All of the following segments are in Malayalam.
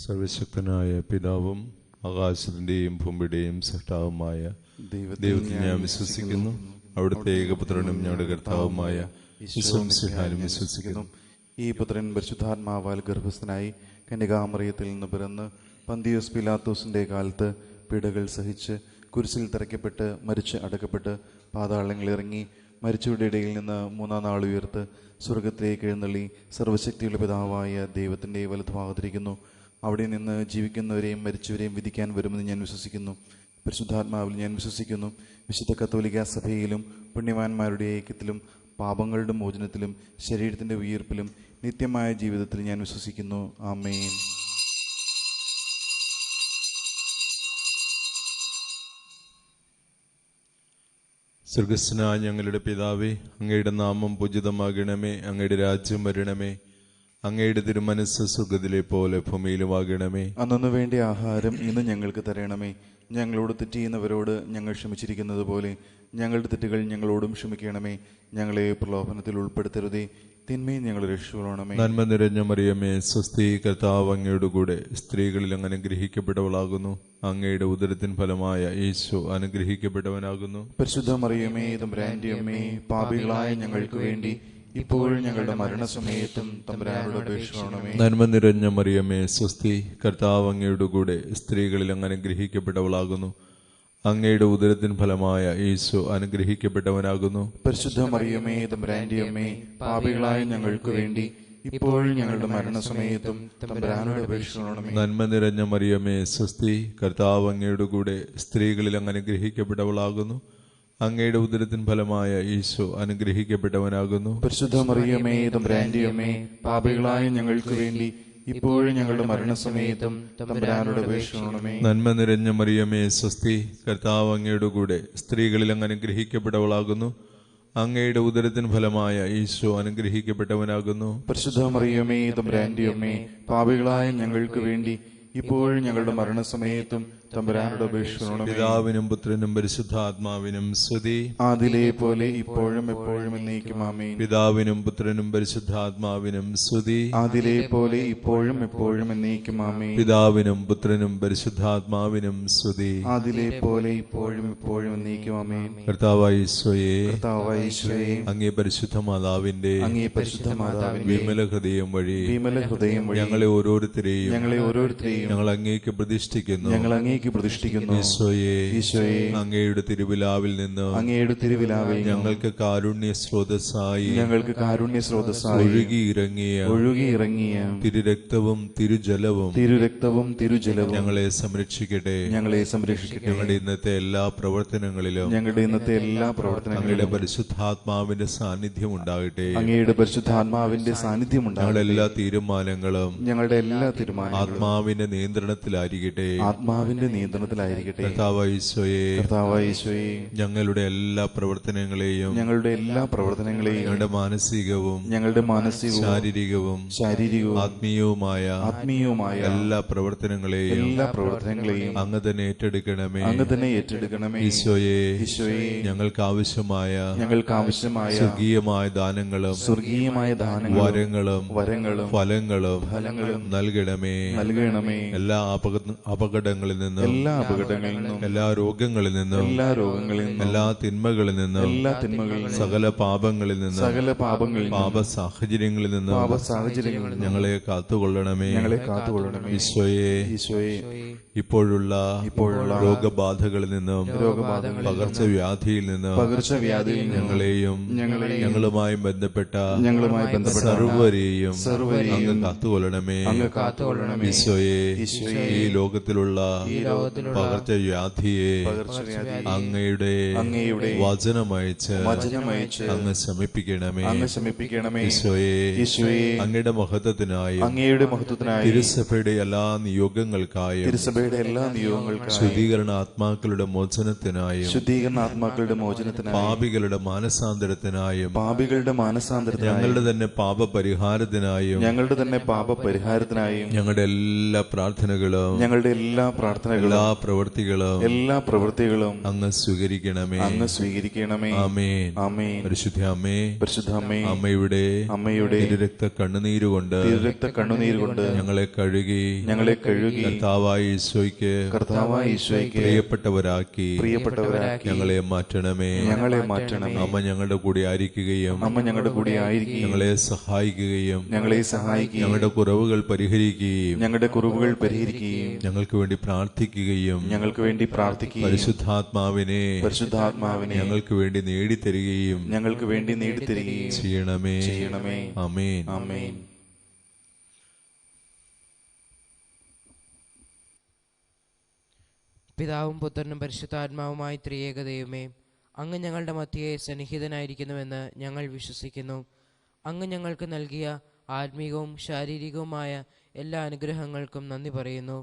സർവശക്തനായ പിതാവും ആകാശത്തിന്റെയും ഭൂമിയുടെയും സൃഷ്ടാവുമായ ദൈവത്തിൽ ഞാൻ വിശ്വസിക്കുന്നു. അവിടുത്തെ ഏകപുത്രനും ഞങ്ങളുടെ കർത്താവുമായ യേശുമിശിഹായിലും വിശ്വസിക്കുന്നു. ഈ പുത്രൻ പരിശുദ്ധാത്മാവാൽ ഗർഭസ്ഥനായി കന്യകാമറിയത്തിൽ നിന്ന് പിറന്ന് പന്തിയോസ് പിലാത്തോസിന്റെ കാലത്ത് പീഡകൾ സഹിച്ച് കുരിശിൽ തറയ്ക്കപ്പെട്ട് മരിച്ച് അടക്കപ്പെട്ട് പാതാളങ്ങളിറങ്ങി മരിച്ചവരുടെ ഇടയിൽ നിന്ന് മൂന്നാം നാൾ ഉയർത്ത് സ്വർഗത്തിലേക്ക് എഴുന്നള്ളി സർവശക്തിയുള്ള പിതാവായ ദൈവത്തിൻ്റെ വലതുഭാഗത്തിരിക്കുന്നു. അവിടെ നിന്ന് ജീവിക്കുന്നവരെയും മരിച്ചവരെയും വിധിക്കാൻ വരുമെന്ന് ഞാൻ വിശ്വസിക്കുന്നു. പരിശുദ്ധാത്മാവിൽ ഞാൻ വിശ്വസിക്കുന്നു. വിശുദ്ധ കത്തോലിക്ക സഭയിലും പുണ്യവാന്മാരുടെ ഐക്യത്തിലും പാപങ്ങളുടെ മോചനത്തിലും ശരീരത്തിൻ്റെ ഉയിർപ്പിലും നിത്യമായ ജീവിതത്തിൽ ഞാൻ വിശ്വസിക്കുന്നു. ആമേൻ. സ്വർഗസ്ഥനായ ഞങ്ങളുടെ പിതാവേ, അങ്ങയുടെ നാമം പൂജിതമാകണമേ. അങ്ങയുടെ രാജ്യം വരണമേ. അങ്ങയുടെ തിരുമനസ്സ് സ്വർഗത്തിലെ പോലെ ഭൂമിയിലുമാകണമേ. അന്നു വേണ്ട ആഹാരം ഇന്ന് ഞങ്ങൾക്ക് തരണമേ. ഞങ്ങളോട് തെറ്റ് ചെയ്യുന്നവരോട് ഞങ്ങൾ ക്ഷമിച്ചിരിക്കുന്നത് പോലെ ഞങ്ങളുടെ തെറ്റുകൾ ഞങ്ങളോടും ക്ഷമിക്കണമേ. ഞങ്ങളെ പ്രലോഭനത്തിൽ ഉൾപ്പെടുത്തരുതേ, തിന്മയും ഞങ്ങൾ രക്ഷിക്കണമേ. നന്മ നിറഞ്ഞ മറിയമേ, സ്വസ്തി, കർത്താവ് അങ്ങയുടെ കൂടെ സ്ത്രീകളിൽ അങ്ങ് അനുഗ്രഹിക്കപ്പെട്ടവളാകുന്നു. അങ്ങയുടെ ഉദരത്തിൻ ഫലമായ യേശു അനുഗ്രഹിക്കപ്പെട്ടവനാകുന്നു. പരിശുദ്ധ മറിയമേ, തമ്പുരാന്റെ അമ്മേ, പാപികളായ ഞങ്ങൾക്ക് വേണ്ടി ഇപ്പോഴും ഞങ്ങളുടെ മരണസമയത്തും തമ്പുരാനോട് അപേക്ഷിക്കണമേ. നന്മ നിറഞ്ഞ മറിയമേ, സ്വസ്തി, കർത്താവ് അങ്ങയുടെ കൂടെ സ്ത്രീകളിൽ അങ്ങ് അനുഗ്രഹിക്കപ്പെട്ടവളാകുന്നു. അങ്ങയുടെ ഉദരത്തിൻ ഫലമായ യേശു അനുഗ്രഹിക്കപ്പെട്ടവനാകുന്നു. പരിശുദ്ധ മറിയമേ, തമ്പുരാന്റെ അമ്മേ, പാപികളായ ഞങ്ങൾക്ക് വേണ്ടി ഇപ്പോഴും ഞങ്ങളുടെ മരണസമയത്തും തമ്പുരാനോട് അപേക്ഷിക്കണമേ. നന്മ നിറഞ്ഞ മറിയമേ, സ്വസ്തി, കർത്താവ് അങ്ങയുടെ കൂടെ സ്ത്രീകളിൽ അങ്ങ് അനുഗ്രഹിക്കപ്പെട്ടവളാകുന്നു. അങ്ങയുടെ ഉദരത്തിൻ ഫലമായ യേശു അനുഗ്രഹിക്കപ്പെട്ടവനാകുന്നു. പരിശുദ്ധ മറിയമേ, തമ്പുരാന്റെ അമ്മേ, പാപികളായ ഞങ്ങൾക്ക് വേണ്ടി ഇപ്പോഴും ഞങ്ങളുടെ മരണസമയത്തും തമ്പുരാനോട് അപേക്ഷിക്കണമേ. നന്മ നിറഞ്ഞ മറിയമേ, സ്വസ്തി, കർത്താവ് അങ്ങയുടെ കൂടെ സ്ത്രീകളിൽ അങ്ങ് അനുഗ്രഹിക്കപ്പെട്ടവളാകുന്നു. അങ്ങയുടെ ഉദരത്തിൻ ഫലമായ യേശു അനുഗ്രഹിക്കപ്പെട്ടവനാകുന്നു. പരിശുദ്ധ മറിയമേ, തമ്പുരാന്റെ അമ്മേ, പാപികളായ ഞങ്ങൾക്ക് വേണ്ടി ഇപ്പോഴും ഞങ്ങളുടെ മരണസമയത്തും തമ്പുരാനോട് അപേക്ഷിക്കണമേ. പിതാവിനും പുത്രനും പരിശുദ്ധാത്മാവിനും സ്തുതി. ആദിലെ പോലെ ഇപ്പോഴും എപ്പോഴും എന്നേക്കും ആമേൻ. പിതാവിനും പുത്രനും പരിശുദ്ധാത്മാവിനും സ്തുതി. ആദിലെ പോലെ ഇപ്പോഴും എപ്പോഴും എന്നേക്കും ആമേൻ. പിതാവിനും പുത്രനും പരിശുദ്ധാത്മാവിനും സ്തുതി. ആദിലെ പോലെ ഇപ്പോഴും എപ്പോഴും എന്നേക്കും ആമേൻ. കർത്താവായ ഈശോയെ, കർത്താവായ ഈശോയെ, അങ്ങേ പരിശുദ്ധ മാതാവിന്റെ വിമല ഹൃദയം വഴി ഞങ്ങളെ ഓരോരുത്തരെയും ഞങ്ങൾ അങ്ങേക്ക് പ്രതിഷ്ഠിക്കുന്നു. ഈശോയെ, അങ്ങയുടെ തിരുവിലാവിൽ നിന്ന് ഞങ്ങൾക്ക് കാരുണ്യ സ്രോതസ്സായി ഒഴുകിയിറങ്ങിയ തിരുരക്തവും തിരുജലവും ഞങ്ങളെ സംരക്ഷിക്കട്ടെ. ഞങ്ങളുടെ ഇന്നത്തെ എല്ലാ പ്രവർത്തനങ്ങളിലും അങ്ങയുടെ പരിശുദ്ധാത്മാവിന്റെ സാന്നിധ്യം ഉണ്ടാകട്ടെ. ഞങ്ങളുടെ എല്ലാ തീരുമാനങ്ങളും ആത്മാവിന്റെ നിയന്ത്രണത്തിലായിരിക്കട്ടെ. കർത്താവായ ഈശോയെ, ഞങ്ങളുടെ എല്ലാ പ്രവർത്തനങ്ങളെയും ഞങ്ങളുടെ മാനസികവും ശാരീരികവും ആത്മീയവുമായ എല്ലാ പ്രവർത്തനങ്ങളെയും അങ്ങ് തന്നെ ഏറ്റെടുക്കണമേ. ഈശോയെ, ഞങ്ങൾക്ക് ആവശ്യമായ സ്വർഗീയമായ ദാനങ്ങളും വരങ്ങളും ഫലങ്ങളും നൽകണമേ. എല്ലാ അപകടങ്ങളിൽ നിന്നും എല്ലാ രോഗങ്ങളിൽ നിന്നും എല്ലാ തിന്മകളിൽ നിന്നും സകല പാപങ്ങളിൽ നിന്നും പാപ സാഹചര്യങ്ങളിൽ നിന്നും ഞങ്ങളെ കാത്തുകൊള്ളണമേ. ഈശോയെ, ഇപ്പോഴുള്ള രോഗബാധകളിൽ നിന്നും പകർച്ചവ്യാധിയിൽ നിന്നും ഞങ്ങളെയും ഞങ്ങളുമായി ബന്ധപ്പെട്ട സർവ്വരെയും അങ്ങ് കാത്തുകൊള്ളണമേ. ഈശോയെ, ഈ ലോകത്തിലുള്ള പകർച്ചവ്യാധിയെ അങ്ങയുടെ വചനമയച്ച് അങ്ങ് ശമിപ്പിക്കണമേ. ഈശോയെ, അങ്ങയുടെ മഹത്വത്തിനായി തിരുസഭയുടെ എല്ലാ നിയോഗങ്ങൾക്കായും ശുദ്ധീകരണ ആത്മാക്കളുടെ മോചനത്തിനായും പാപികളുടെ മാനസാന്തരത്തിനായും ഞങ്ങളുടെ തന്നെ പാപപരിഹാരത്തിനായും ഞങ്ങളുടെ എല്ലാ പ്രാർത്ഥനകളും എല്ലാ പ്രവൃത്തികളും അങ്ങ് സ്വീകരിക്കണമേ. ആമേൻ. പരിശുദ്ധ അമ്മേ, അമ്മയുടെ തിരുരക്ത കണ്ണുനീരുകൊണ്ട് ഞങ്ങളെ കഴുകി കർത്താവായ ഈശോയ്ക്ക് പ്രിയപ്പെട്ടവരാക്കി ഞങ്ങളെ മാറ്റണമേ. അമ്മ ഞങ്ങളുടെ കൂടെ ആയിരിക്കുകയും ഞങ്ങളെ സഹായിക്കുകയും ഞങ്ങളുടെ കുറവുകൾ പരിഹരിക്കുകയും ഞങ്ങൾക്ക് വേണ്ടി പ്രാർത്ഥിക്കുകയും പരിശുദ്ധാത്മാവിനെ ഞങ്ങൾക്ക് വേണ്ടി നേടിത്തരികയും ചെയ്യണമേ. ആമേൻ. പിതാവും പുത്രനും പരിശുദ്ധാത്മാവുമായി ത്രിയേക ദൈവമേ, അങ്ങ് ഞങ്ങളുടെ മധ്യയെ സന്നിഹിതനായിരിക്കുന്നുവെന്ന് ഞങ്ങൾ വിശ്വസിക്കുന്നു. അങ്ങ് ഞങ്ങൾക്ക് നൽകിയ ആത്മീകവും ശാരീരികവുമായ എല്ലാ അനുഗ്രഹങ്ങൾക്കും നന്ദി പറയുന്നു.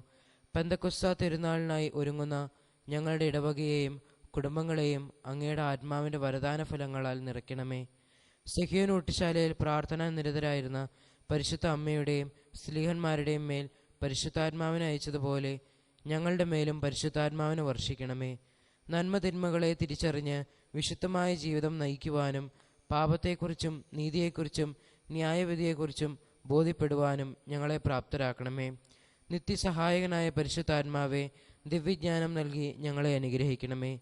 പെന്തക്കൊസ്താ തിരുനാളിനായി ഒരുങ്ങുന്ന ഞങ്ങളുടെ ഇടവകയെയും കുടുംബങ്ങളെയും അങ്ങയുടെ ആത്മാവിൻ്റെ വരദാന ഫലങ്ങളാൽ നിറയ്ക്കണമേ. സെഹിയോൻ ഊട്ടുശാലയിൽ പ്രാർത്ഥനാ നിരതരായിരുന്ന പരിശുദ്ധ അമ്മയുടെയും സ്ലീഹന്മാരുടെയും മേൽ പരിശുദ്ധാത്മാവിനെ അയച്ചതുപോലെ ഞങ്ങളുടെ മേലും പരിശുദ്ധാത്മാവിനെ വർഷിക്കണമേ. നന്മ തിന്മകളെ തിരിച്ചറിഞ്ഞ് വിശുദ്ധമായ ജീവിതം നയിക്കുവാനും പാപത്തെക്കുറിച്ചും നീതിയെക്കുറിച്ചും ന്യായവിധിയെക്കുറിച്ചും ബോധ്യപ്പെടുവാനും ഞങ്ങളെ പ്രാപ്തരാക്കണമേ. നിത്യസഹായകനായ പരിശുദ്ധാത്മാവെ, ദിവ്യജ്ഞാനം നൽകി ഞങ്ങളെ അനുഗ്രഹിക്കണമേ.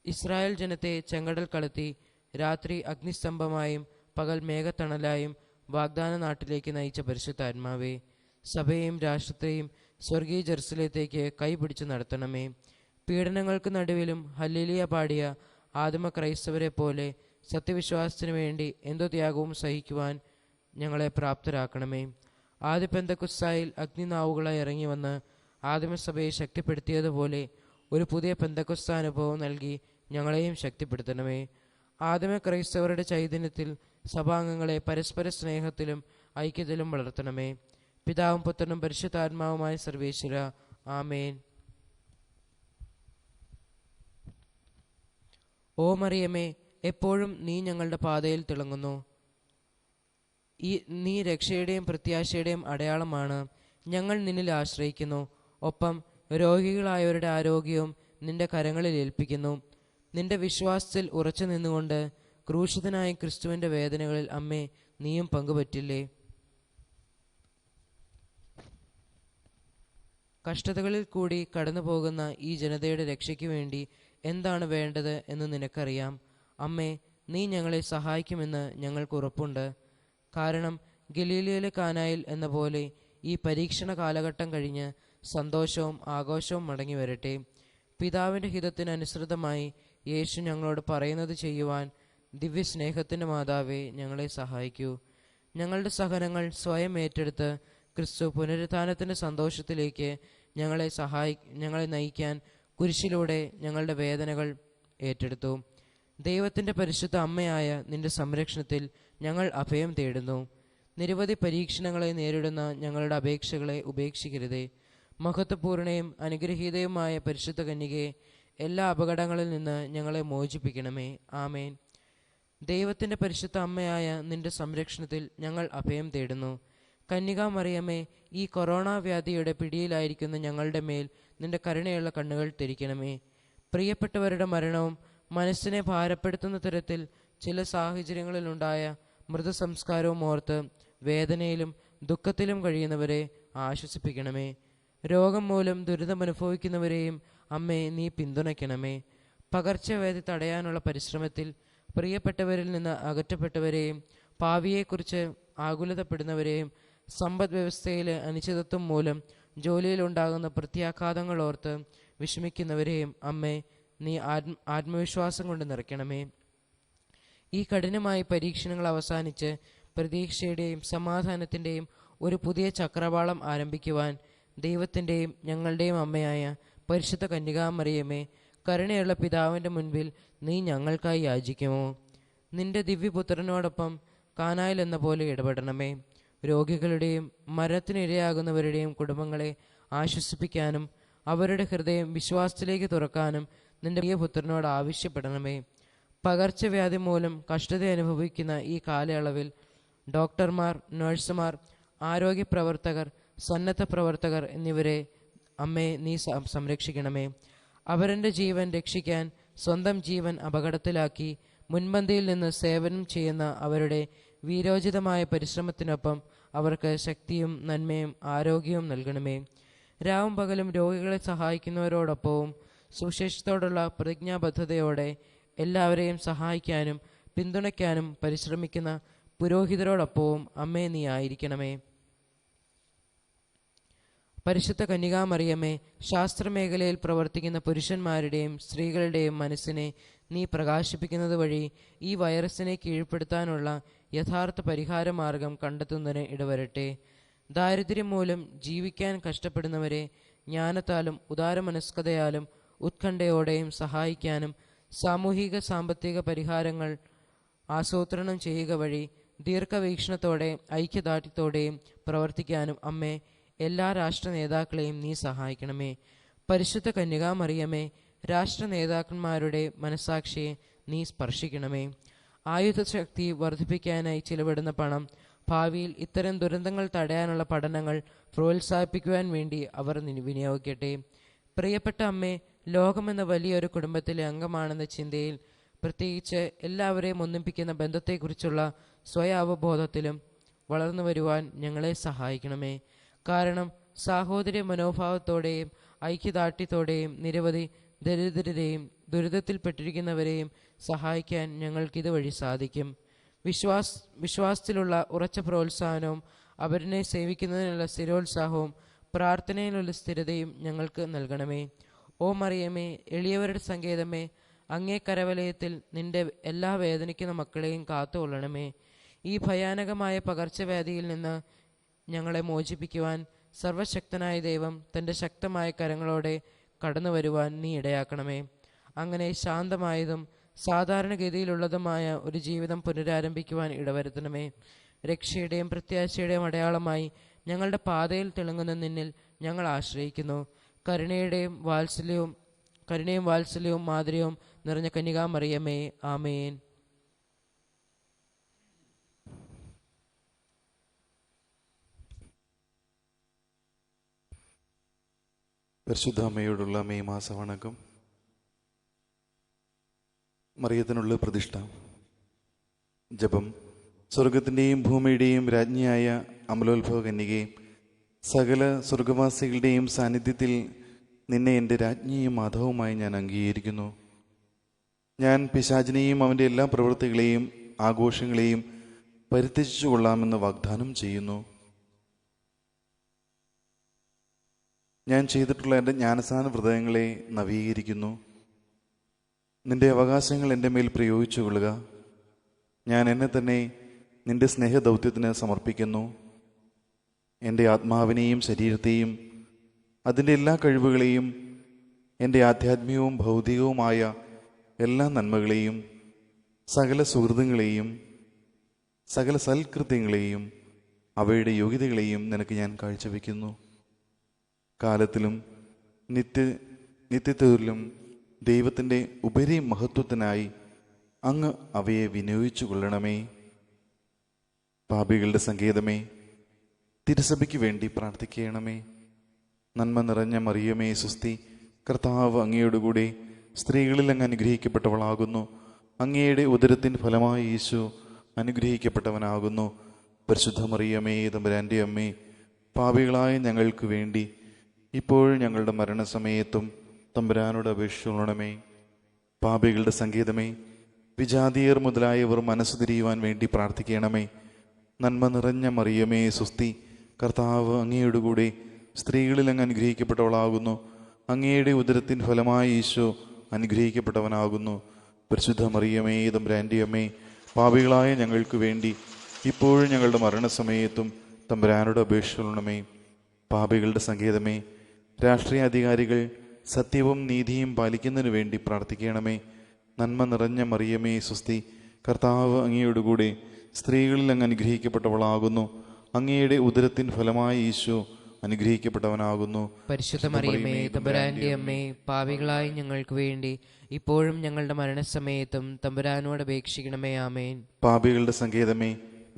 ഇസ്രായേൽ ജനത്തെ ചെങ്കടൽ കടത്തി രാത്രി അഗ്നിസ്തംഭമായും പകൽ മേഘത്തണലായും വാഗ്ദാന നാട്ടിലേക്ക് നയിച്ച പരിശുദ്ധാത്മാവെ, സഭയെയും രാഷ്ട്രത്തെയും സ്വർഗീയ ജെറുസലേത്തേക്ക് കൈപിടിച്ച് നടത്തണമേ. പീഡനങ്ങൾക്ക് നടുവിലും ഹല്ലേലൂയ പാടിയ ആദിമ ക്രൈസ്തവരെ പോലെ സത്യവിശ്വാസത്തിനു വേണ്ടി എന്തോ ത്യാഗവും സഹിക്കുവാൻ ഞങ്ങളെ പ്രാപ്തരാക്കണമേ. ആദ്യ പെന്തക്കൊസ്തായിൽ അഗ്നിനാവുകളായി ഇറങ്ങി വന്ന് ആദിമസഭയെ ശക്തിപ്പെടുത്തിയതുപോലെ ഒരു പുതിയ പെന്തക്കൊസ്താ അനുഭവം നൽകി ഞങ്ങളെയും ശക്തിപ്പെടുത്തണമേ. ആദിമ ക്രൈസ്തവരുടെ ചൈതന്യത്തിൽ സഭാംഗങ്ങളെ പരസ്പര സ്നേഹത്തിലും ഐക്യത്തിലും വളർത്തണമേ. പിതാവും പുത്രനും പരിശുദ്ധാത്മാവുമായ സർവേശ്വര, ആമേൻ. ഓ മറിയമേ, എപ്പോഴും നീ ഞങ്ങളുടെ പാതയിൽ തിളങ്ങുന്നു. നീ രക്ഷയുടെയും പ്രത്യാശയുടെയും അടയാളമാണ്. ഞങ്ങൾ നിന്നിൽ ആശ്രയിക്കുന്നു. ഒപ്പം രോഗികളായവരുടെ ആരോഗ്യവും നിന്റെ കരങ്ങളിൽ ഏൽപ്പിക്കുന്നു. നിന്റെ വിശ്വാസത്തിൽ ഉറച്ചു നിന്നുകൊണ്ട് ക്രൂശിതനായ ക്രിസ്തുവിൻ്റെ വേദനകളിൽ അമ്മേ നീയും പങ്കുപറ്റില്ലേ? കഷ്ടതകളിൽ കൂടി കടന്നു പോകുന്ന ഈ ജനതയുടെ രക്ഷയ്ക്ക് വേണ്ടി എന്താണ് വേണ്ടത് എന്ന് നിനക്കറിയാം. അമ്മേ, നീ ഞങ്ങളെ സഹായിക്കുമെന്ന് ഞങ്ങൾക്ക് ഉറപ്പുണ്ട്. കാരണം ഗലീലയിലെ കാനായിൽ എന്ന പോലെ ഈ പരീക്ഷണ കാലഘട്ടം കഴിഞ്ഞ് സന്തോഷവും ആഘോഷവും മടങ്ങി വരട്ടെ. പിതാവിൻ്റെ ഹിതത്തിനനുസൃതമായി യേശു ഞങ്ങളോട് പറയുന്നത് ചെയ്യുവാൻ ദിവ്യസ്നേഹത്തിൻ്റെ മാതാവേ ഞങ്ങളെ സഹായിക്കൂ. ഞങ്ങളുടെ സഹനങ്ങൾ സ്വയം ഏറ്റെടുത്ത് ക്രിസ്തു പുനരുത്ഥാനത്തിൻ്റെ സന്തോഷത്തിലേക്ക് ഞങ്ങളെ നയിക്കാൻ കുരിശിലൂടെ ഞങ്ങളുടെ വേദനകൾ ഏറ്റെടുത്തു. ദൈവത്തിൻ്റെ പരിശുദ്ധ അമ്മയായ നിന്റെ സംരക്ഷണത്തിൽ ഞങ്ങൾ അഭയം തേടുന്നു. നിരവധി പരീക്ഷണങ്ങളെ നേരിടുന്ന ഞങ്ങളുടെ അപേക്ഷകളെ ഉപേക്ഷിക്കരുതേ. മഹത്വപൂർണയും അനുഗ്രഹീതയുമായ പരിശുദ്ധ കന്യകയെ, എല്ലാ അപകടങ്ങളിൽ നിന്ന് ഞങ്ങളെ മോചിപ്പിക്കണമേ. ആമേൻ. ദൈവത്തിൻ്റെ പരിശുദ്ധ അമ്മയായ നിന്റെ സംരക്ഷണത്തിൽ ഞങ്ങൾ അഭയം തേടുന്നു. കന്യകാ മറിയമേ, ഈ കൊറോണ വ്യാധിയുടെ പിടിയിലായിരിക്കുന്ന ഞങ്ങളുടെ മേൽ നിന്റെ കരുണയുള്ള കണ്ണുകൾ തിരിക്കണമേ. പ്രിയപ്പെട്ടവരുടെ മരണവും മനസ്സിനെ ഭാരപ്പെടുത്തുന്ന തരത്തിൽ ചില സാഹചര്യങ്ങളിലുണ്ടായ മൃതസംസ്കാരവും ഓർത്ത് വേദനയിലും ദുഃഖത്തിലും കഴിയുന്നവരെ ആശ്വസിപ്പിക്കണമേ. രോഗം മൂലം ദുരിതമനുഭവിക്കുന്നവരെയും അമ്മേ നീ പിന്തുണയ്ക്കണമേ. പകർച്ചവ്യാധി തടയാനുള്ള പരിശ്രമത്തിൽ പ്രിയപ്പെട്ടവരിൽ നിന്ന് അകറ്റപ്പെട്ടവരെയും ഭാവിയെക്കുറിച്ച് ആകുലതപ്പെടുന്നവരെയും സമ്പദ് വ്യവസ്ഥയിലെ അനിശ്ചിതത്വം മൂലം ജോലിയിലുണ്ടാകുന്ന പ്രത്യാഘാതങ്ങൾ ഓർത്ത് വിഷമിക്കുന്നവരെയും അമ്മേ നീ ആത്മവിശ്വാസം കൊണ്ട് നിറയ്ക്കണമേ. ഈ കഠിനമായ പരീക്ഷണങ്ങൾ അവസാനിച്ച് പ്രതീക്ഷയുടെയും സമാധാനത്തിൻ്റെയും ഒരു പുതിയ ചക്രവാളം ആരംഭിക്കുവാൻ ദൈവത്തിൻ്റെയും ഞങ്ങളുടെയും അമ്മയായ പരിശുദ്ധ കന്യകാമറിയമേ, കരുണയുള്ള പിതാവിൻ്റെ മുൻപിൽ നീ ഞങ്ങൾക്കായി യാചിക്കുമോ? നിന്റെ ദിവ്യപുത്രനോടൊപ്പം കാനായിൽ എന്ന പോലെ ഇടപെടണമേ. രോഗികളുടെയും മരണത്തിനിരയാകുന്നവരുടെയും കുടുംബങ്ങളെ ആശ്വസിപ്പിക്കാനും അവരുടെ ഹൃദയം വിശ്വാസത്തിലേക്ക് തുറക്കാനും നിന്റെ പ്രിയപുത്രനോട് ആവശ്യപ്പെടണമേ. പകർച്ചവ്യാധി മൂലം കഷ്ടത അനുഭവിക്കുന്ന ഈ കാലയളവിൽ ഡോക്ടർമാർ, നഴ്സുമാർ, ആരോഗ്യ പ്രവർത്തകർ, സന്നദ്ധ പ്രവർത്തകർ എന്നിവരെ അമ്മേ നീ സംരക്ഷിക്കണമേ. അവരുടെ ജീവൻ രക്ഷിക്കാൻ സ്വന്തം ജീവൻ അപകടത്തിലാക്കി മുൻപന്തിയിൽ നിന്ന് സേവനം ചെയ്യുന്ന അവരുടെ വീരോചിതമായ പരിശ്രമത്തിനൊപ്പം അവർക്ക് ശക്തിയും നന്മയും ആരോഗ്യവും നൽകണമേ. രാവും പകലും രോഗികളെ സഹായിക്കുന്നവരോടൊപ്പവും സുവിശേഷത്തോടുള്ള പ്രതിജ്ഞാബദ്ധതയോടെ എല്ലാവരെയും സഹായിക്കാനും പിന്തുണയ്ക്കാനും പരിശ്രമിക്കുന്ന പുരോഹിതരോടൊപ്പവും അമ്മേ നീ ആയിരിക്കണമേ. പരിശുദ്ധ കന്യകാമറിയമേ, ശാസ്ത്രമേഖലയിൽ പ്രവർത്തിക്കുന്ന പുരുഷന്മാരുടെയും സ്ത്രീകളുടെയും മനസ്സിനെ നീ പ്രകാശിപ്പിക്കുന്നത് വഴി ഈ വൈറസിനെ കീഴ്പ്പെടുത്താനുള്ള യഥാർത്ഥ പരിഹാരമാർഗം കണ്ടെത്തുന്നതിന് ഇടവരട്ടെ. ദാരിദ്ര്യം മൂലം ജീവിക്കാൻ കഷ്ടപ്പെടുന്നവരെ ജ്ഞാനത്താലും ഉദാരമനസ്കതയാലും ഉത്കണ്ഠയോടെയും സഹായിക്കാനും സാമൂഹിക സാമ്പത്തിക പരിഹാരങ്ങൾ ആസൂത്രണം ചെയ്യുക വഴി ദീർഘവീക്ഷണത്തോടെ ഐക്യദാർഢ്യത്തോടെയും പ്രവർത്തിക്കാനും അമ്മേ എല്ലാ രാഷ്ട്ര നേതാക്കളെയും നീ സഹായിക്കണമേ. പരിശുദ്ധ കന്യകാമറിയമേ, രാഷ്ട്ര നേതാക്കന്മാരുടെ മനസാക്ഷിയെ നീ സ്പർശിക്കണമേ. ആയുധശക്തി വർദ്ധിപ്പിക്കാനായി ചിലവിടുന്ന പണം ഭാവിയിൽ ഇത്തരം ദുരന്തങ്ങൾ തടയാനുള്ള പഠനങ്ങൾ പ്രോത്സാഹിപ്പിക്കുവാൻ വേണ്ടി അവർ വിനിയോഗിക്കട്ടെ. പ്രിയപ്പെട്ട അമ്മേ, ലോകമെന്ന വലിയൊരു കുടുംബത്തിലെ അംഗമാണെന്ന ചിന്തയിൽ, പ്രത്യേകിച്ച് എല്ലാവരെയും ഒന്നിപ്പിക്കുന്ന ബന്ധത്തെക്കുറിച്ചുള്ള സ്വയ അവബോധത്തിലും വളർന്നു വരുവാൻ ഞങ്ങളെ സഹായിക്കണമേ. കാരണം സാഹോദര്യ മനോഭാവത്തോടെയും ഐക്യദാർഢ്യത്തോടെയും നിരവധി ദരിദ്രരെയും ദുരിതത്തിൽപ്പെട്ടിരിക്കുന്നവരെയും സഹായിക്കാൻ ഞങ്ങൾക്കിതുവഴി സാധിക്കും. വിശ്വാസത്തിലുള്ള ഉറച്ച പ്രോത്സാഹനവും അവരിനെ സേവിക്കുന്നതിനുള്ള സ്ഥിരോത്സാഹവും പ്രാർത്ഥനയിലുള്ള സ്ഥിരതയും ഞങ്ങൾക്ക് നൽകണമേ. ഓ മറിയമേ, എളിയവരുടെ സങ്കേതമേ, അങ്ങേ കരവലയത്തിൽ നിന്റെ എല്ലാ വേദനിക്കുന്ന മക്കളെയും കാത്തുകൊള്ളണമേ. ഈ ഭയാനകമായ പകർച്ചവ്യാധിയിൽ നിന്ന് ഞങ്ങളെ മോചിപ്പിക്കുവാൻ സർവശക്തനായ ദൈവം തൻ്റെ ശക്തമായ കരങ്ങളോടെ കടന്നു വരുവാൻ നീ ഇടയാക്കണമേ. അങ്ങനെ ശാന്തമായതും സാധാരണഗതിയിലുള്ളതുമായ ഒരു ജീവിതം പുനരാരംഭിക്കുവാൻ ഇടവരുത്തണമേ. രക്ഷയുടെയും പ്രത്യാശയുടെയും അടയാളമായി ഞങ്ങളുടെ പാതയിൽ തിളങ്ങുന്ന നിന്നിൽ ഞങ്ങൾ ആശ്രയിക്കുന്നു. കരുണയും വാത്സല്യവും മാധുര്യവും നിറഞ്ഞ കന്യകാമറിയമേ, ആമേൻ. പരിശുദ്ധ അമ്മയോടുള്ള മെയ് മാസ വണക്കം. മറിയത്തിനുള്ള പ്രതിഷ്ഠ. ജപം. സ്വർഗത്തിൻ്റെയും ഭൂമിയുടെയും രാജ്ഞിയായ അമലോത്ഭവ കന്യകെ, സകല സ്വർഗവാസികളുടെയും സാന്നിധ്യത്തിൽ നിന്നെ എൻ്റെ രാജ്ഞിയും മാധവുമായി ഞാൻ അംഗീകരിക്കുന്നു. ഞാൻ പിശാചിനെയും അവൻ്റെ എല്ലാ പ്രവൃത്തികളെയും ആഘോഷങ്ങളെയും പരിത്യജിച്ചു കൊള്ളാമെന്ന് വാഗ്ദാനം ചെയ്യുന്നു. ഞാൻ ചെയ്തിട്ടുള്ള എൻ്റെ ജ്ഞാനസ്നാന വ്രതങ്ങളെ നവീകരിക്കുന്നു. നിന്റെ അവകാശങ്ങൾ എൻ്റെ മേൽ പ്രയോഗിച്ചു കൊള്ളുക. ഞാൻ എന്നെ തന്നെ നിന്റെ സ്നേഹദൗത്യത്തിന് സമർപ്പിക്കുന്നു. എൻ്റെ ആത്മാവിനെയും ശരീരത്തെയും അതിൻ്റെ എല്ലാ കഴിവുകളെയും എൻ്റെ ആധ്യാത്മികവും ഭൗതികവുമായ എല്ലാ നന്മകളെയും സകല സുഹൃത്തുക്കളെയും സകല സൽകൃത്യങ്ങളെയും അവയുടെ യോഗ്യതകളെയും നിനക്ക് ഞാൻ കാഴ്ചവെക്കുന്നു. കാലത്തിലും നിത്യത്തിലും ദൈവത്തിൻ്റെ ഉപരി മഹത്വത്തിനായി അങ്ങ് അവയെ വിനിയോഗിച്ചു കൊള്ളണമേ. പാപികളുടെ സങ്കേതമേ, തിരുസഭയ്ക്ക് വേണ്ടി പ്രാർത്ഥിക്കണമേ. നന്മ നിറഞ്ഞ മറിയമേ സുസ്തി, കർത്താവ് അങ്ങയോടുകൂടെ സ്ത്രീകളിൽ അങ്ങ് അനുഗ്രഹിക്കപ്പെട്ടവളാകുന്നു. അങ്ങയുടെ ഉദരത്തിൻ ഫലമായി യേശു അനുഗ്രഹിക്കപ്പെട്ടവനാകുന്നു. പരിശുദ്ധ മറിയമേ, തമ്പുരാൻ്റെ അമ്മേ, പാപികളായ ഞങ്ങൾക്ക് വേണ്ടി ഇപ്പോഴും ഞങ്ങളുടെ മരണസമയത്തും തമ്പുരാനോട് അപേക്ഷിച്ചുകൊള്ളണമേ. പാപികളുടെ സങ്കേതമേ, വിജാതീയർ മുതലായവർ മനസ്സു തിരിയുവാൻ വേണ്ടി പ്രാർത്ഥിക്കണമേ. നന്മ നിറഞ്ഞ മറിയമേ സുസ്തി, കർത്താവ് അങ്ങയോടുകൂടെ സ്ത്രീകളിൽ അങ്ങ് അനുഗ്രഹിക്കപ്പെട്ടവളാകുന്നു. അങ്ങയുടെ ഉദരത്തിൻ ഫലമായി ഈശോ അനുഗ്രഹിക്കപ്പെട്ടവനാകുന്നു. പരിശുദ്ധ മറിയമേ, തമ്പുരാൻ്റെ അമ്മേ, പാപികളായ ഞങ്ങൾക്ക് വേണ്ടി ഇപ്പോഴും ഞങ്ങളുടെ മരണസമയത്തും തമ്പുരാനോട് അപേക്ഷിച്ചുകൊള്ളണമേ. പാപികളുടെ സങ്കേതമേ, രാഷ്ട്രീയ അധികാരികൾ സത്യവും നീതിയും പാലിക്കുന്നതിന് വേണ്ടി പ്രാർത്ഥിക്കണമേ. നന്മ നിറഞ്ഞ മറിയമേ സുസ്തി, കർത്താവ് അങ്ങയോടുകൂടെ സ്ത്രീകളിൽ അങ്ങ് അനുഗ്രഹിക്കപ്പെട്ടവളാകുന്നു. അങ്ങയുടെ ഉദരത്തിൻ ഫലമായി ഈശോ അനുഗ്രഹിക്കപ്പെട്ടവനാകുന്നു. പരിശുദ്ധ മറിയമേ, തമ്പുരാന്റെ അമ്മേ, പാപികളായി ഞങ്ങൾക്ക് വേണ്ടി ഇപ്പോഴും ഞങ്ങളുടെ മരണസമയത്തും തമ്പുരാനോട് അപേക്ഷിക്കണമേ. ആമേൻ. പാപികളുടെ സങ്കേതമേ,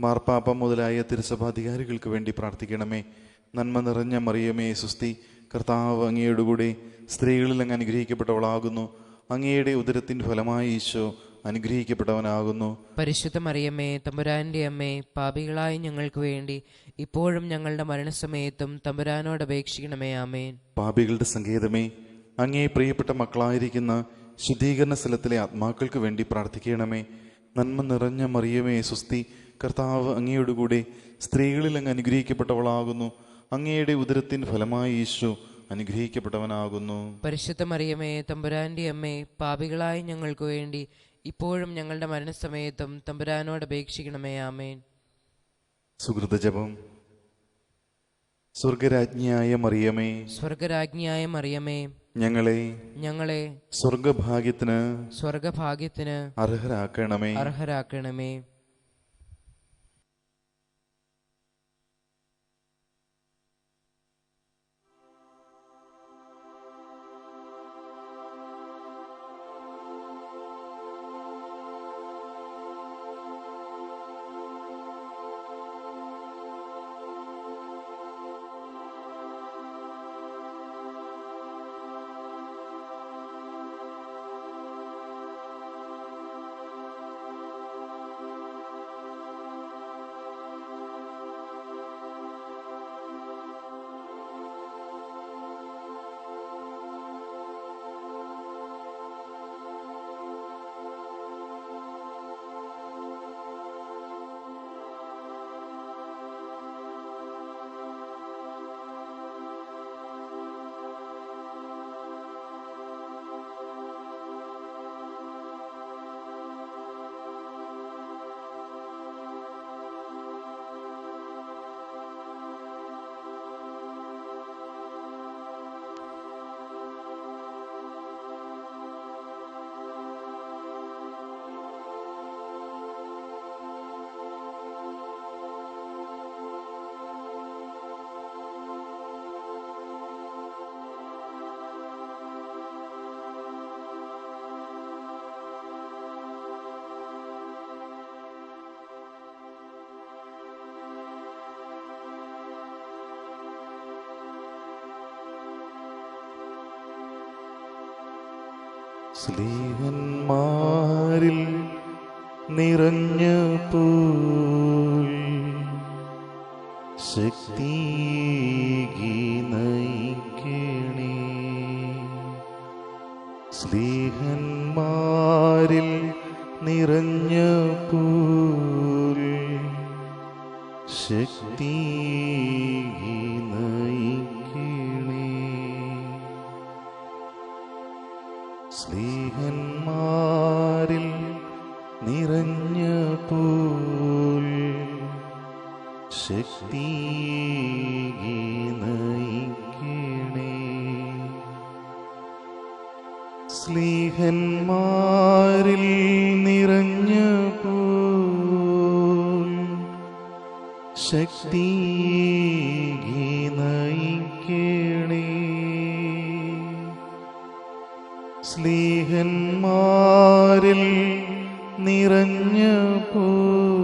മാർപ്പാപ്പ മുതലായ തിരുസഭാധികാരികൾക്ക് വേണ്ടി പ്രാർത്ഥിക്കണമേ. നന്മ നിറഞ്ഞ മറിയമേ സുസ്തി, കർത്താവ് അങ്ങയുടെ കൂടെ സ്ത്രീകളിൽ അങ്ങ് അനുഗ്രഹിക്കപ്പെട്ടവളാകുന്നു. അങ്ങയുടെ ഉദരത്തിൻ്റെ ഫലമായി ഈശോ അനുഗ്രഹിക്കപ്പെട്ടവനാകുന്നു. പരിശുദ്ധ മറിയമ്മേ, തമ്പുരാന്റെ അമ്മേ, പാപികളായ ഞങ്ങൾക്ക് വേണ്ടി ഇപ്പോഴും ഞങ്ങളുടെ മരണസമയത്തും തമ്പുരാനോട് അപേക്ഷിക്കണമേ. ആമേൻ. പാപികളുടെ സങ്കേതമേ, അങ്ങേ പ്രിയപ്പെട്ട മക്കളായിരിക്കുന്ന ശുദ്ധീകരണ സ്ഥലത്തിലെ ആത്മാക്കൾക്ക് വേണ്ടി പ്രാർത്ഥിക്കണമേ. നന്മ നിറഞ്ഞ മറിയമേ സ്വസ്തി, കർത്താവ് അങ്ങയുടെ കൂടെ സ്ത്രീകളിൽ അങ്ങ് അനുഗ്രഹിക്കപ്പെട്ടവളാകുന്നു. അങ്ങയുടെ ഉദരത്തിൻ്റെ ഫലമായി ഈശോ അനുഗ്രഹിക്കപ്പെട്ടവനാകുന്നു. പരിശുദ്ധ മറിയമേ, തമ്പുരാന്റെ അമ്മേ, പാപികളായ ഞങ്ങൾക്ക് വേണ്ടി ഇപ്പോഴും ഞങ്ങളുടെ മരണസമയത്തും തമ്പുരാനോട് അപേക്ഷിക്കണമേ. ആമേൻ. സുഹൃത ജപം. സ്വർഗരാജ്ഞിയായ മറിയമേ, സ്വർഗരാജ്ഞിയായ മറിയമേ, ഞങ്ങളെ സ്വർഗഭാഗ്യത്തിന് അർഹരാക്കണമേ. സ്നേഹന്മാരിൽ നിറഞ്ഞ പോൽ ശക്തിയേകി നയിക്കണേ. സ്നേഹന്മാരിൽ നിറഞ്ഞ പോൽ ശക്തിയേകി നയിക്കണേ. സ്നേഹന്മാരിൽ നിറഞ്ഞ പോൽ ശക്തിയേകി നയിക്കണേ. സ്നേഹന്മാരിൽ നിറഞ്ഞ പോൽ ശക്തിയേകി നയിക്കണേ. സ്നേഹന്മാരിൽ നിറഞ്ഞ പോൽ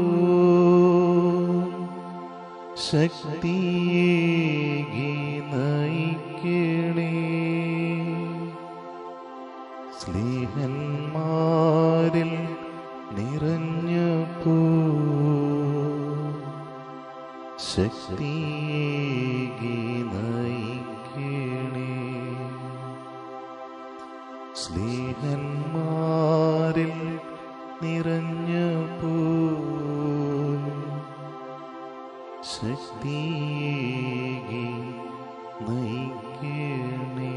ശക്തിയേകി നയിക്കണേ. സ്നേഹന്മാരിൽ നിറഞ്ഞ പോൽ ശക്തിയേകി നയിക്കണേ. സ്നേഹന്മാരിൽ നിറഞ്ഞ പോൽ ശക്തിയേകി നയിക്കണേ.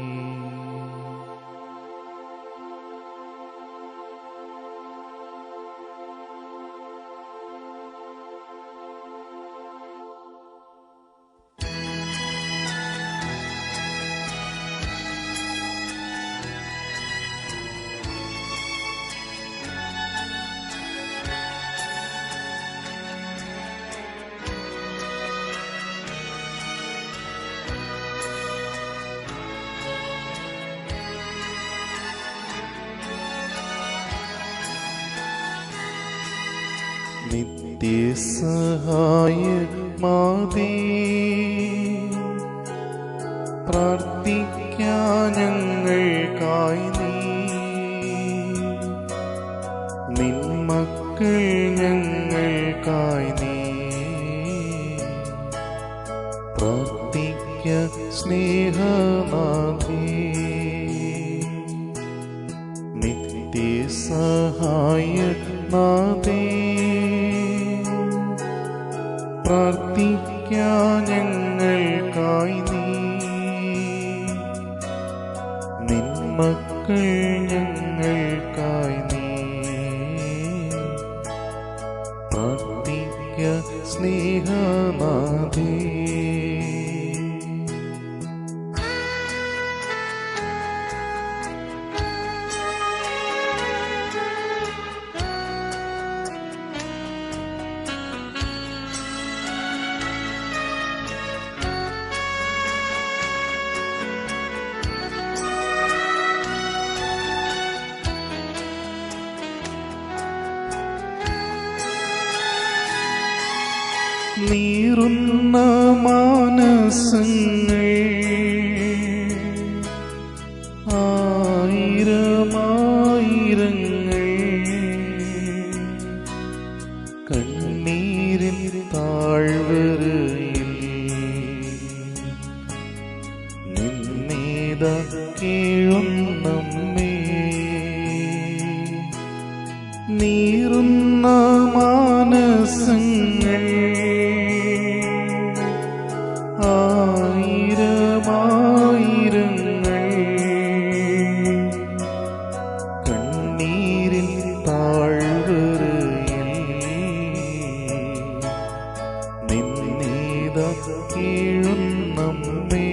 നിത്യസഹായ മാതേ, പ്രാർത്ഥിക്കാൻ ഞങ്ങൾക്കായി നീ, നിൻ മക്കൾ ഞങ്ങൾക്കായി നീ, പ്രാർത്ഥിക്ക സ്നേഹനാഥേ, നിത്യസഹായനാഥേ, പ്രാർത്ഥിക്കാൻ ഞങ്ങൾക്കായി നീ, നിൻ മക്കൾ ഞങ്ങൾക്കായി നീ, പ്രാർത്ഥിക്ക സ്നേഹനാഥേ. നീറുന്ന മാനസങ്ങൾ ആയിരമായിരങ്ങൾ കണ്ണീരിൻ താഴ്വരയിൽ നിന്നേത കേഴുന്നമ്മേ, നീറുന്ന മാനസങ്ങൾ ആയിരമായിരങ്ങൾ കണ്ണീരിൽ താഴ്വരയിൽ നിന്നേത കേഴുന്നമ്മേ,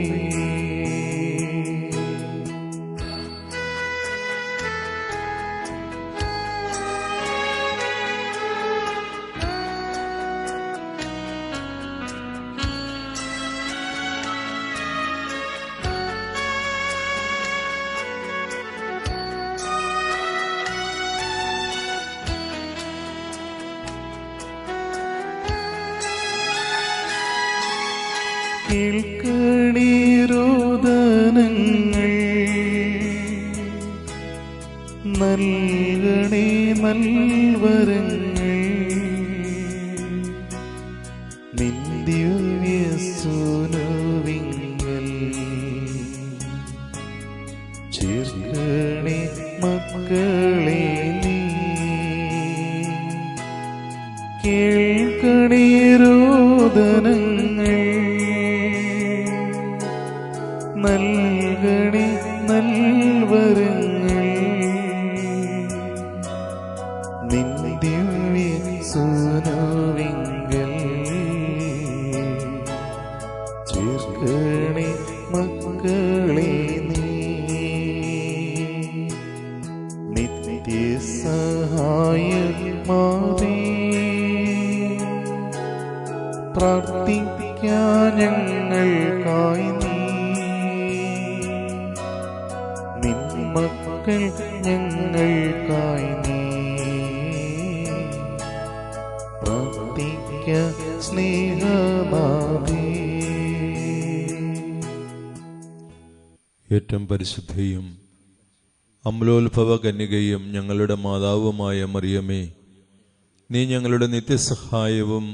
കേൾക്കണേ രോദനങ്ങൾ, നൽകണേ നൽവരങ്ങൾ, നിൻ ദിവ്യസൂനുവിങ്കൽ ചേർക്കണേ മക്കളെ നീ, കേൾക്കണേ രോദനങ്ങൾ, നൽകണേ നൽവരങ്ങൾ, നിൻ ദിവ്യസൂനുവിങ്കൽ ചേർക്കണേ മക്കളെ നീ, നിത്യസഹായമാതേ, പ്രാർത്ഥിക്കാൻ ഞങ്ങൾക്കായി നീ, നിൻ മക്കൾ ഞങ്ങൾക്കായി നീ, പ്രാർത്ഥിക്ക സ്നേഹനാഥേ. ഏറ്റവും പരിശുദ്ധയും അമലോത്ഭവ കന്യകയും ഞങ്ങളുടെ മാതാവുമായ മറിയമേ, നീ ഞങ്ങളുടെ നിത്യസഹായവും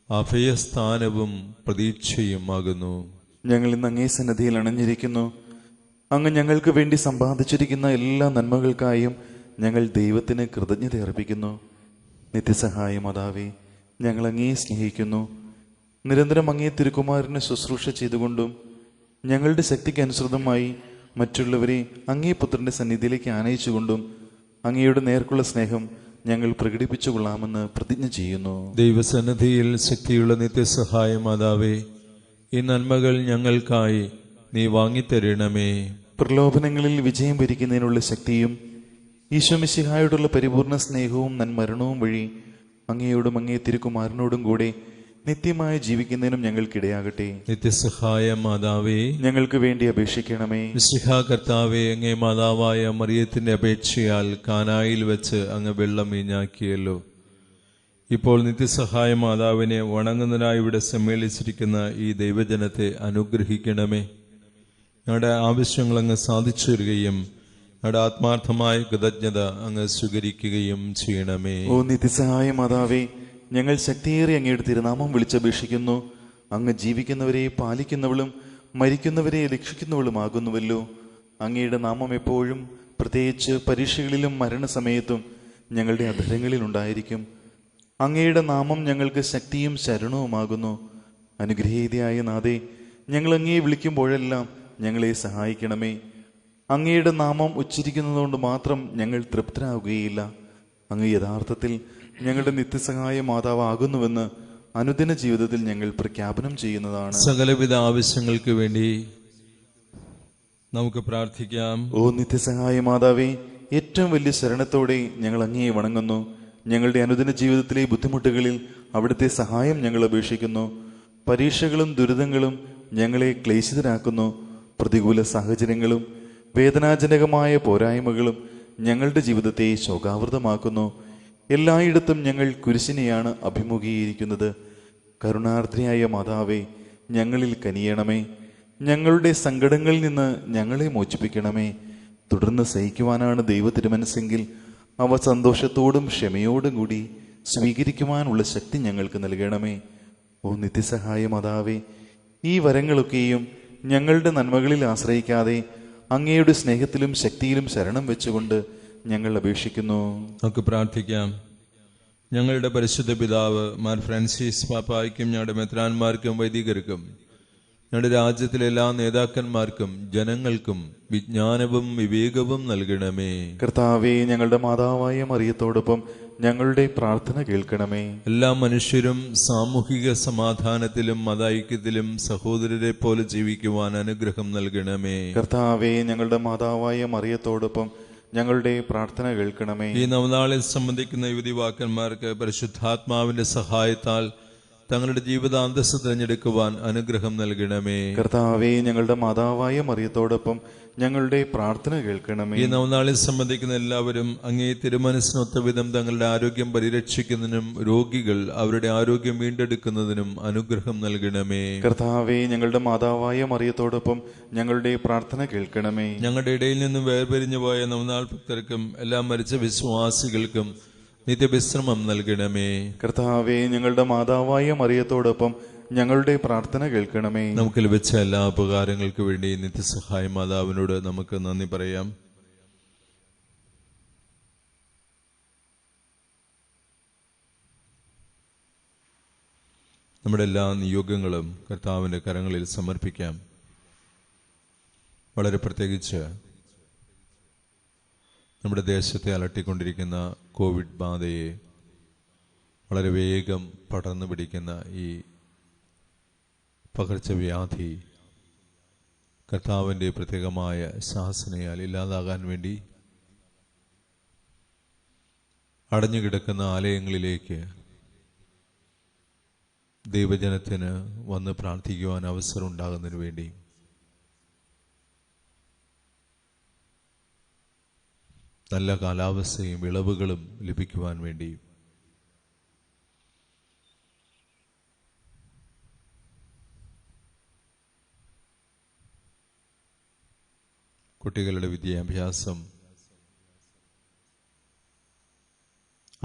അഭയസ്ഥാനവും പ്രതീക്ഷയുമാകുന്നു. ഞങ്ങൾ ഇന്ന് അങ്ങേ സന്നിധിയിൽ അണഞ്ഞിരിക്കുന്നു. അങ്ങ് ഞങ്ങൾക്ക് വേണ്ടി സമ്പാദിച്ചിരിക്കുന്ന എല്ലാ നന്മകൾക്കായും ഞങ്ങൾ ദൈവത്തിന് കൃതജ്ഞത അർപ്പിക്കുന്നു. നിത്യസഹായ മാതാവേ, ഞങ്ങൾ അങ്ങേ സ്നേഹിക്കുന്നു. നിരന്തരം അങ്ങേ തിരുക്കുമാരന് ശുശ്രൂഷ ചെയ്തുകൊണ്ടും ഞങ്ങളുടെ ശക്തിക്ക് അനുസൃതമായി മറ്റുള്ളവരെ അങ്ങേ പുത്രന്റെ സന്നിധിയിലേക്ക് ആനയിച്ചുകൊണ്ടും അങ്ങയുടെ നേർക്കുള്ള സ്നേഹം ഞങ്ങൾ പ്രകടിപ്പിച്ചു കൊള്ളാമെന്ന് പ്രതിജ്ഞ ചെയ്യുന്നു. ദൈവസന്നിധിയിൽ ശക്തിയുള്ള നിത്യസഹായ മാതാവേ, ഈ നന്മകൾ ഞങ്ങൾക്കായി നീ വാങ്ങിത്തരണമേ. പ്രലോഭനങ്ങളിൽ വിജയം വരിക്കുന്നതിനുള്ള ശക്തിയും ഈശോ മിശിഹായോടുള്ള പരിപൂർണ സ്നേഹവും നന്മരണവും വഴി അങ്ങയോടും അങ്ങേ തിരുക്കുമാരനോടും കൂടെ നിത്യമായി ജീവിക്കുന്നതിനും ഞങ്ങൾക്കിടയാകട്ടെ. നിത്യസഹായ മാതാവേ, ഞങ്ങൾക്ക് വേണ്ടി അപേക്ഷിക്കണമേ. മിശിഹാ കർത്താവേ, അങ്ങേ മാതാവായ മറിയത്തിന്റെ അപേക്ഷയാൽ കാനായിൽ വെച്ച് അങ്ങ് വെള്ളം വീഞ്ഞാക്കിയല്ലോ. ഇപ്പോൾ നിത്യസഹായ മാതാവിനെ വണങ്ങുന്നതിനായി ഇവിടെ സമ്മേളിച്ചിരിക്കുന്ന ഈ ദൈവജനത്തെ അനുഗ്രഹിക്കണമേ. ഞങ്ങളുടെ ആവശ്യങ്ങൾ അങ്ങ് സാധിച്ചു തരികയും ഞങ്ങളുടെ ആത്മാർത്ഥമായ കൃതജ്ഞത അങ്ങ് സ്വീകരിക്കുകയും ചെയ്യണമേ. ഓ നിത്യസഹായ മാതാവേ, ഞങ്ങൾ ശക്തിയേറി അങ്ങയുടെ തിരുനാമം വിളിച്ചപേക്ഷിക്കുന്നു. അങ്ങ് ജീവിക്കുന്നവരെ പാലിക്കുന്നവളും മരിക്കുന്നവരെ രക്ഷിക്കുന്നവളുമാകുന്നുവല്ലോ. അങ്ങയുടെ നാമം എപ്പോഴും, പ്രത്യേകിച്ച് പരീക്ഷകളിലും മരണസമയത്തും ഞങ്ങളുടെ അധരങ്ങളിൽ ഉണ്ടായിരിക്കും. അങ്ങയുടെ നാമം ഞങ്ങൾക്ക് ശക്തിയും ശരണവുമാകുന്നു. അനുഗ്രഹീതയായ നാഥേ, ഞങ്ങൾ അങ്ങയെ വിളിക്കുമ്പോഴെല്ലാം ഞങ്ങളെ സഹായിക്കണമേ. അങ്ങയുടെ നാമം ഉച്ചരിക്കുന്നതുകൊണ്ട് മാത്രം ഞങ്ങൾ തൃപ്തരാകുകയില്ല. അങ്ങ് യഥാർത്ഥത്തിൽ ഞങ്ങളുടെ നിത്യസഹായ മാതാവാകുന്നുവെന്ന് അനുദിന ജീവിതത്തിൽ ഞങ്ങൾ പ്രഖ്യാപനം ചെയ്യുന്നതാണ്. സകലവിധ ആവശ്യങ്ങൾക്ക് വേണ്ടി നമുക്ക് പ്രാർത്ഥിക്കാം. ഓ നിത്യസഹായ മാതാവേ, ഏറ്റവും വലിയ ശരണത്തോടെ ഞങ്ങൾ അങ്ങയെ വണങ്ങുന്നു. ഞങ്ങളുടെ അനുദിന ജീവിതത്തിലെ ബുദ്ധിമുട്ടുകളിൽ അവിടുത്തെ സഹായം ഞങ്ങൾ അപേക്ഷിക്കുന്നു. പരീക്ഷകളും ദുരിതങ്ങളും ഞങ്ങളെ ക്ലേശിതരാക്കുന്നു. പ്രതികൂല സാഹചര്യങ്ങളും വേദനാജനകമായ പോരായ്മകളും ഞങ്ങളുടെ ജീവിതത്തെ ശോകാവൃതമാക്കുന്നു. എല്ലായിടത്തും ഞങ്ങൾ കുരിശിനെയാണ് അഭിമുഖീകരിക്കുന്നത്. കരുണാർദ്രയായ മാതാവേ, ഞങ്ങളിൽ കനിയണമേ. ഞങ്ങളുടെ സങ്കടങ്ങളിൽ നിന്ന് ഞങ്ങളെ മോചിപ്പിക്കണമേ. തുടർന്ന് സഹിക്കുവാനാണ് ദൈവ തിരുമനസ്സെങ്കിൽ അവ സന്തോഷത്തോടും ക്ഷമയോടും കൂടി സ്വീകരിക്കുവാനുള്ള ശക്തി ഞങ്ങൾക്ക് നൽകണമേ. ഓ നിത്യസഹായ മാതാവേ, ഈ വരങ്ങളൊക്കെയും ഞങ്ങളുടെ നന്മകളിൽ ആശ്രയിക്കാതെ അങ്ങയുടെ സ്നേഹത്തിലും ശക്തിയിലും ശരണം വെച്ചുകൊണ്ട് ഞങ്ങൾ അപേക്ഷിക്കുന്നു. നമുക്ക് പ്രാർത്ഥിക്കാം. ഞങ്ങളുടെ പരിശുദ്ധ പിതാവ് മാർ ഫ്രാൻസിസ് പാപ്പായ്ക്കും ഞങ്ങളുടെ മെത്രാന്മാർക്കും വൈദികർക്കും ഞങ്ങളുടെ രാജ്യത്തിലെ എല്ലാ നേതാക്കന്മാർക്കും ജനങ്ങൾക്കും വിജ്ഞാനവും വിവേകവും നൽകണമേ. കർത്താവേ, ഞങ്ങളുടെ മാതാവായ മറിയത്തോടൊപ്പം ഞങ്ങളുടെ പ്രാർത്ഥന കേൾക്കണമേ. എല്ലാ മനുഷ്യരും സാമൂഹിക സമാധാനത്തിലും മതൈക്യത്തിലും സഹോദരരെ പോലെ ജീവിക്കുവാൻ അനുഗ്രഹം നൽകണമേ. കർത്താവേ, ഞങ്ങളുടെ മാതാവായ മറിയത്തോടൊപ്പം ഞങ്ങളുടെ പ്രാർത്ഥന കേൾക്കണമേ. ഈ നവനാളിൽ സംബന്ധിക്കുന്ന യുവതിവാക്കന്മാർക്ക് പരിശുദ്ധാത്മാവിന്റെ സഹായത്താൽ തങ്ങളുടെ ജീവിതാന്തസ് തിരഞ്ഞെടുക്കുവാൻ അനുഗ്രഹം നൽകണമേ. കർത്താവേ, ഞങ്ങളുടെ മാതാവായ മറിയത്തോടൊപ്പം ഞങ്ങളുടെ പ്രാർത്ഥന കേൾക്കണമേ. ഈ നവനാളിൽ സംബന്ധിക്കുന്ന എല്ലാവരും അങ്ങേ തിരുമനസ്സിനൊത്ത വിധം തങ്ങളുടെ ആരോഗ്യം പരിരക്ഷിക്കുന്നതിനും രോഗികൾ അവരുടെ ആരോഗ്യം വീണ്ടെടുക്കുന്നതിനും അനുഗ്രഹം നൽകണമേ. കർത്താവേ, ഞങ്ങളുടെ മാതാവായ മറിയത്തോടൊപ്പം ഞങ്ങളുടെ പ്രാർത്ഥന കേൾക്കണമേ. ഞങ്ങളുടെ ഇടയിൽ നിന്നും വേർപിരിഞ്ഞു പോയ നവനാൾ ഭക്തർക്കും എല്ലാ മരിച്ച വിശ്വാസികൾക്കും നിത്യവിശ്രമം നൽകണമേ. കർത്താവേ, ഞങ്ങളുടെ മാതാവായ മറിയത്തോടൊപ്പം ഞങ്ങളുടെ പ്രാർത്ഥന കേൾക്കണമേ. നമുക്ക് ലഭിച്ച എല്ലാ ഉപകാരങ്ങൾക്ക് വേണ്ടി നിത്യസഹായ മാതാവിനോട് നമുക്ക് നന്ദി പറയാം. നമ്മുടെ എല്ലാ നിയോഗങ്ങളും കർത്താവിൻ്റെ കരങ്ങളിൽ സമർപ്പിക്കാം. വളരെ പ്രത്യേകിച്ച് നമ്മുടെ ദേശത്തെ അലട്ടിക്കൊണ്ടിരിക്കുന്ന കോവിഡ് ബാധയെ, വളരെ വേഗം പടർന്നു പിടിക്കുന്ന ഈ പകർച്ചവ്യാധി കർത്താവിൻ്റെ പ്രത്യേകമായ ശാസനയാൽ ഇല്ലാതാകാൻ വേണ്ടി അടഞ്ഞുകിടക്കുന്ന ആലയങ്ങളിലേക്ക് ദൈവജനത്തിന് വന്ന് പ്രാർത്ഥിക്കുവാൻ അവസരം ഉണ്ടാകുന്നതിന് വേണ്ടി നല്ല കാലാവസ്ഥയും വിളവുകളും ലഭിക്കുവാൻ വേണ്ടി കുട്ടികളുടെ വിദ്യാഭ്യാസം,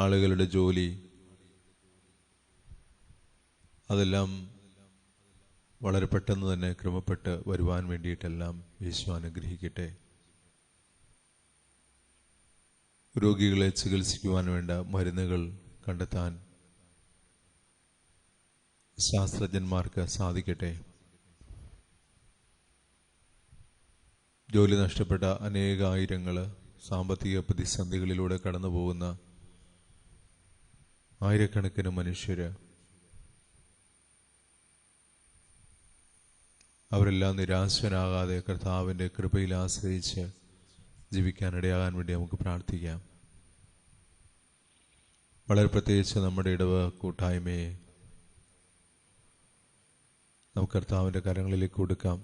ആളുകളുടെ ജോലി, അതെല്ലാം വളരെ പെട്ടെന്ന് തന്നെ ക്രമപ്പെട്ട് വരുവാൻ വേണ്ടിയിട്ടെല്ലാം യേശു അനുഗ്രഹിക്കട്ടെ. രോഗികളെ ചികിത്സിക്കുവാൻ വേണ്ട മരുന്നുകൾ കണ്ടെത്താൻ ശാസ്ത്രജ്ഞന്മാർക്ക് സാധിക്കട്ടെ. ജോലി നഷ്ടപ്പെട്ട അനേകായിരങ്ങൾ, സാമ്പത്തിക പ്രതിസന്ധികളിലൂടെ കടന്നു പോകുന്ന ആയിരക്കണക്കിന് മനുഷ്യര്, അവരെല്ലാം നിരാശനാകാതെ കർത്താവിൻ്റെ കൃപയിൽ ആശ്രയിച്ച് ജീവിക്കാനിടയാകാൻ വേണ്ടി നമുക്ക് പ്രാർത്ഥിക്കാം. വളരെ പ്രത്യേകിച്ച് നമ്മുടെ ഇടവ കൂട്ടായ്മയെ നമുക്ക് കർത്താവിൻ്റെ കരങ്ങളിലേക്ക് കൊടുക്കാം.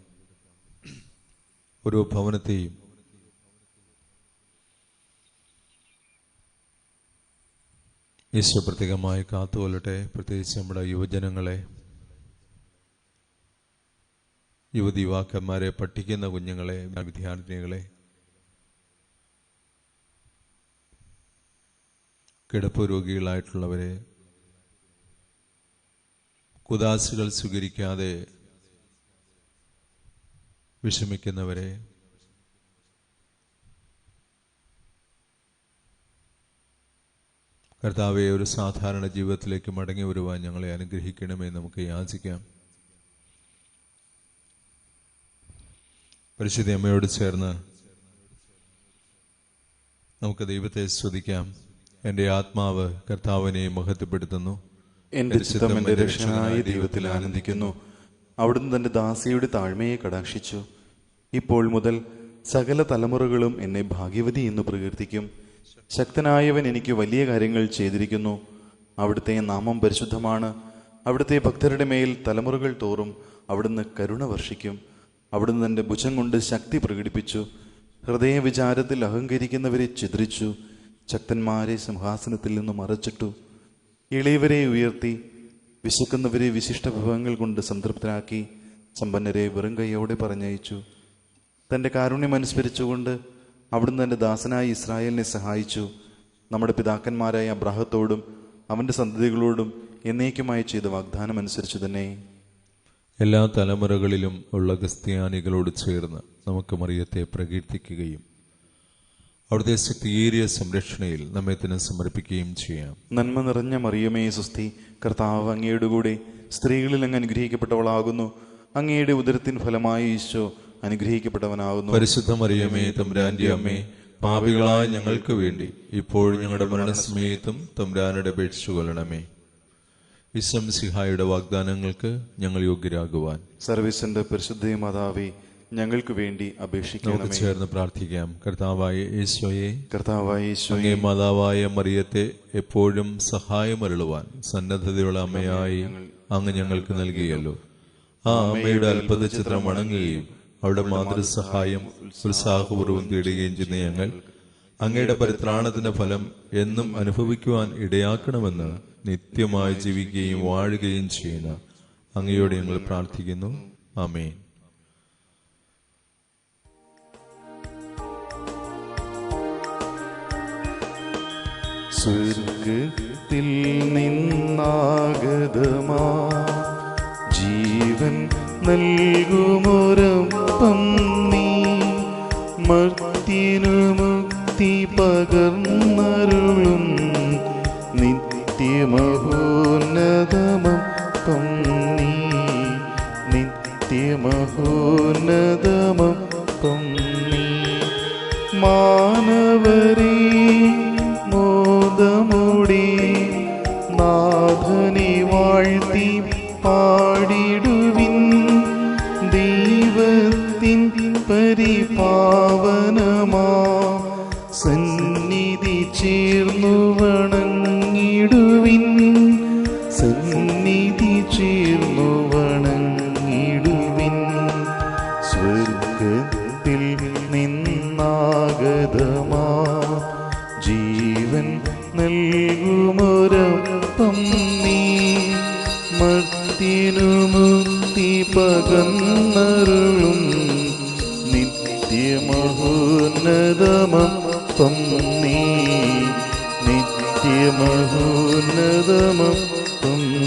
ഓരോ ഭവനത്തെയും ഈശോ പ്രത്യേകമായി കാത്തുകൊള്ളട്ടെ. പ്രത്യേകിച്ച് നമ്മുടെ യുവജനങ്ങളെ യുവതിവാക്കന്മാരെ, പഠിക്കുന്ന കുഞ്ഞുങ്ങളെ, വിദ്യാർത്ഥിനികളെ, കിടപ്പ് രോഗികളായിട്ടുള്ളവരെ, കുദാശകൾ സ്വീകരിക്കാതെ വിഷമിക്കുന്നവരെ, കർത്താവെ, ഒരു സാധാരണ ജീവിതത്തിലേക്ക് മടങ്ങി വരുവാൻ ഞങ്ങളെ അനുഗ്രഹിക്കണമേ നമുക്ക് യാചിക്കാം. പരിശുദ്ധ അമ്മയോട് ചേർന്ന് നമുക്ക് ദൈവത്തെ സ്തുതിക്കാം. എൻ്റെ ആത്മാവ് കർത്താവിനെ മഹത്വപ്പെടുത്തുന്നു. എന്റെ ചിത്തം എന്റെ രക്ഷകനായ ദൈവത്തിൽ ആനന്ദിക്കുന്നു. അവിടുന്ന് തന്റെ ദാസിയുടെ താഴ്മയെ കടാക്ഷിച്ചു. ഇപ്പോൾ മുതൽ സകല തലമുറകളും എന്നെ ഭാഗ്യവതി എന്ന് പ്രകീർത്തിക്കും. ശക്തനായവൻ എനിക്ക് വലിയ കാര്യങ്ങൾ ചെയ്തിരിക്കുന്നു. അവിടുത്തെ നാമം പരിശുദ്ധമാണ്. അവിടുത്തെ ഭക്തരുടെ മേൽ തലമുറകൾ തോറും അവിടുന്ന് കരുണ വർഷിക്കും. അവിടുന്ന് തന്റെ ഭുജം കൊണ്ട് ശക്തി പ്രകടിപ്പിച്ചു. ഹൃദയവിചാരത്തിൽ അഹങ്കരിക്കുന്നവരെ ചിതറിച്ചു. ശക്തന്മാരെ സിംഹാസനത്തിൽ നിന്ന് മറച്ചിട്ടു. ഇളയവരെ ഉയർത്തി, വിശക്കുന്നവരെ വിശിഷ്ട വിഭവങ്ങൾ കൊണ്ട് സംതൃപ്തരാക്കി, സമ്പന്നരെ വെറും കൈയോടെ പറഞ്ഞയച്ചു. തൻ്റെ കാരുണ്യം അനുസ്മരിച്ചുകൊണ്ട് അവിടുന്ന് തൻ്റെ ദാസനായ ഇസ്രായേലിനെ സഹായിച്ചു. നമ്മുടെ പിതാക്കന്മാരായ അബ്രാഹത്തോടും അവൻ്റെ സന്തതികളോടും എന്നേക്കുമായി ചെയ്ത വാഗ്ദാനം അനുസരിച്ച് തന്നെ എല്ലാ തലമുറകളിലും ഉള്ള ക്രിസ്ത്യാനികളോട് ചേർന്ന് നമുക്ക് മറിയത്തെ പ്രകീർത്തിക്കുകയും അവിടുത്തെ ശക്തിയേറിയ സംരക്ഷണയിൽ നമ്മെ തന്നെ സമർപ്പിക്കുകയും ചെയ്യാം. നന്മ നിറഞ്ഞ മറിയമേ സുസ്തി, കർത്താവ് അങ്ങയുടെ കൂടെ സ്ത്രീകളിൽ അങ്ങ് അനുഗ്രഹിക്കപ്പെട്ടവളാകുന്നു. അങ്ങയുടെ ഉദരത്തിൻ ഫലമായി ഈശോ അനുഗ്രഹിക്കപ്പെട്ടവനാകുന്നു. പരിശുദ്ധ മറിയമേ, തമ്പുരാന്റെ അമ്മേ, പാപികളായ ഞങ്ങൾക്ക് വേണ്ടി ഇപ്പോഴും ഞങ്ങളുടെ മരണസമയത്തും തമ്പുരാനോട് അപേക്ഷിച്ചു കൊള്ളണമേ. ഈശോമിശിഹായുടെ വാഗ്ദാനങ്ങൾക്ക് ഞങ്ങൾ യോഗ്യരാകുവാൻ സർവീസിന്റെ പരിശുദ്ധ മാതാവേ, ഞങ്ങൾക്ക് വേണ്ടി നമുക്ക് അപേക്ഷിക്കണമേ. ചേർന്ന് പ്രാർത്ഥിക്കാം. കർത്താവായ യേശോയെ, കർത്താവായ ഈശോയെ, അങ്ങേ മാതാവായ മറിയത്തെ എപ്പോഴും സഹായമരുളുവാൻ സന്നദ്ധതയുള്ള അമ്മയായി അങ്ങ് ഞങ്ങൾക്ക് നൽകിയല്ലോ. ആ അമ്മയുടെ അത്ഭുത ചിത്രം വണങ്ങുകയും അവരുടെ മാതൃസഹായം ഉത്സാഹപൂർവ്വം തേടുകയും ചെയ്യുന്ന ഞങ്ങൾ അങ്ങയുടെ പരിത്രാണത്തിന്റെ ഫലം എന്നും അനുഭവിക്കുവാൻ ഇടയാക്കണമെന്ന് നിത്യമായി ജീവിക്കുകയും വാഴുകയും ചെയ്യുന്ന അങ്ങയോട് ഞങ്ങൾ പ്രാർത്ഥിക്കുന്നു. ആമേൻ. സ്വർഗത്തിൽ നിന്നാഗതമാ ജീവൻ നൽകുമൊരപ്പം നീ, മർത്യനു മുക്തി പകർന്നരുളും നിത്യമഹോന്നതമപ്പം നീ, നിത്യമഹോന്നതമപ്പം നീ. മാനവരേ മോദമോടെ നാഥനെ വാഴ്ത്തി പാടിടുവിൻ, ദൈവത്തിൻ പരിപാവനമാ സന്നിധി ചേർന്നു വണങ്ങിടുവിൻ, സന്നിധി ചേർന്നു വണങ്ങിടുവിൻ. സ്വർഗത്തിൽ നിന്നാഗതമാ ജീവൻ നൽകുമൊരപ്പം നീ, മർത്യനു മുക്തി പകർന്നരുളും നിത്യമഹോന്നതമപ്പം നീ, നിത്യമഹോന്നതമപ്പം നീ.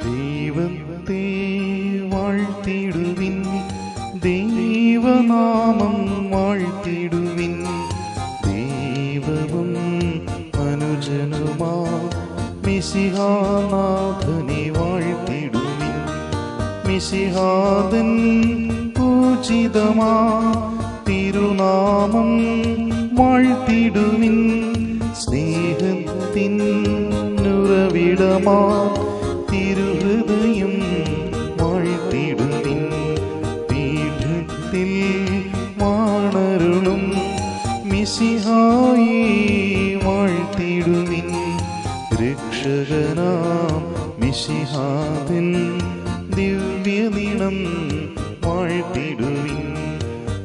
ദൈവത്തെ വാഴ്ത്തിടുവിൻ, ദൈവനാമം വാഴ്ത്തിടുവിൻ, ദൈവവും അനുജനുമാ മിശിഹാനാഥനെ വാഴ്ത്തിടുവിൻ. മിശിഹാദൻ പൂജിതമാ തിരുനാമം വാഴ്ത്തിടുവിൻ, സ്നേഹത്തിൻ ഉറവിട മന്ദിരമാ തിരുഹൃദയം വാഴ്ത്തിടുവിൻ. പീഠത്തിൽ വാണരുളും മിശിഹായി വാഴ്ത്തിടുവിൻ. രക്ഷകനാം മിശിഹാവിൻ ദിവ്യദിനം വാഴ്ത്തിടുവിൻ.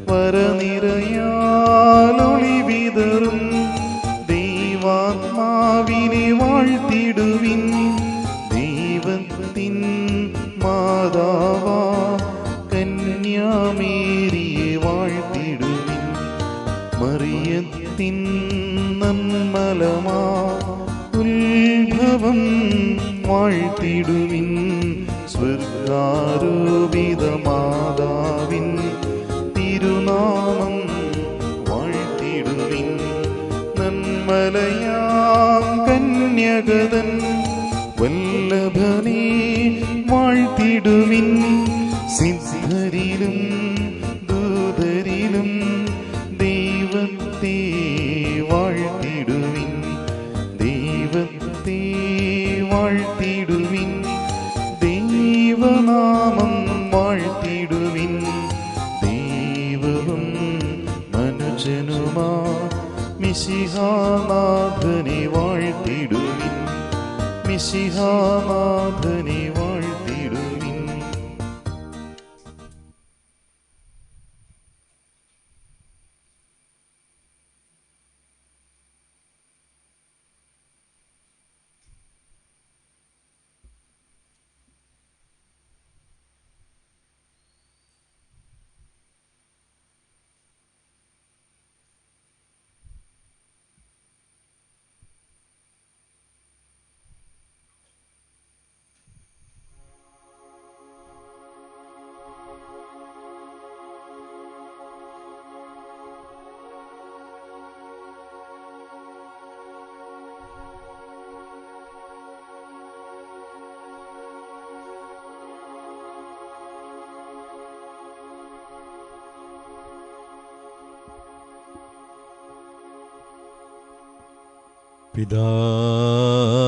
വരനിരയാലൊളി വിതറും ദൈവാത്മാവിനെ വാഴ്ത്തിടുവിൻ. ദൈവത്തിൻ മാതാവാ കന്യാമേരിയെ വാഴ്ത്തിടുവിൻ. മറിയത്തിൻ നന്മലമാ ഉത്ഭവം വാഴ്ത്തിടുവിൻ. സ്വർഗാരോപിത മാതാവിൻ തിരുനാമം വാഴ്ത്തിടുവിൻ. നന്മലയാം കന്യകതൻ വല്ലഭനെ വാഴ്ത്തിടുവിൻ. സിദ്ധരിലും ദൂതരിലും ദൈവത്തെ വാഴ്ത്തിടുവിൻ. ദൈവത്തെ വാഴ്ത്തിടുവിൻ. ദൈവനാമം വാഴ്ത്തിടുവിൻ. ദൈവവും മനുജനുമാ മിശിഹാനാഥനെ വാഴ്ത്തിടുവിൻ. മിശിഹാനാഥനെ വാഴ്ത്തിടുവിൻ.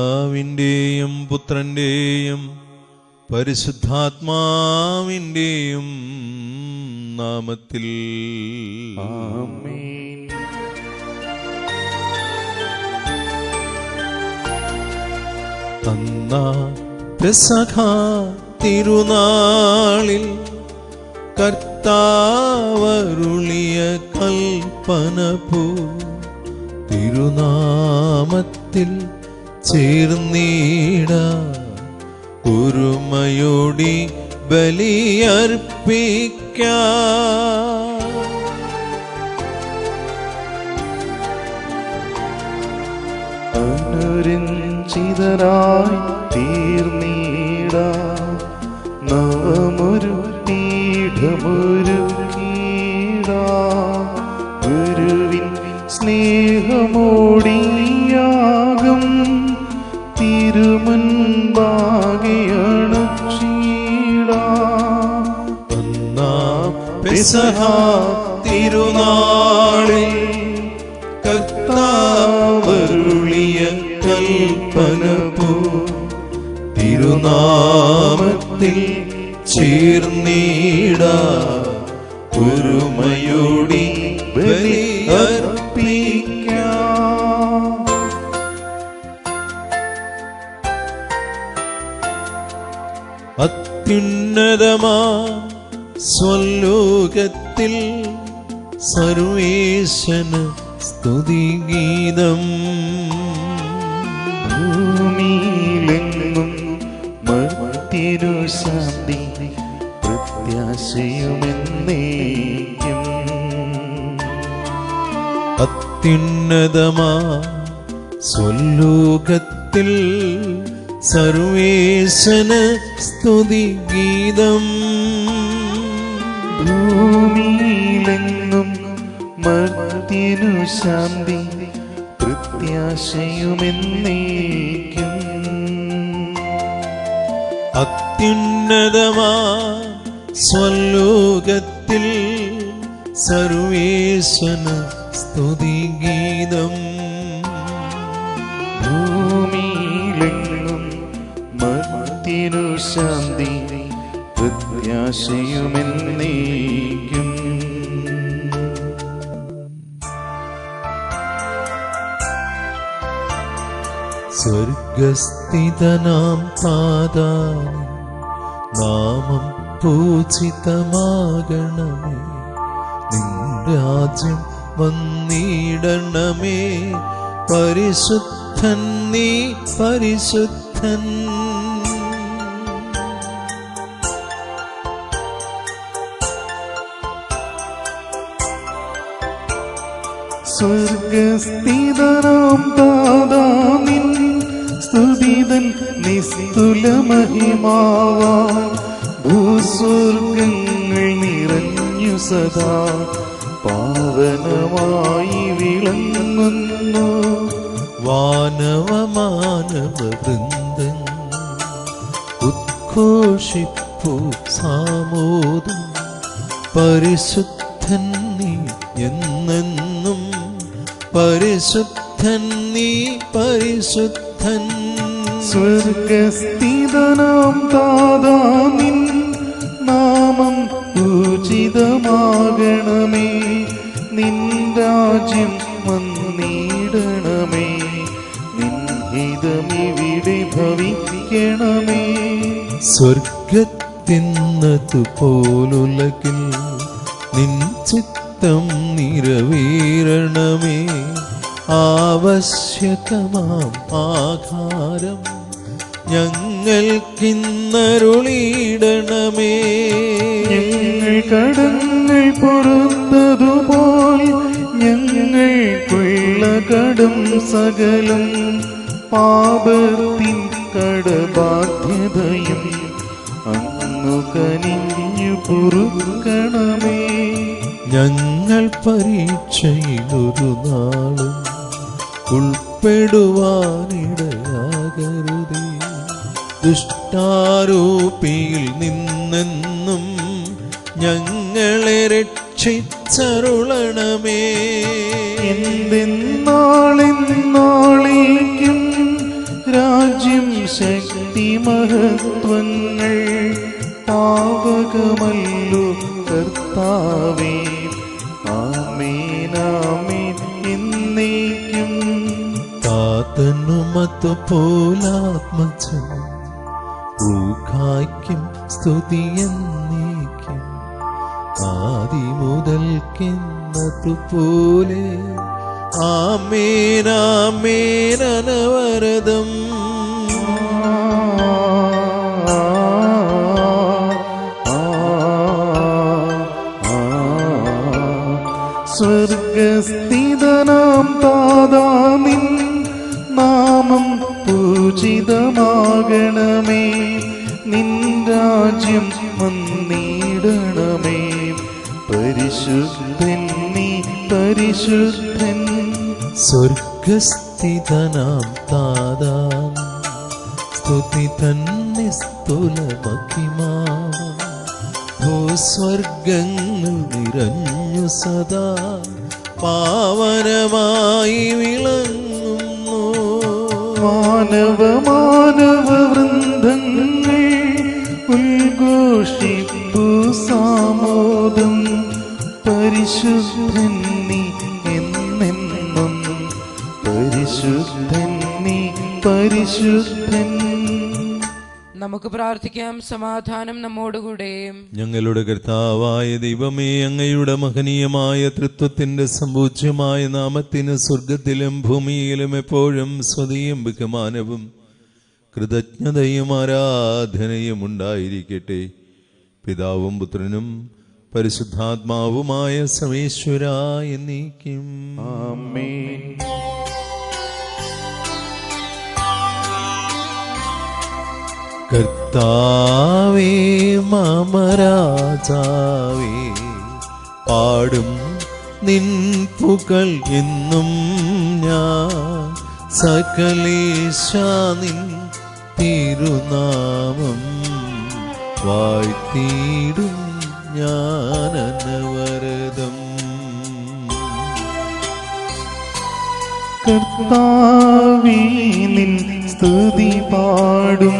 പിതാവിൻ്റെയും പുത്രൻ്റെയും പരിശുദ്ധാത്മാവിൻ്റെയും നാമത്തിൽ ആമേൻ. തന്ന പെസഹ തിരുനാളിൽ കർത്താവരുളിയ കൽപ്പന പോ തിരുനാമത്തിൽ ചേർന്നീട ഒരുമയോടി ബലിയർപ്പിക്കാം. അനുരഞ്ജിതരായി തീർന്നീട നവമൊരു പീഠമൊരുക്കീട. ഗുരുവിൻ സ്നേഹമോടിയാകും തിരുമുൻപാകെയണച്ചീട. ഒന്നാം പെസഹ തിരുനാളിൽ കർത്താവരുളിയ കൽപ്പന പോ തിരുനാമത്തിൽ ചേർന്നീട ഒരുമയോടി ബലിയർപ്പിക്കാം. അത്യുന്നതമാ സ്വലോകത്തിൽ സർവേശന് സ്തുതിഗീതം. ഭൂമിയിലെങ്ങും മർത്യനു ശാന്തി പ്രത്യാശയുമെന്നേക്കും. അത്യുന്നതമാ സ്വലോകത്തിൽ സർവേശന് സ്തുതിഗീതം. ഭൂമിയിലെങ്ങും മർത്യനു ശാന്തി പ്രത്യാശയുമെന്നേക്കും. അത്യുന്നതമാ സ്വലോകത്തിൽ സർവേശന് സ്തുതിഗീതം. ഭൂമിയിലെങ്ങും മർത്യനു ശാന്തി പ്രത്യാശയുമെന്നേക്കും. സ്വർഗസ്ഥിതനാം താതാനി നാമം പൂജിതമാകണമേ. നിൻ രാജ്യം വന്നിടണമേ. പരിശുദ്ധൻ നീ പരിശുദ്ധൻ. സ്വർഗസ്ഥിതനാം താതാ നിൻ സ്തുതിതൻ നിസ്തുല മഹിമാവാ. ഭൂസ്വർഗങ്ങൾ നിറഞ്ഞു സദാ പാവനമായി വിളങ്ങുന്നു. വാനവമാനവ വൃന്ദങ്ങൾ ഉദ്ഘോഷിപ്പൂ സാമോദം. പരിശുദ്ധൻ നീ എന്നെന്നും. പരിശുദ്ധൻ നീ പരിശുദ്ധൻ. സ്വർഗസ്ഥിതനാം താതാ നിൻ നാമം പൂജിതമാകണമേ. നിൻ രാജ്യം വന്നിടണമേ. നിൻ ഹിതമിവിടെ ഭവിക്കണമേ. സ്വർഗത്തിന്നതുപോലുലകിൽ നിൻ ചിത്തം നിറവേറണമേ. ആവശ്യകമാം ആഹാരം ഞങ്ങൾക്കിന്നരുളിയിടണമേ. ഞങ്ങൾ കടങ്ങൾ പൊറുത്തതുപോൽ ഞങ്ങൾക്കുള്ള കടം സകലം. പാപത്തിൻ കടബാധ്യതയും അങ്ങു കനിഞ്ഞു പൊറുക്കണമേ. ഞങ്ങൾ പരീക്ഷയിലൊരു നാളും ഉൾപ്പെടുവാനിടയാകരുതേ. ദുഷ്ടാരൂപിയിൽ നിന്നെന്നും ഞങ്ങളെ രക്ഷിച്ചരുളണമേ. എന്തെന്നാളെന്നാളേക്കും രാജ്യം ശക്തി മഹത്വങ്ങൾ പാവകമല്ലോ കർത്താവേ. ആമേൻ ആമേൻ എന്നേക്കും. താതനുമതുപോലാത്മജനും റൂഹായ്ക്കും സ്തുതിയെന്നേക്കും. ആദിമുതൽക്കെന്നതുപോലെ ആമേൻ ആമേൻ അനവരതം. സ്വർഗസ്ഥിതനാം താതാ നിൻ നാമം പൂജിതമാകണമേ. നിൻ രാജ്യം വന്നിടണമേ. പരിശുദ്ധൻ നീ പരിശുദ്ധൻ. സ്വർഗസ്ഥിതനാം താതാ സ്തുതി തന്നെ സ്തുലമഹിമാവം. ഭൂസ്വർഗങ്ങൾ നിറഞ്ഞു സദാ പാവനമായി വിളങ്ങുന്നു. മാനവ വൃന്ദങ്ങൾ ഉദ്ഘോഷിപ്പൂ സാമോദം. പരിശുദ്ധൻ നീ എന്നെന്നും. പരിശുദ്ധൻ നീ പരിശുദ്ധൻ. നമുക്ക് പ്രാർത്ഥിക്കാം. സമാധാനം നമ്മോടുകൂടെ. ഞങ്ങളുടെ കർത്താവായ ദൈവമേ, അങ്ങയുടെ മഹനീയമായ തൃത്വത്തിന്റെ സമ്പൂജ്യമായ നാമത്തിന് സ്വർഗത്തിലും ഭൂമിയിലും എപ്പോഴും സ്തുതിയും ബഹുമാനവും കൃതജ്ഞതയും ആരാധനയും ഉണ്ടായിരിക്കട്ടെ. പിതാവും പുത്രനും പരിശുദ്ധാത്മാവുമായ സർവേശ്വരാ എന്നേക്കും. ആമേൻ. കർത്താവേ മാമരാജാവേ, പാടും നിൻ പുകൾ എന്നും ഞാൻ. സകലേശ നിൻ തിരുനാമം വാഴ്ത്തിയിടും ഞാൻ അനവരതം. കർത്താവേ നിൻ സ്തുതി പാടും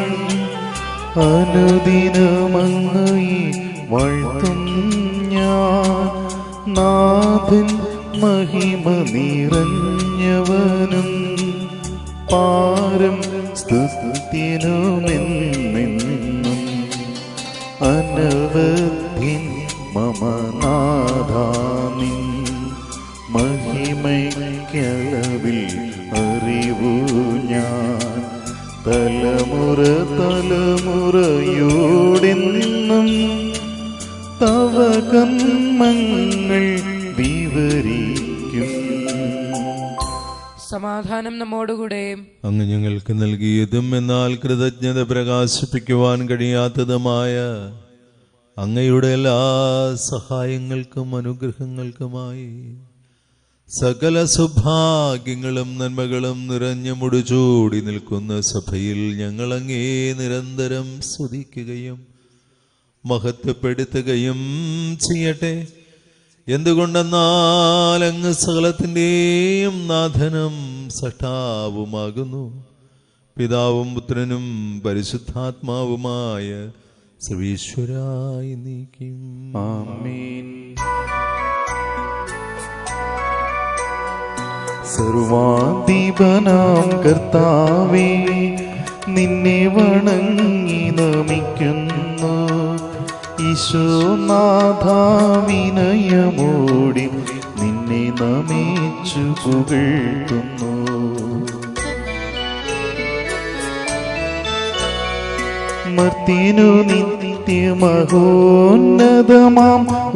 അനുദിനമങ്ങയെ വാഴ്ത്തും ഞാൻ. നാഥൻ മഹിമ നിറഞ്ഞവനും പാരം സ്തുതിനുമെന്നെന്നും അനവധ്യൻ മമ നാഥാനിൻ മഹിമയ്ക്കളവിൽ അറിവു ഞാൻ. തലമുറ തലമുറയോടെന്നും തവ കർമ്മങ്ങൾ വിവരിക്കും. സമാധാനം നമ്മോടുകൂടെ. അങ്ങ് ഞങ്ങൾക്ക് നൽകിയതും എന്നാൽ കൃതജ്ഞത പ്രകാശിപ്പിക്കുവാൻ കഴിയാത്തതുമായ അങ്ങയുടെ എല്ലാ സഹായങ്ങൾക്കും അനുഗ്രഹങ്ങൾക്കുമായി സകല സൗഭാഗ്യങ്ങളും നന്മകളും നിറഞ്ഞു മുടിചൂടി നിൽക്കുന്ന സഭയിൽ ഞങ്ങൾ അങ്ങേ നിരന്തരം സ്തുതിക്കുകയും മഹത്വപ്പെടുത്തുകയും ചെയ്യട്ടെ. എന്തുകൊണ്ടെന്നാൽ അങ്ങ് സകലത്തിൻ്റെയും നാഥനും സഷ്ടാവുമാകുന്നു. പിതാവും പുത്രനും പരിശുദ്ധാത്മാവുമായ സർവീശ്വരായി നീക്കും. ആമേൻ. സർവാധിപനാം കർത്താവേ, നിന്നെ വണങ്ങി നമിക്കുന്നു. ഈശോനാഥാവിനയമോടി നിന്നെ നമിച്ചു പുകഴ്ത്തുന്നു. മർത്തിനു നിത്യമഹോന്നതമാം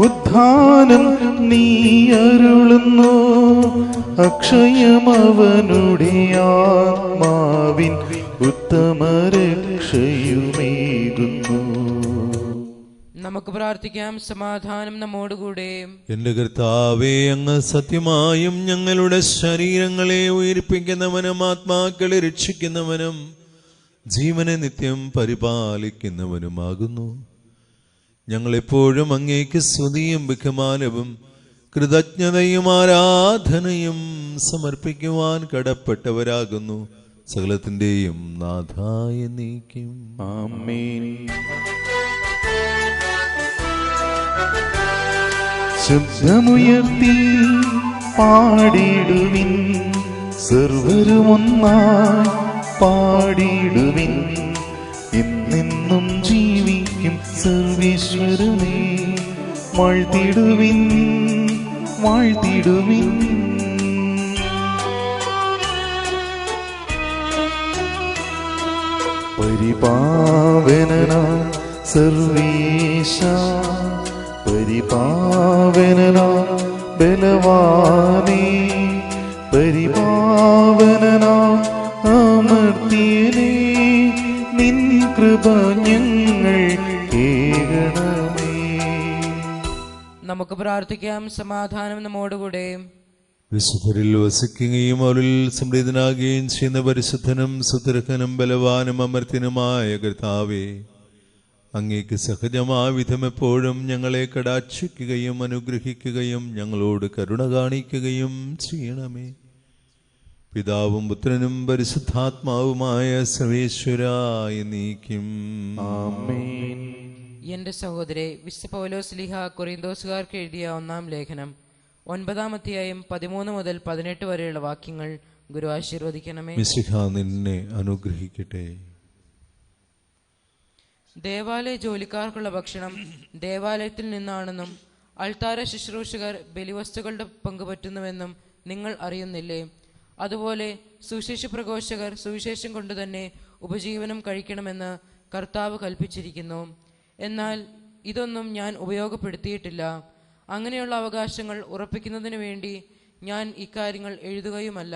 ഉത്ഥാനം നീ അരുളുന്നു. അക്ഷയമവനുടെ ആത്മാവിൻ ഉത്തമരക്ഷയുമേകുന്നു. നമുക്ക് പ്രാർത്ഥിക്കാം. സമാധാനം നമ്മോടുകൂടെ. എന്റെ കർത്താവേ, അങ്ങ് സത്യമായും ഞങ്ങളുടെ ശരീരങ്ങളെ ഉയർപ്പിക്കുന്നവനും ആത്മാക്കളെ രക്ഷിക്കുന്നവനും ജീവനെ നിത്യം പരിപാലിക്കുന്നവനുമാകുന്നു. ഞങ്ങളെപ്പോഴും അങ്ങേക്ക് സ്തുതിയും ബഹുമാനവും കൃതജ്ഞതയും ആരാധനയും സമർപ്പിക്കുവാൻ കടപ്പെട്ടവരാകുന്നു. സകലത്തിൻ്റെയും നാഥായ നീക്കും. ആമേൻ. ശബ്ദമുയർത്തി പാടിടുവിൻ, സർവരുമൊന്നായി പാടിടുവിൻ. എന്നെന്നും ജീവിക്കും സർവീശ്വരനെ വാഴ്ത്തിടുവിൻ, വാഴ്ത്തിടുവിൻ. പരിപാവനനാം സർവേശ, പരിപാവനനാം ബലവാനേ, പരിപാവനനാം അമർത്യനേ, നിൻ കൃപ ഞങ്ങൾ കേൾക്കണമേ. നമുക്ക് പ്രാർത്ഥിക്കാം. സമാധാനം നമ്മോടുകൂടെ. വിശുദ്ധരിൽ വസിക്കുകയും അവരിൽ സംപ്രീതനാകുകയും ചെയ്യുന്ന പരിശുദ്ധനും സുദീർഘനും ബലവാനും അമർത്യനുമായ കർത്താവേ, അങ്ങേക്ക് സഹജമായ വിധം എപ്പോഴും ഞങ്ങളെ കടാക്ഷിക്കുകയും അനുഗ്രഹിക്കുകയും ഞങ്ങളോട് കരുണ കാണിക്കുകയും ചെയ്യണമേ. പിതാവും പുത്രനും പരിശുദ്ധാത്മാവുമായ സർവേശ്വരായ നീക്കും. ആമേൻ. എന്റെ സഹോദരെ, വിശുദ്ധ പൗലോസ്ലീഹ കൊരിന്തോസുകാർക്ക് എഴുതിയ 1-ാം ലേഖനം 9-ാം അധ്യായം 13 മുതൽ 18 വരെയുള്ള വാക്യങ്ങൾ ഗുരു ആശീർവദിക്കണമേ. മിശിഹ നിന്നെ അനുഗ്രഹിക്കട്ടെ. ദേവാലയ ജോലിക്കാർക്കുള്ള ഭക്ഷണം ദേവാലയത്തിൽ നിന്നാണെന്നും അൾത്താര ശുശ്രൂഷകർ ബലിവസ്തുക്കളുടെ പങ്കുപറ്റുന്നുവെന്നും നിങ്ങൾ അറിയുന്നില്ലേ? അതുപോലെ സുവിശേഷ പ്രഘോഷകർ സുവിശേഷം കൊണ്ട് തന്നെ ഉപജീവനം കഴിക്കണമെന്ന് കർത്താവ് കൽപ്പിച്ചിരിക്കുന്നു. എന്നാൽ ഇതൊന്നും ഞാൻ ഉപയോഗപ്പെടുത്തിയിട്ടില്ല. അങ്ങനെയുള്ള അവകാശങ്ങൾ ഉറപ്പിക്കുന്നതിന് വേണ്ടി ഞാൻ ഇക്കാര്യങ്ങൾ എഴുതുകയുമല്ല.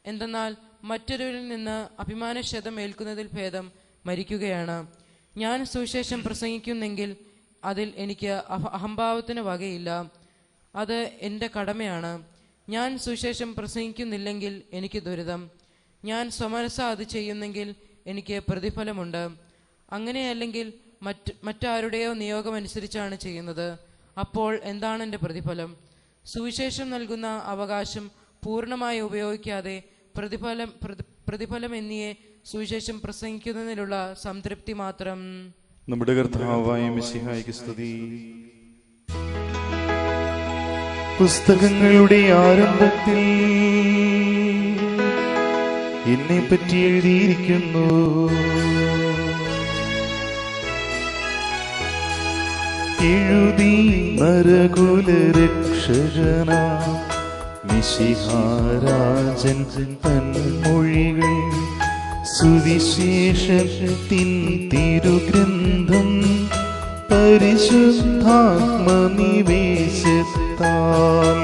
എന്തെന്നാൽ മറ്റൊരുവരിൽ നിന്ന് അഭിമാനക്ഷതം ഏൽക്കുന്നതിൽ ഭേദം മരിക്കുകയാണ്. ഞാൻ സുവിശേഷം പ്രസംഗിക്കുന്നെങ്കിൽ അതിൽ എനിക്ക് അഹംഭാവത്തിന് വകയില്ല. അത് എൻ്റെ കടമയാണ്. ഞാൻ സുവിശേഷം പ്രസംഗിക്കുന്നില്ലെങ്കിൽ എനിക്ക് ദുരിതം. ഞാൻ സ്വമനസ്സാ അത് ചെയ്യുന്നെങ്കിൽ എനിക്ക് പ്രതിഫലമുണ്ട്. അങ്ങനെയല്ലെങ്കിൽ മറ്റാരുടെയോ നിയോഗമനുസരിച്ചാണ് ചെയ്യുന്നത്. അപ്പോൾ എന്താണ് എൻ്റെ പ്രതിഫലം? സുവിശേഷം നൽകുന്ന അവകാശം പൂർണ്ണമായി ഉപയോഗിക്കാതെ പ്രതിഫലം എന്നിയെ സുവിശേഷം പ്രസംഗിക്കുന്നതിനുള്ള സംതൃപ്തി മാത്രം. നമ്മുടെ കർത്താവായ മിശിഹായ്ക്ക് സ്തുതി. പുസ്തകങ്ങളുടെ ആരംഭത്തിൽ എന്നെ പറ്റി എഴുതിയിരിക്കുന്നു. എഴുതി നരകുലരക്ഷകന മിശിഹാരാജൻ തന്മൊഴികൾ സുവിശേഷത്തിൻ തിരുഗ്രന്ഥം പരിശുദ്ധാത്മനിവേശത്താൽ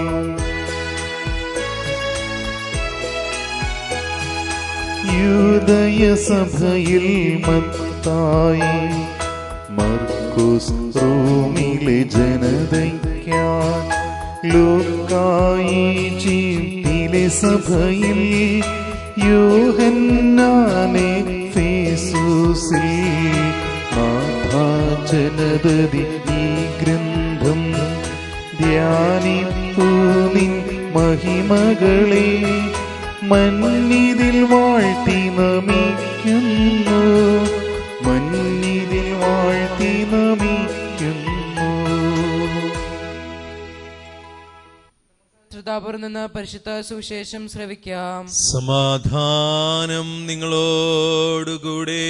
യൂദയ സഭയിൽ മത്തായി മർക്കോസ് റോമിലെ ജനതയ്ക്കായി ലൂക്കായി ഈജിപ്തിലെ സഭയിൽ യോഹന്നാനെ ഫേസൂസിൽ ജനതതി ഈ ഗ്രന്ഥം ധ്യാനിപ്പൂ നിൻ മഹിമകളെ മന്നിതിൽ വാഴ്ത്തി നമിക്കുന്നു, മന്നിതിൽ വാഴ്ത്തി നമിക്കുന്നു. ശ്രദ്ധാപൂർവം നിന്ന് പരിശുദ്ധ സുവിശേഷം ശ്രവിക്കാം. സമാധാനം നിങ്ങളോടുകൂടെ.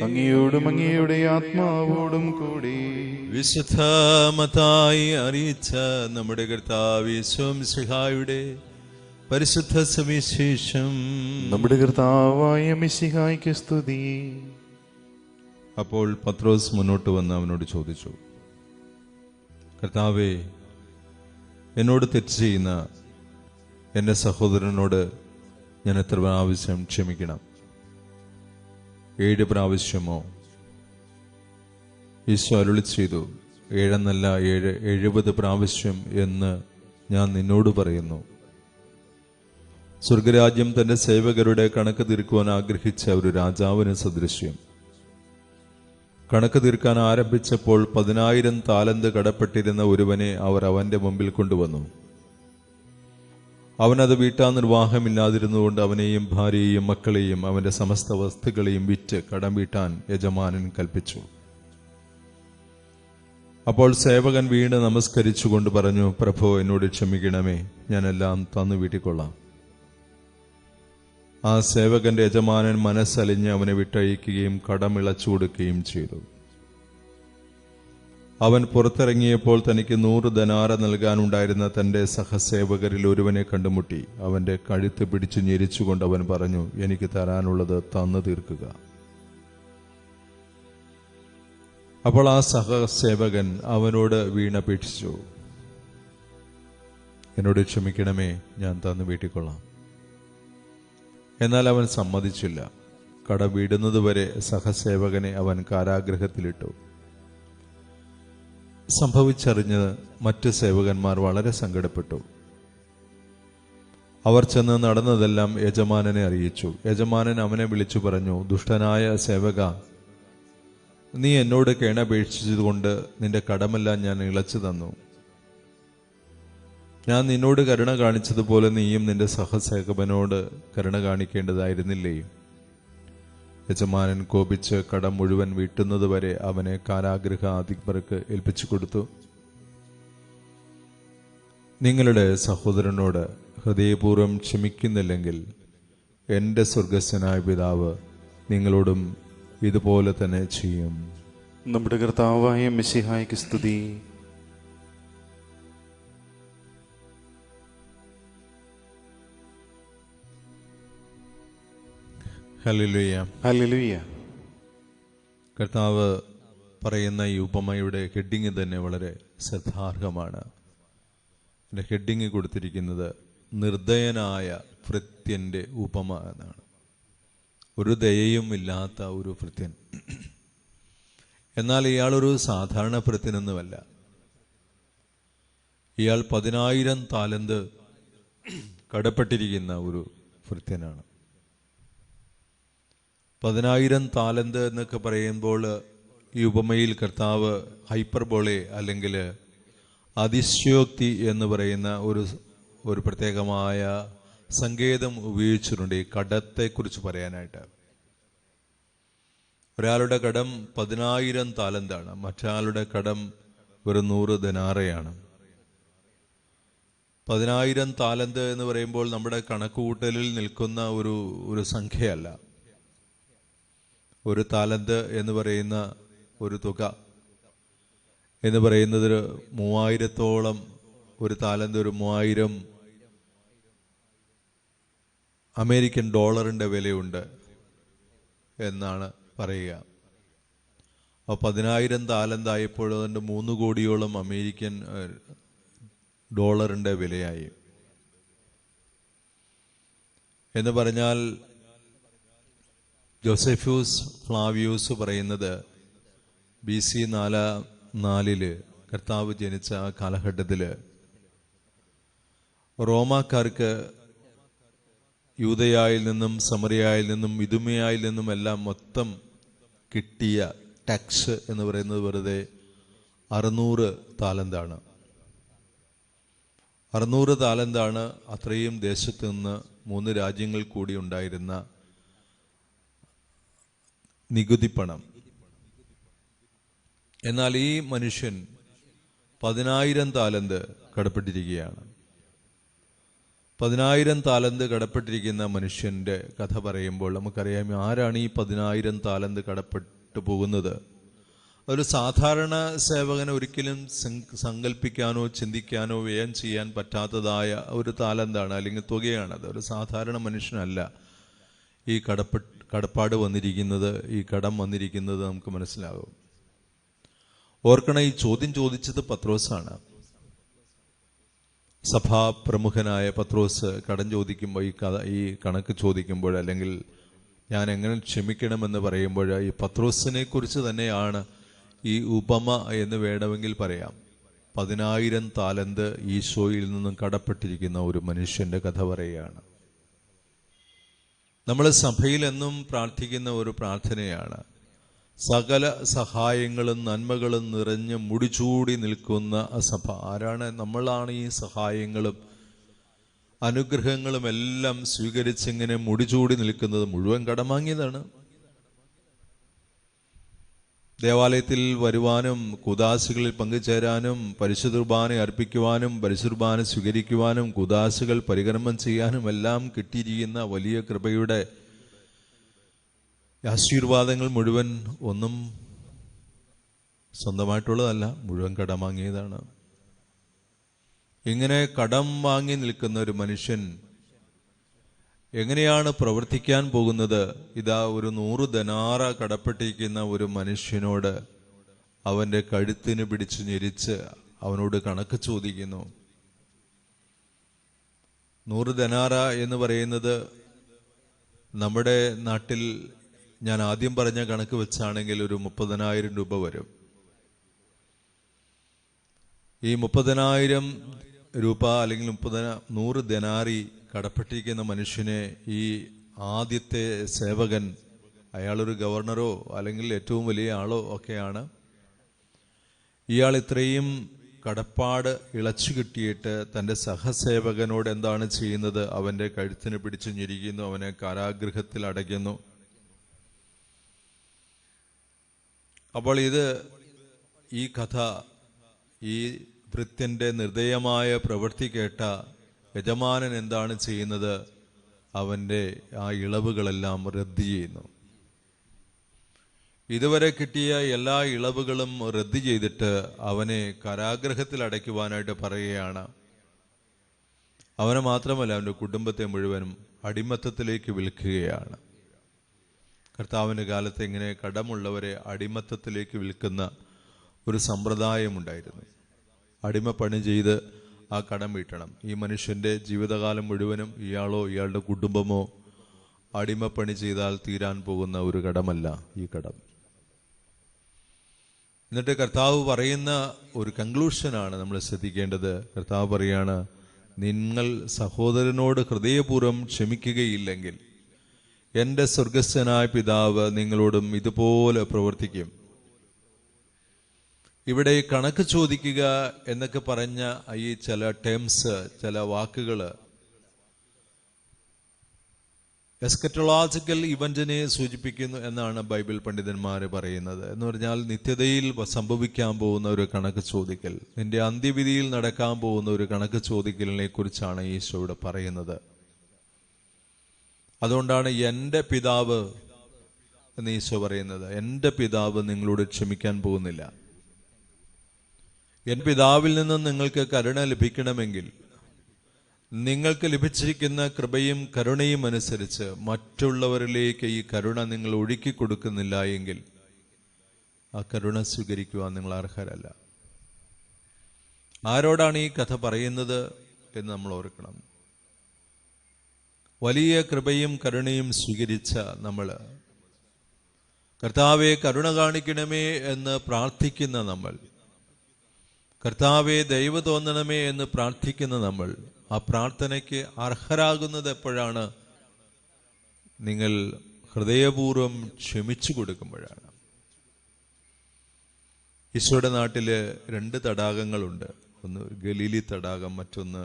അങ്ങയോടും അങ്ങയുടെ ആത്മാവോടും കൂടി. വിശുദ്ധ മത്തായി അറിയിച്ച നമ്മുടെ കർത്താവ് യേശുമിശിഹായുടെ പരിശുദ്ധ സുവിശേഷം. നമ്മുടെ കർത്താവായ മിശിഹായ്ക്ക് സ്തുതി. അപ്പോൾ പത്രോസ് മുന്നോട്ട് വന്ന് അവനോട് ചോദിച്ചു, കർത്താവേ, എന്നോട് തെറ്റ് ചെയ്യുന്ന എൻ്റെ സഹോദരനോട് ഞാൻ എത്ര പ്രാവശ്യം ക്ഷമിക്കണം? 7 പ്രാവശ്യമോ? ഈശോ അരുളി ചെയ്തു, 7 എന്നല്ല 7, 70 പ്രാവശ്യം എന്ന് ഞാൻ നിന്നോട് പറയുന്നു. സ്വർഗരാജ്യം തന്റെ സേവകരുടെ കണക്ക് തീർക്കുവാൻ ആഗ്രഹിച്ച ഒരു രാജാവിന് സദൃശ്യം. കണക്ക് തീർക്കാൻ ആരംഭിച്ചപ്പോൾ 10,000 താലന്ത് കടപ്പെട്ടിരുന്ന ഒരുവനെ അവർ അവന്റെ മുമ്പിൽ കൊണ്ടുവന്നു. അവനത് വീട്ടാൻ നിർവാഹമില്ലാതിരുന്നുകൊണ്ട് അവനെയും ഭാര്യയെയും മക്കളെയും അവന്റെ സമസ്ത വസ്തുക്കളെയും വിറ്റ് കടം വീട്ടാൻ യജമാനൻ കൽപ്പിച്ചു. അപ്പോൾ സേവകൻ വീണ് നമസ്കരിച്ചുകൊണ്ട് പറഞ്ഞു, പ്രഭോ, എന്നോട് ക്ഷമിക്കണമേ, ഞാനെല്ലാം തന്നു വീട്ടിക്കൊള്ളാം. ആ സേവകന്റെ യജമാനൻ മനസ്സലിഞ്ഞ് അവനെ വിട്ടയക്കുകയും കടമിളച്ചു കൊടുക്കുകയും ചെയ്തു. അവൻ പുറത്തിറങ്ങിയപ്പോൾ തനിക്ക് 100 ദനാറ നൽകാനുണ്ടായിരുന്ന തന്റെ സഹസേവകരിൽ ഒരുവനെ കണ്ടുമുട്ടി. അവന്റെ കഴുത്ത് പിടിച്ചു ഞെരിച്ചുകൊണ്ട് അവൻ പറഞ്ഞു, എനിക്ക് തരാനുള്ളത് തന്നു തീർക്കുക. അപ്പോൾ ആ സഹസേവകൻ അവനോട് വീണപേക്ഷിച്ചു, എന്നോട് ക്ഷമിക്കണമേ, ഞാൻ തന്നു വീട്ടിക്കൊള്ളാം. എന്നാൽ അവൻ സമ്മതിച്ചില്ല. കട വീടുന്നതുവരെ സഹസേവകനെ അവൻ കാരാഗൃഹത്തിലിട്ടു. സംഭവിച്ചറിഞ്ഞ് മറ്റ് സേവകന്മാർ വളരെ സങ്കടപ്പെട്ടു. അവർ ചെന്ന് നടന്നതെല്ലാം യജമാനനെ അറിയിച്ചു. യജമാനൻ അവനെ വിളിച്ചു പറഞ്ഞു, ദുഷ്ടനായ സേവക, നീ എന്നോട് കേണപേക്ഷിച്ചതുകൊണ്ട് നിന്റെ കടമെല്ലാം ഞാൻ ഇളച്ചു തന്നു. ഞാൻ നിന്നോട് കരുണ കാണിച്ചതുപോലെ നീയും നിന്റെ സഹസേവകനോട് കരുണ കാണിക്കേണ്ടതായിരുന്നില്ലേ? യജമാനൻ കോപിച്ച് കടം മുഴുവൻ വീട്ടുന്നതുവരെ അവനെ കാരാഗൃഹ അധിപർക്ക് ഏൽപ്പിച്ചു കൊടുത്തു. നിങ്ങളുടെ സഹോദരനോട് ഹൃദയപൂർവ്വം ക്ഷമിക്കുന്നില്ലെങ്കിൽ എൻ്റെ സ്വർഗസ്ഥനായ പിതാവ് നിങ്ങളോടും ഇതുപോലെ തന്നെ ചെയ്യും. നമ്മുടെ കർത്താവായ മിശിഹായ്ക്ക് സ്തുതി. ഹല്ലേലൂയ. ഹല്ലേലൂയ. കർത്താവ് പറയുന്ന ഈ ഉപമയുടെ ഹെഡിങ് തന്നെ വളരെ ശ്രദ്ധാർഹമാണ്. എൻ്റെ ഹെഡിങ് കൊടുത്തിരിക്കുന്നത് നിർദ്ദയനായ ഭൃത്യൻ്റെ ഉപമ എന്നാണ്. ഒരു ദയയും ഇല്ലാത്ത ഒരു ഭൃത്യൻ. എന്നാൽ ഇയാളൊരു സാധാരണ ഭൃത്യനൊന്നുമല്ല. ഇയാൾ 10,000 താലന്ത് കടപ്പെട്ടിരിക്കുന്ന ഒരു ഭൃത്യനാണ്. 10,000 താലന്ത് എന്നൊക്കെ പറയുമ്പോൾ ഈ ഉപമയിൽ കർത്താവ് ഹൈപ്പർബോളെ അല്ലെങ്കിൽ അതിശയോക്തി എന്ന് പറയുന്ന ഒരു പ്രത്യേകമായ സങ്കേതം ഉപയോഗിച്ചിട്ടുണ്ട് ഈ കടത്തെക്കുറിച്ച് പറയാനായിട്ട്. ഒരാളുടെ കടം 10,000 താലന്താണ്, മറ്റൊരാളുടെ കടം ഒരു 100 ദിനാറയാണ്. 10,000 താലന്ത് എന്ന് പറയുമ്പോൾ നമ്മുടെ കണക്കുകൂട്ടലിൽ നിൽക്കുന്ന ഒരു സംഖ്യയല്ല. ഒരു താലന്ത് എന്ന് പറയുന്ന ഒരു തുക എന്ന് പറയുന്നത് 3000-ഓളം, ഒരു താലന്ത് ഒരു 3000 അമേരിക്കൻ ഡോളറിന്റെ വിലയുണ്ട് എന്നാണ് പറയുക. അപ്പോൾ 10,000 താലന്തായപ്പോൾ അതിൻ്റെ 3 കോടിയോളം അമേരിക്കൻ ഡോളറിന്റെ വിലയായി എന്ന് പറഞ്ഞാൽ ജോസെഫ്യൂസ് ഫ്ലാവിയൂസ് പറയുന്നത് BC 4 കർത്താവ് ജനിച്ച ആ കാലഘട്ടത്തിൽ റോമാക്കാർക്ക് യൂദയായിൽ നിന്നും സമറിയായിൽ നിന്നും ഇദുമയായിൽ നിന്നും എല്ലാം മൊത്തം കിട്ടിയ ടാക്സ് എന്ന് പറയുന്നത് വെറുതെ 600 താലന്താണ്. 600 താലന്താണ് അത്രയും ദേശത്ത് നിന്ന് 3 രാജ്യങ്ങൾ കൂടി ഉണ്ടായിരുന്ന നികുതി പണം. എന്നാൽ ഈ മനുഷ്യൻ 10,000 താലന്ത് കടപ്പെട്ടിരിക്കുകയാണ്. 10,000 താലന്ത് കടപ്പെട്ടിരിക്കുന്ന മനുഷ്യന്റെ കഥ പറയുമ്പോൾ നമുക്കറിയാം ആരാണ് ഈ 10,000 താലന്ത് കടപ്പെട്ടു പോകുന്നത്. ഒരു സാധാരണ സേവകന് ഒരിക്കലും സങ്കല്പിക്കാനോ ചിന്തിക്കാനോ വ്യയം ചെയ്യാൻ പറ്റാത്തതായ ഒരു താലന്താണ്, അല്ലെങ്കിൽ തുകയാണത്. ഒരു സാധാരണ മനുഷ്യനല്ല ഈ കടപ്പാട് വന്നിരിക്കുന്നത്, ഈ കടം വന്നിരിക്കുന്നത് നമുക്ക് മനസ്സിലാകും. ഓർക്കണം, ഈ ചോദ്യം ചോദിച്ചത് പത്രോസാണ്. സഭാ പ്രമുഖനായ പത്രോസ് കടം ചോദിക്കുമ്പോൾ, ഈ കണക്ക് ചോദിക്കുമ്പോൾ, അല്ലെങ്കിൽ ഞാൻ എങ്ങനെ ക്ഷമിക്കണമെന്ന് പറയുമ്പോൾ, ഈ പത്രോസിനെ കുറിച്ച് തന്നെയാണ് ഈ ഉപമ എന്ന് വേണമെങ്കിൽ പറയാം. 10,000 താലന്ത് ഈശോയിൽ നിന്നും കടപ്പെട്ടിരിക്കുന്ന ഒരു മനുഷ്യന്റെ കഥ പറയുകയാണ്. നമ്മൾ സഭയിൽ എന്നും പ്രാർത്ഥിക്കുന്ന ഒരു പ്രാർത്ഥനയാണ്, സകല സഹായങ്ങളും നന്മകളും നിറഞ്ഞ് മുടിചൂടി നിൽക്കുന്ന സഭ. ആരാണ്? നമ്മളാണ് ഈ സഹായങ്ങളും അനുഗ്രഹങ്ങളും എല്ലാം സ്വീകരിച്ചിങ്ങനെ മുടിചൂടി നിൽക്കുന്നത്. മുഴുവൻ കടം വാങ്ങിയതാണ്. ദേവാലയത്തിൽ വരുവാനും കുദാശകളിൽ പങ്കുചേരാനും പരിശുദ്ധ കുർബാന അർപ്പിക്കുവാനും പരിശുദ്ധ കുർബാന സ്വീകരിക്കുവാനും കുദാശകൾ പരികർമ്മം ചെയ്യാനും എല്ലാം കിട്ടിയിരിക്കുന്ന വലിയ കൃപയുടെ ആശീർവാദങ്ങൾ മുഴുവൻ ഒന്നും സ്വന്തമായിട്ടുള്ളതല്ല, മുഴുവൻ കടം വാങ്ങിയതാണ്. ഇങ്ങനെ കടം വാങ്ങി നിൽക്കുന്ന ഒരു മനുഷ്യൻ എങ്ങനെയാണ് പ്രവർത്തിക്കാൻ പോകുന്നത്? ഇതാ ഒരു 100 ദനാറ കടപ്പെട്ടിരിക്കുന്ന ഒരു മനുഷ്യനോട് അവന്റെ കഴുത്തിന് പിടിച്ചു ഞെരിച്ച് അവനോട് കണക്ക് ചോദിക്കുന്നു. 100 ദനാറ എന്ന് പറയുന്നത് നമ്മുടെ നാട്ടിൽ ഞാൻ ആദ്യം പറഞ്ഞ കണക്ക് വെച്ചാണെങ്കിൽ ഒരു 30,000 രൂപ വരും. ഈ 30,000 രൂപ അല്ലെങ്കിൽ 100 ദനാറി കടപ്പെട്ടിരിക്കുന്ന മനുഷ്യനെ ഈ ആദ്യത്തെ സേവകൻ, അയാളൊരു ഗവർണറോ അല്ലെങ്കിൽ ഏറ്റവും വലിയ ആളോ ഒക്കെയാണ്, ഇയാൾ ഇത്രയും കടപ്പാട് ഇളച്ചു കിട്ടിയിട്ട് തൻ്റെ സഹസേവകനോട് എന്താണ് ചെയ്യുന്നത്? അവൻ്റെ കഴുത്തിന് പിടിച്ചു ഞെരിക്കുന്നു, അവനെ കാരാഗൃഹത്തിൽ അടയ്ക്കുന്നു. അപ്പോൾ ഈ കഥ, ഈ ഭൃത്യന്റെ നിർദ്ദയമായ പ്രവൃത്തി കേട്ട യജമാനൻ എന്താണ് ചെയ്യുന്നത്? അവന്റെ ആ ഇളവുകളെല്ലാം റദ്ദ് ചെയ്യുന്നു. ഇതുവരെ കിട്ടിയ എല്ലാ ഇളവുകളും റദ്ദ് ചെയ്തിട്ട് അവനെ കാരാഗൃഹത്തിൽ അടയ്ക്കുവാനായിട്ട് പറയുകയാണ്. അവനെ മാത്രമല്ല, അവൻ്റെ കുടുംബത്തെ മുഴുവനും അടിമത്തത്തിലേക്ക് വിൽക്കുകയാണ്. കർത്താവിൻ്റെ കാലത്ത് ഇങ്ങനെ കടമുള്ളവരെ അടിമത്തത്തിലേക്ക് വിൽക്കുന്ന ഒരു സമ്പ്രദായമുണ്ടായിരുന്നു. അടിമപ്പണി ചെയ്ത് ആ കടം വീട്ടണം. ഈ മനുഷ്യന്റെ ജീവിതകാലം മുഴുവനും ഇയാളോ ഇയാളുടെ കുടുംബമോ അടിമപ്പണി ചെയ്താൽ തീരാൻ പോകുന്ന ഒരു കടമല്ല ഈ കടം. എന്നിട്ട് കർത്താവ് പറയുന്ന ഒരു കൺക്ലൂഷനാണ് നമ്മൾ ശ്രദ്ധിക്കേണ്ടത്. കർത്താവ് പറയാണ്, നിങ്ങൾ സഹോദരനോട് ഹൃദയപൂർവ്വം ക്ഷമിക്കുകയില്ലെങ്കിൽ എൻ്റെ സ്വർഗസ്ഥനായ പിതാവ് നിങ്ങളോടും ഇതുപോലെ പ്രവർത്തിക്കും. ഇവിടെ കണക്ക് ചോദിക്കുക എന്നൊക്കെ പറഞ്ഞ ഈ ചില ടേംസ്, ചില വാക്കുകൾ എസ്കറ്റോളജിക്കൽ ഇവന്റിനെ സൂചിപ്പിക്കുന്നു എന്നാണ് ബൈബിൾ പണ്ഡിതന്മാർ പറയുന്നത്. എന്ന് പറഞ്ഞാൽ നിത്യതയിൽ സംഭവിക്കാൻ പോകുന്ന ഒരു കണക്ക് ചോദിക്കൽ, നിന്റെ അന്ത്യവിധിയിൽ നടക്കാൻ പോകുന്ന ഒരു കണക്ക് ചോദിക്കലിനെ കുറിച്ചാണ് ഈശോ ഇവിടെ പറയുന്നത്. അതുകൊണ്ടാണ് എൻ്റെ പിതാവ് എന്ന് ഈശോ പറയുന്നത്. എൻ്റെ പിതാവ് നിങ്ങളോട് ക്ഷമിക്കാൻ പോകുന്നില്ല. എൻ പിതാവിൽ നിന്നും നിങ്ങൾക്ക് കരുണ ലഭിക്കണമെങ്കിൽ നിങ്ങൾക്ക് ലഭിച്ചിരിക്കുന്ന കൃപയും കരുണയും അനുസരിച്ച് മറ്റുള്ളവരിലേക്ക് ഈ കരുണ നിങ്ങൾ ഒഴുക്കി കൊടുക്കുന്നില്ല എങ്കിൽ ആ കരുണ സ്വീകരിക്കുവാൻ നിങ്ങൾ അർഹരല്ല. ആരോടാണ് ഈ കഥ പറയുന്നത് എന്ന് നമ്മൾ ഓർക്കണം. വലിയ കൃപയും കരുണയും സ്വീകരിച്ച നമ്മൾ, കർത്താവെ കരുണ കാണിക്കണമേ എന്ന് പ്രാർത്ഥിക്കുന്ന നമ്മൾ, കർത്താവെ ദയവ് തോന്നണമേ എന്ന് പ്രാർത്ഥിക്കുന്ന നമ്മൾ, ആ പ്രാർത്ഥനയ്ക്ക് അർഹരാകുന്നത് എപ്പോഴാണ്? നിങ്ങൾ ഹൃദയപൂർവ്വം ക്ഷമിച്ചു കൊടുക്കുമ്പോഴാണ്. ഈശോയുടെ നാട്ടില് 2 തടാകങ്ങളുണ്ട്. ഒന്ന് ഗലീലി തടാകം, മറ്റൊന്ന്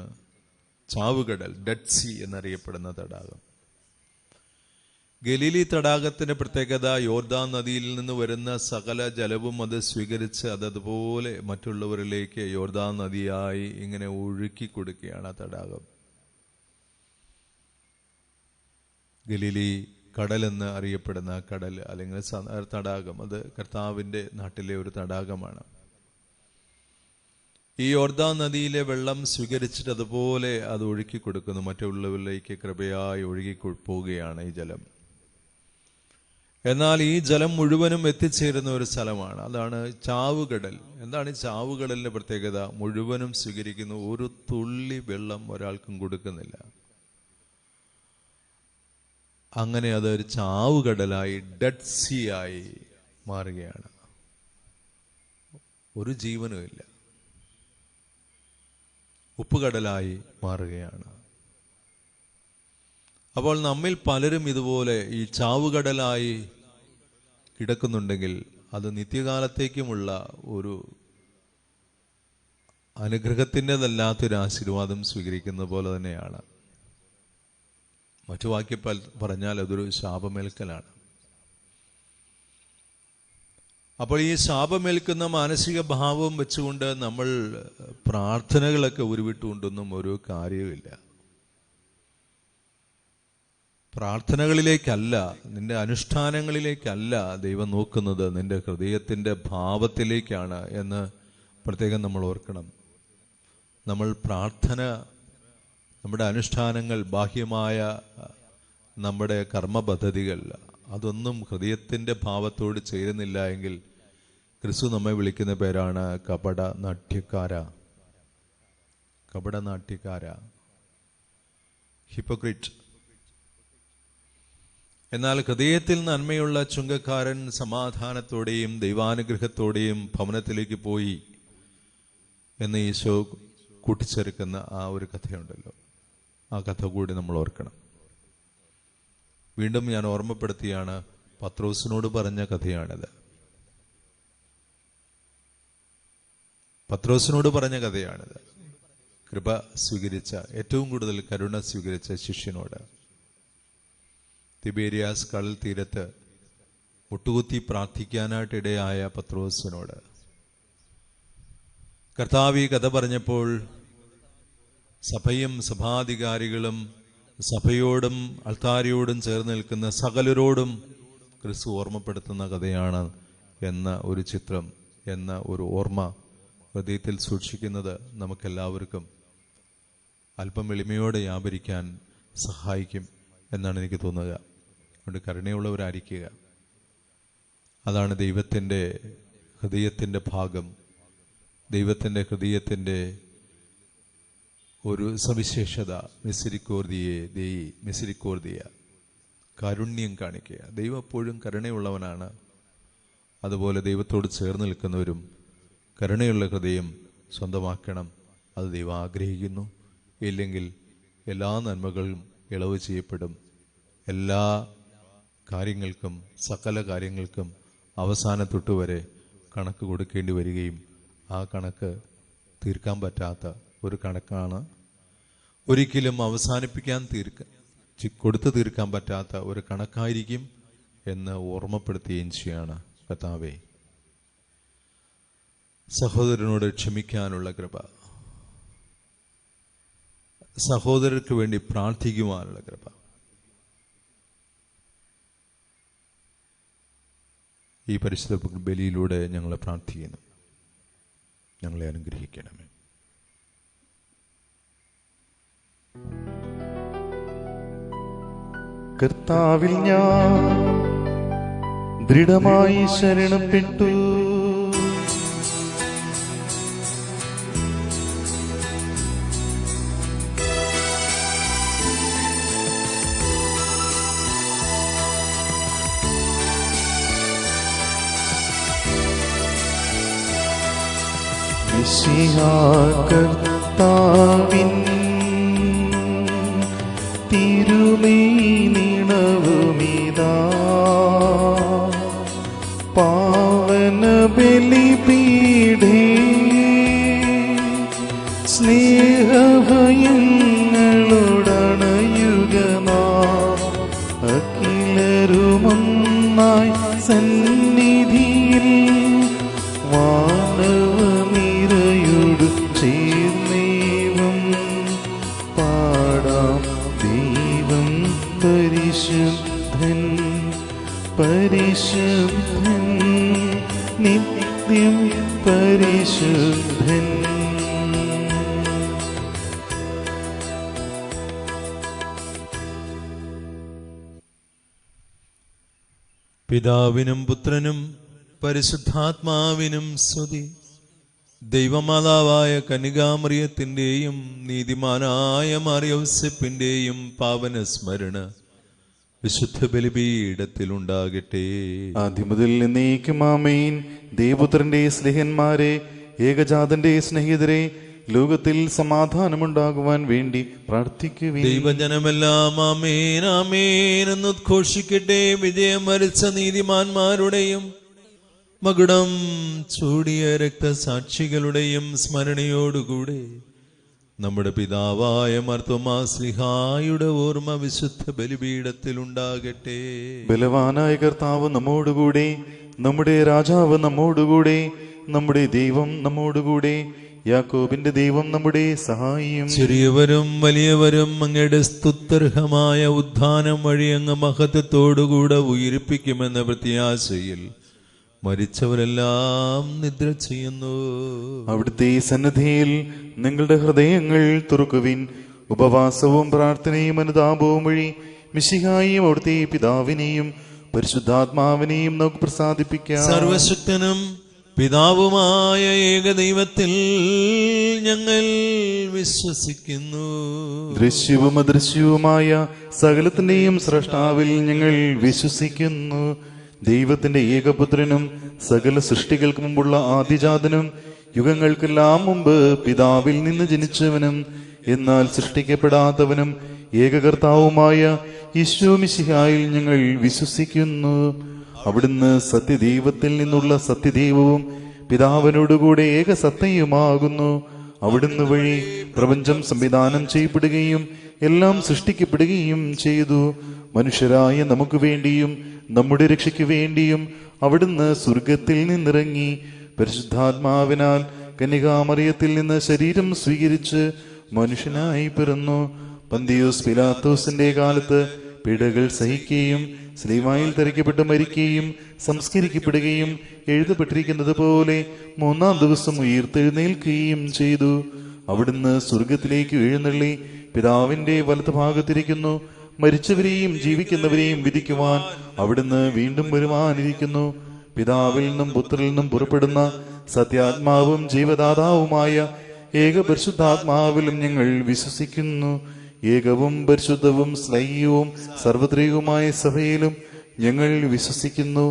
ചാവുകടൽ, ഡെഡ് സീ എന്നറിയപ്പെടുന്ന തടാകം. ഗലീലി തടാകത്തിന്റെ പ്രത്യേകത യോർദാൻ നദിയിൽ നിന്ന് വരുന്ന സകല ജലവും അത് സ്വീകരിച്ച് അതുപോലെ മറ്റുള്ളവരിലേക്ക് യോർദാൻ നദിയായി ഇങ്ങനെ ഒഴുക്കി കൊടുക്കുകയാണ് ആ തടാകം. ഗലീലി കടൽ എന്ന് അറിയപ്പെടുന്ന കടൽ അല്ലെങ്കിൽ തടാകം, അത് കർത്താവിന്റെ നാട്ടിലെ ഒരു തടാകമാണ്. ഈ യോർദാൻ നദിയിലെ വെള്ളം സ്വീകരിച്ചിട്ട് അതുപോലെ അത് ഒഴുക്കി കൊടുക്കുന്നു, മറ്റുള്ളവരിലേക്ക് കൃപയായി ഒഴുകി പോവുകയാണ് ഈ ജലം. എന്നാൽ ഈ ജലം മുഴുവനും എത്തിച്ചേരുന്ന ഒരു സ്ഥലമാണ്, അതാണ് ചാവുകടൽ. എന്താണ് ഈ ചാവുകടലിന്റെ പ്രത്യേകത? മുഴുവനും സ്വീകരിക്കുന്നു, ഒരു തുള്ളി വെള്ളം ഒരാൾക്കും കൊടുക്കുന്നില്ല. അങ്ങനെ അതൊരു ചാവുകടലായി, ഡെഡ് സീ ആയി മാറുകയാണ്. ഒരു ജീവനും ഇല്ല, ഉപ്പുകടലായി മാറുകയാണ്. അപ്പോൾ നമ്മിൽ പലരും ഇതുപോലെ ഈ ചാവുകടലായി കിടക്കുന്നുണ്ടെങ്കിൽ അത് നിത്യകാലത്തേക്കുമുള്ള ഒരു അനുഗ്രഹത്തിൻ്റെതല്ലാത്തൊരു ആശീർവാദം സ്വീകരിക്കുന്ന പോലെ തന്നെയാണ്. മറ്റു വാക്യം പറഞ്ഞാൽ അതൊരു ശാപമേൽക്കലാണ്. അപ്പോൾ ഈ ശാപമേൽക്കുന്ന മാനസിക ഭാവം വെച്ചുകൊണ്ട് നമ്മൾ പ്രാർത്ഥനകളൊക്കെ ഉരുവിട്ടുകൊണ്ടൊന്നും ഒരു കാര്യവുമില്ല. പ്രാർത്ഥനകളിലേക്കല്ല, നിന്റെ അനുഷ്ഠാനങ്ങളിലേക്കല്ല ദൈവം നോക്കുന്നത്, നിന്റെ ഹൃദയത്തിന്റെ ഭാവത്തിലേക്കാണ് എന്ന് പ്രത്യേകം നമ്മൾ ഓർക്കണം. നമ്മൾ പ്രാർത്ഥന, നമ്മുടെ അനുഷ്ഠാനങ്ങൾ, ബാഹ്യമായ നമ്മുടെ കർമ്മ പദ്ധതികൾ, അതൊന്നും ഹൃദയത്തിന്റെ ഭാവത്തോട് ചേരുന്നില്ല എങ്കിൽ ക്രിസ്തു നമ്മെ വിളിക്കുന്ന പേരാണ് കപട നാട്യക്കാര, ഹിപ്പോക്രിറ്റ്. എന്നാൽ ഹൃദയത്തിൽ നന്മയുള്ള ചുങ്കക്കാരൻ സമാധാനത്തോടെയും ദൈവാനുഗ്രഹത്തോടെയും ഭവനത്തിലേക്ക് പോയി എന്ന് ഈശോ കൂട്ടിച്ചേർക്കുന്ന ആ ഒരു കഥയുണ്ടല്ലോ, ആ കഥ കൂടി നമ്മൾ ഓർക്കണം. വീണ്ടും ഞാൻ ഓർമ്മപ്പെടുത്തിയാണ്, പത്രോസിനോട് പറഞ്ഞ കഥയാണിത്. പത്രോസിനോട് പറഞ്ഞ കഥയാണിത്. കൃപ സ്വീകരിച്ച, ഏറ്റവും കൂടുതൽ കരുണ സ്വീകരിച്ച ശിഷ്യനോട്, തിബേരിയാസ് കടൽ തീരത്ത് മുട്ടുകുത്തി പ്രാർത്ഥിക്കാനായിട്ടിടയായ പത്രോസിനോട് കർത്താവ് ഈ കഥ പറഞ്ഞപ്പോൾ സഭയും സഭാധികാരികളും സഭയോടും അൾത്താരയോടും ചേർന്ന് നിൽക്കുന്ന സകലരോടും ക്രിസ്തു ഓർമ്മപ്പെടുത്തുന്ന കഥയാണ് എന്ന ഒരു ചിത്രം, എന്ന ഒരു ഓർമ്മ ഹൃദയത്തിൽ സൂക്ഷിക്കുന്നത് നമുക്കെല്ലാവർക്കും അല്പം എളിമയോടെ വ്യാപരിക്കാൻ സഹായിക്കും എന്നാണ് എനിക്ക് തോന്നുക. അതുകൊണ്ട് കരുണയുള്ളവരായിരിക്കുക, അതാണ് ദൈവത്തിൻ്റെ ഹൃദയത്തിൻ്റെ ഭാഗം, ദൈവത്തിൻ്റെ ഹൃദയത്തിൻ്റെ ഒരു സവിശേഷത. മിസിരിക്കോർദിയ, കാരുണ്യം കാണിക്കുക. ദൈവം എപ്പോഴും കരുണയുള്ളവനാണ്. അതുപോലെ ദൈവത്തോട് ചേർന്ന് നിൽക്കുന്നവരും കരുണയുള്ള ഹൃദയം സ്വന്തമാക്കണം. അത് ദൈവം ആഗ്രഹിക്കുന്നു. ഇല്ലെങ്കിൽ എല്ലാ നന്മകളും ഇളവ് ചെയ്യപ്പെടും. എല്ലാ കാര്യങ്ങൾക്കും, സകല കാര്യങ്ങൾക്കും അവസാന തൊട്ടുവരെ കണക്ക് കൊടുക്കേണ്ടി വരികയും ആ കണക്ക് തീർക്കാൻ പറ്റാത്ത ഒരു കണക്കാണ്. ഒരിക്കലും അവസാനിപ്പിക്കാൻ കൊടുത്തു തീർക്കാൻ പറ്റാത്ത ഒരു കണക്കായിരിക്കും എന്ന് ഓർമ്മപ്പെടുത്തുകയും ചെയ്യാണ്. കർത്താവേ, സഹോദരനോട് ക്ഷമിക്കാനുള്ള കൃപ, സഹോദരർക്ക് വേണ്ടി പ്രാർത്ഥിക്കുവാനുള്ള കൃപ, ഈ പരിശുദ്ധ ബലിയിലൂടെ ഞങ്ങളെ പ്രാർത്ഥിക്കുന്നു. ഞങ്ങളെ അനുഗ്രഹിക്കണമേ. കർത്താവിൽ ഞാൻ ദൃഢമായി ശരണപ്പെട്ടു. കർത്താവിൻ തിരുമേനിണവുമിതാ പാവന ബലിപീഠേ സ്നേഹഭയങ്ങളുടണയുകനാ അഖിലരുമൊന്നായി സന്നിധിയിൽ വാനവനിരയോട് ചേർന്നേവം പാടാം. ദൈവം പരിശുദ്ധൻ പരിശുദ്ധൻ നിത്യം പരിശുദ്ധൻ. പിതാവിനും പുത്രനും പരിശുദ്ധാത്മാവിനും സ്തുതി. ദൈവമാതാവായ കന്യകാമറിയത്തിന്റെയും നീതിമാനായ മറിയൗസേപ്പിന്റെയും പാവന സ്മരണ വിശുദ്ധ ബലിപീഠത്തിലുണ്ടാകട്ടെ. ആദ്യം മുതൽ എന്നേക്കും ആമേൻ. ദേവപുത്രന്റെ സ്നേഹന്മാരെ, ഏകജാതന്റെ സ്നേഹിതരെ, ലോകത്തിൽ സമാധാനമുണ്ടാകുവാൻ വേണ്ടി പ്രാർത്ഥിക്കുവിൻ. ദൈവജനമെല്ലാം ആമേൻ ആമേൻ എന്ന് ഉദ്ഘോഷിക്കട്ടെ. വിജയം വരിച്ച നീതിമാന്മാരുടെയും മകുടം ചൂടിയ രക്തസാക്ഷികളുടെയും സ്മരണയോടുകൂടെ നമ്മുടെ പിതാവായ മാർത്തോമാ ശ്ലീഹായുടെ ഓർമ്മ വിശുദ്ധ ബലിപീഠത്തിലുണ്ടാകട്ടെ. ബലവാനായ കർത്താവ് നമ്മോടുകൂടെ, നമ്മുടെ രാജാവ് നമ്മോടുകൂടെ, നമ്മുടെ ദൈവം നമ്മോടുകൂടെ, യാക്കോബിന്റെ ദൈവം നമ്മുടെ സഹായിയും. ചെറിയവരും വലിയവരും അങ്ങയുടെ സ്തുത്യർഹമായ ഉദ്ധാനം വഴി അങ്ങ് മഹത്വത്തോടുകൂടെ ഉയിർപ്പിക്കുമെന്ന പ്രത്യാശയിൽ മരിച്ചവരെല്ലാം നിദ്ര ചെയ്യുന്നു. അവിടുത്തെ സന്നിധിയിൽ നിങ്ങളുടെ ഹൃദയങ്ങൾ തുറക്കുവിൻ. ഉപവാസവും പ്രാർത്ഥനയും അനുതാപവും വഴി മിശിഹായെയും അവിടുത്തെ പിതാവിനെയും പരിശുദ്ധാത്മാവിനെയും നമുക്ക് പ്രസാദിപ്പിക്കാം. സർവശക്തനും പിതാവുമായ ഏകദൈവത്തിൽ ഞങ്ങൾ വിശ്വസിക്കുന്നു. ദൃശ്യവും അദൃശ്യവുമായ സകലത്തിന്റെയും സ്രഷ്ടാവിൽ ഞങ്ങൾ വിശ്വസിക്കുന്നു. ദൈവത്തിന്റെ ഏകപുത്രനും സകല സൃഷ്ടികൾക്ക് മുമ്പുള്ള ആദിജാതനും യുഗങ്ങൾക്കെല്ലാം മുമ്പ് പിതാവിൽ നിന്ന് ജനിച്ചവനും എന്നാൽ സൃഷ്ടിക്കപ്പെടാത്തവനും ഏകകർത്താവുമായ യേശു മിശിഹായിൽ ഞങ്ങൾ വിശ്വസിക്കുന്നു. അവിടുന്ന് സത്യദൈവത്തിൽ നിന്നുള്ള സത്യദൈവവും പിതാവിനോടുകൂടെ ഏകസത്തയുമാകുന്നു. അവിടുന്ന് വഴി പ്രപഞ്ചം സംവിധാനം ചെയ്യപ്പെടുകയും എല്ലാം സൃഷ്ടിക്കപ്പെടുകയും ചെയ്തു. മനുഷ്യരായ നമുക്ക് വേണ്ടിയും നമ്മുടെ രക്ഷയ്ക്ക് വേണ്ടിയും അവിടുന്ന് സ്വർഗത്തിൽ നിന്നിറങ്ങി പരിശുദ്ധാത്മാവിനാൽ കന്യകാമറിയത്തിൽ നിന്ന് ശരീരം സ്വീകരിച്ച് മനുഷ്യനായി പിറന്നു. പന്തിയോസ് പിലാത്തോസിന്റെ കാലത്ത് പീഡകൾ സഹിക്കുകയും സ്ലീവായിൽ തറയ്ക്കപ്പെട്ട് മരിക്കുകയും സംസ്കരിക്കപ്പെടുകയും എഴുതപ്പെട്ടിരിക്കുന്നത് പോലെ മൂന്നാം ദിവസം ഉയർത്തെഴുന്നേൽക്കുകയും ചെയ്തു. അവിടുന്ന് സ്വർഗത്തിലേക്ക് എഴുന്നള്ളി പിതാവിന്റെ വലതുഭാഗത്തിരിക്കുന്നു. മരിച്ചവരെയും ജീവിക്കുന്നവരെയും വിധിക്കുവാൻ അവിടുന്ന് വീണ്ടും വരുവാനിരിക്കുന്നു. പിതാവിൽ നിന്നും പുത്രനിൽ നിന്നും പുറപ്പെടുന്ന സത്യാത്മാവും ജീവദാതാവുമായ ഏക പരിശുദ്ധാത്മാവിലും ഞങ്ങൾ വിശ്വസിക്കുന്നു. ഏകവും പരിശുദ്ധവും സ്നേഹവും സർവ്വത്രികവുമായ സഭയിലും ഞങ്ങൾ വിശ്വസിക്കുന്നു.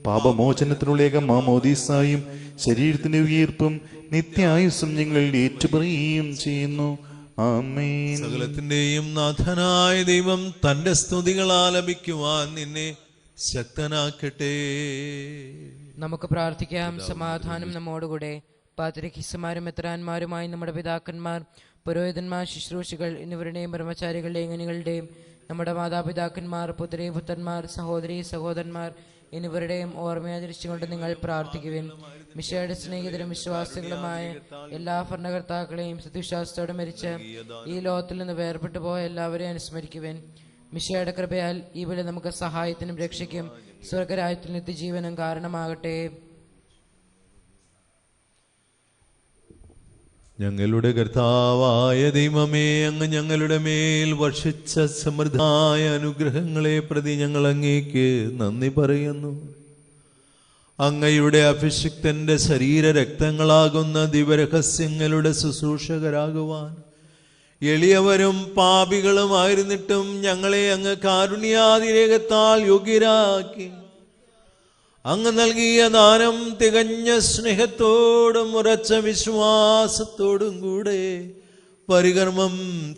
പാപമോചനത്തിനുള്ള ഏക മാമോദീസായും ശരീരത്തിന്റെ ഉയർപ്പും നിത്യായുസ്സും ഞങ്ങൾ ഏറ്റുപറയുകയും ചെയ്യുന്നു. ആമേൻ. സകലത്തിന്റെയും നാഥനായ ദൈവം തന്റെ സ്തുതികൾ ആലപിക്കുവാൻ നിന്നെ ശക്തനാക്കട്ടെ. നമുക്ക് പ്രാർത്ഥിക്കാം. സമാധാനം നമ്മോടുകൂടെ. പാത്രികീസമാരും മെത്രാന്മാരുമായി നമ്മുടെ പിതാക്കന്മാർ, പുരോഹിതന്മാർ, ശുശ്രൂഷികൾ എന്നിവരുടെയും ബ്രഹ്മചാരികളുടെയും അനികളുടെയും നമ്മുടെ മാതാപിതാക്കന്മാർ, പുത്രി പുത്രന്മാർ, സഹോദരി സഹോദരന്മാർ എന്നിവരുടെയും ഓർമ്മയാചരിച്ചുകൊണ്ട് നിങ്ങൾ പ്രാർത്ഥിക്കുവിൻ. മിശിഹായുടെ സ്നേഹിതരും വിശ്വാസികളുമായ എല്ലാ ഭരണകർത്താക്കളെയും സത്യവിശ്വാസത്തോടെ മരിച്ച് ഈ ലോകത്തിൽ നിന്ന് വേർപെട്ടു പോയ എല്ലാവരെയും അനുസ്മരിക്കുവിൻ. മിശിഹായുടെ കൃപയാൽ ഈ ബലി നമുക്ക് സഹായത്തിനും രക്ഷയ്ക്കും സ്വർഗരാജ്യത്തിൽ നിത്യജീവനും കാരണമാകട്ടെ. ഞങ്ങളുടെ കർത്താവായ ദൈവമേ, അങ്ങ് ഞങ്ങളുടെ മേൽ വർഷിച്ച സമൃദ്ധായ അനുഗ്രഹങ്ങളെ പ്രതി ഞങ്ങൾ അങ്ങേക്ക് നന്ദി പറയുന്നു. അങ്ങയുടെ അഭിഷിക്തന്റെ ശരീരരക്തങ്ങളാകുന്ന ദിവരഹസ്യങ്ങളുടെ ശുശ്രൂഷകരാകുവാൻ എളിയവരും പാപികളുമായിരുന്നിട്ടും ഞങ്ങളെ അങ്ങ് കാരുണ്യാതിരേകത്താൽ യോഗ്യരാക്കി. അങ്ങ് നൽകിയ ദാനം തികഞ്ഞ സ്നേഹത്തോടും ഉറച്ച വിശ്വാസത്തോടും കൂടെ പരികർമ്മം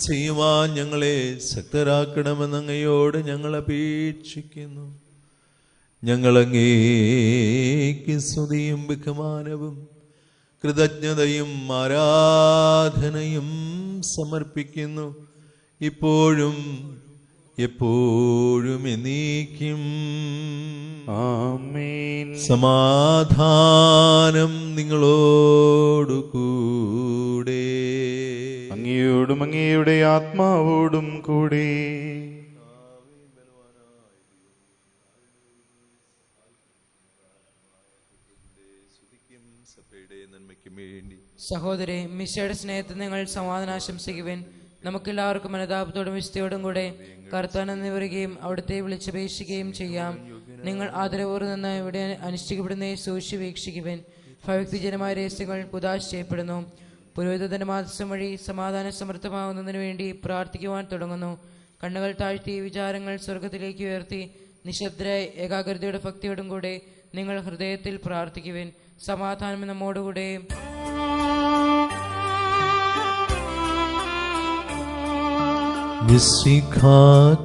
ചെയ്യുവാൻ ഞങ്ങളെ ശക്തരാക്കണമെന്ന് അങ്ങയോട് ഞങ്ങൾ അപേക്ഷിക്കുന്നു. ഞങ്ങളങ്ങേക്ക് സ്തുതിയും ബഹുമാനവും കൃതജ്ഞതയും ആരാധനയും സമർപ്പിക്കുന്നു, ഇപ്പോഴും എപ്പോഴും എന്നേക്കും. ആമേൻ. സമാധാനം നിങ്ങളോടു കൂടെ. അങ്ങയോടും അങ്ങയുടെ ആത്മാവോടും കൂടെ. സഹോദരി, മിശിഹായുടെ സ്നേഹത്തിൽ നിങ്ങൾ സമാധാനാശംസിക്കുവിൻ. നമുക്കെല്ലാവർക്കും അനുതാപത്തോടും വിശുദ്ധിയോടും കൂടെ കർത്താവിനെ നിവരുകയും അവിടുത്തെ വിളിച്ചപേക്ഷിക്കുകയും ചെയ്യാം. നിങ്ങൾ ആദരവോടെ നിന്ന് ഇവിടെ അനുഷ്ഠിക്കപ്പെടുന്ന സൂക്ഷിച്ച് വീക്ഷിക്കുവിൻ. ഭയഭക്തിജനമായ രഹസ്യങ്ങൾ കുദാശ ചെയ്യപ്പെടുന്നു. പുരോഹിതന്റെ മാധ്യസ്ഥം വഴി സമാധാന സമൃദ്ധമാകുന്നതിന് വേണ്ടി പ്രാർത്ഥിക്കുവാൻ തുടങ്ങുന്നു. കണ്ണുകൾ താഴ്ത്തി വിചാരങ്ങൾ സ്വർഗത്തിലേക്ക് ഉയർത്തി നിശബ്ദരായ ഏകാഗ്രതയുടെ ഭക്തിയോടും കൂടെ നിങ്ങൾ ഹൃദയത്തിൽ പ്രാർത്ഥിക്കുവിൻ. സമാധാനം നമ്മോടുകൂടെ.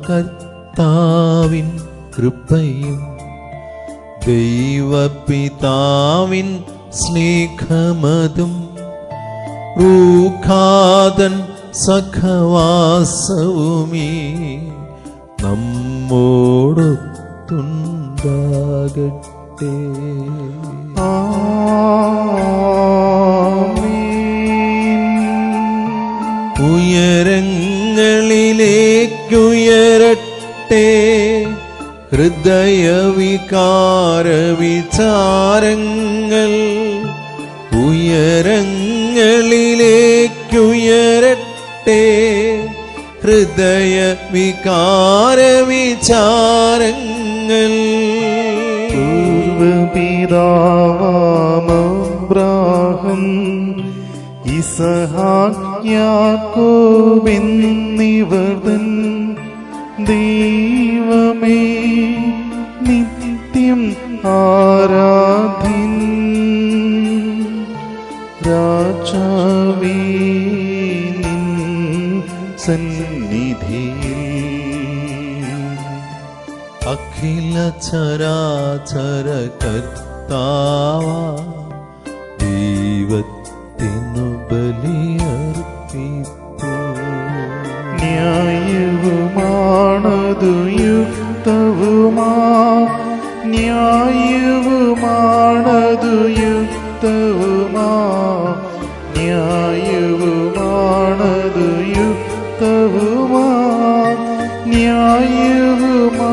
കർത്താവിൻ കൃപയും ദൈവപിതാവിൻ സ്നേഹമതും റൂഖാദൻ സഖവാസവുമീ നമ്മോടൊത്തുണ്ടാകട്ടെ. ഉയരങ്ങളിലേക്കുയരട്ടെ ഹൃദയവികാര വിചാരങ്ങൾ, ഉയരങ്ങളിലേക്കുയരട്ടെ ഹൃദയ വികാര വിചാരങ്ങൾ. പൂർവപിതാവാമബ്രാഹം ഇസഹാക്ക് യാക്കോബ് എന്നിവർതൻ ദൈവമേ നിത്യം ആരാധ്യൻ. രാജാവേ നിൻ സന്നിധിയിൽ അഖില ചരാചര കർത്താവാ ദൈവത്തിനു ബലിയർപ്പിപ്പൂ. ന്യായവുമാണതു യുക്തവുമാ, ന്യായവുമാണതു യുക്തവുമാ, ന്യായവുമാണതു യുക്തവുമാ, ന്യായവുമാണതു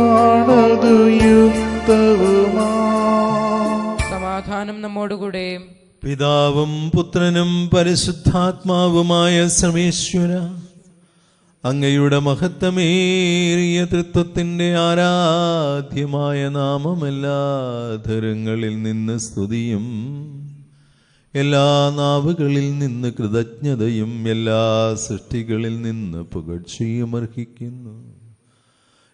യുക്തവുമാ. സമാധാനം നമ്മോടുകൂടെ. പിതാവും പുത്രനും പരിശുദ്ധാത്മാവുമായ സർവേശ്വര, അങ്ങയുടെ മഹത്വമേറിയ തൃത്വത്തിന്റെ ആരാധ്യമായ നാമമെല്ലാ ധരങ്ങളിൽ നിന്ന് സ്തുതിയും എല്ലാ നാവുകളിൽ നിന്ന് കൃതജ്ഞതയും എല്ലാ സൃഷ്ടികളിൽ നിന്ന് പുകഴ്ചയും അർഹിക്കുന്നു.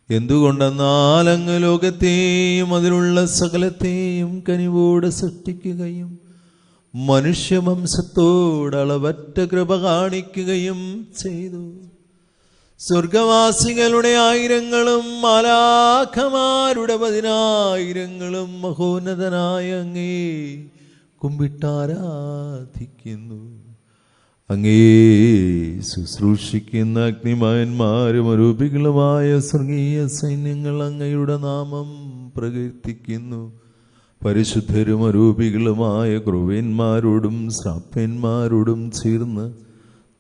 എന്തുകൊണ്ടെന്നാൽ അങ്ങ് ലോകത്തെയും അതിലുള്ള സകലത്തെയും കനിവോടെ സൃഷ്ടിക്കുകയും മനുഷ്യവംശത്തോട് അളവറ്റ കൃപ കാണിക്കുകയും ചെയ്തു. സ്വർഗവാസികളുടെ ആയിരങ്ങളും മാലാഖമാരുടെ 10,000-ങ്ങളും മഹോന്നതനായ അങ്ങേ കുമ്പിട്ടാരാധിക്കുന്നു. അങ്ങേ ശുശ്രൂഷിക്കുന്ന അഗ്നിമയന്മാരും അരൂപികളുമായ സ്വർഗീയ സൈന്യങ്ങൾ അങ്ങയുടെ നാമം പ്രകീർത്തിക്കുന്നു. പരിശുദ്ധരും അരൂപികളുമായ ക്രൂവന്മാരോടും ശ്രാപ്യന്മാരോടും ചേർന്ന്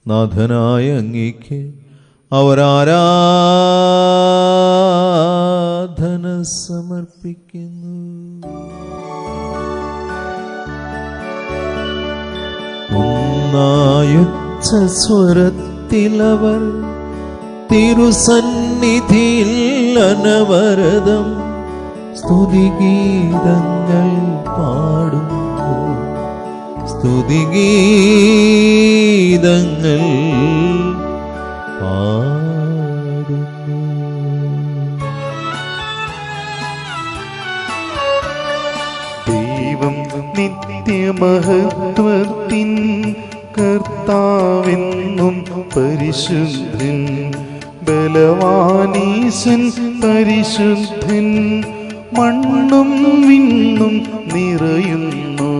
നാഥനായ അങ്ങേക്ക് അവരാരാധന സമർപ്പിക്കുന്നു. ഒന്നായുച്ച സ്വരത്തിലവർ തിരുസന്നിധിയിൽ അനവരതം സ്തുതിഗീതങ്ങൾ പാടുന്നു. സ്തുതിഗീതങ്ങൾ പാടുന്നു. ദൈവം നിത്യമഹത്വത്തിൻ കർത്താവെന്നും പരിശുദ്ധൻ, ബലവാനീശൻ പരിശുദ്ധൻ, മണ്ണും വിണ്ണും നിറയുന്നു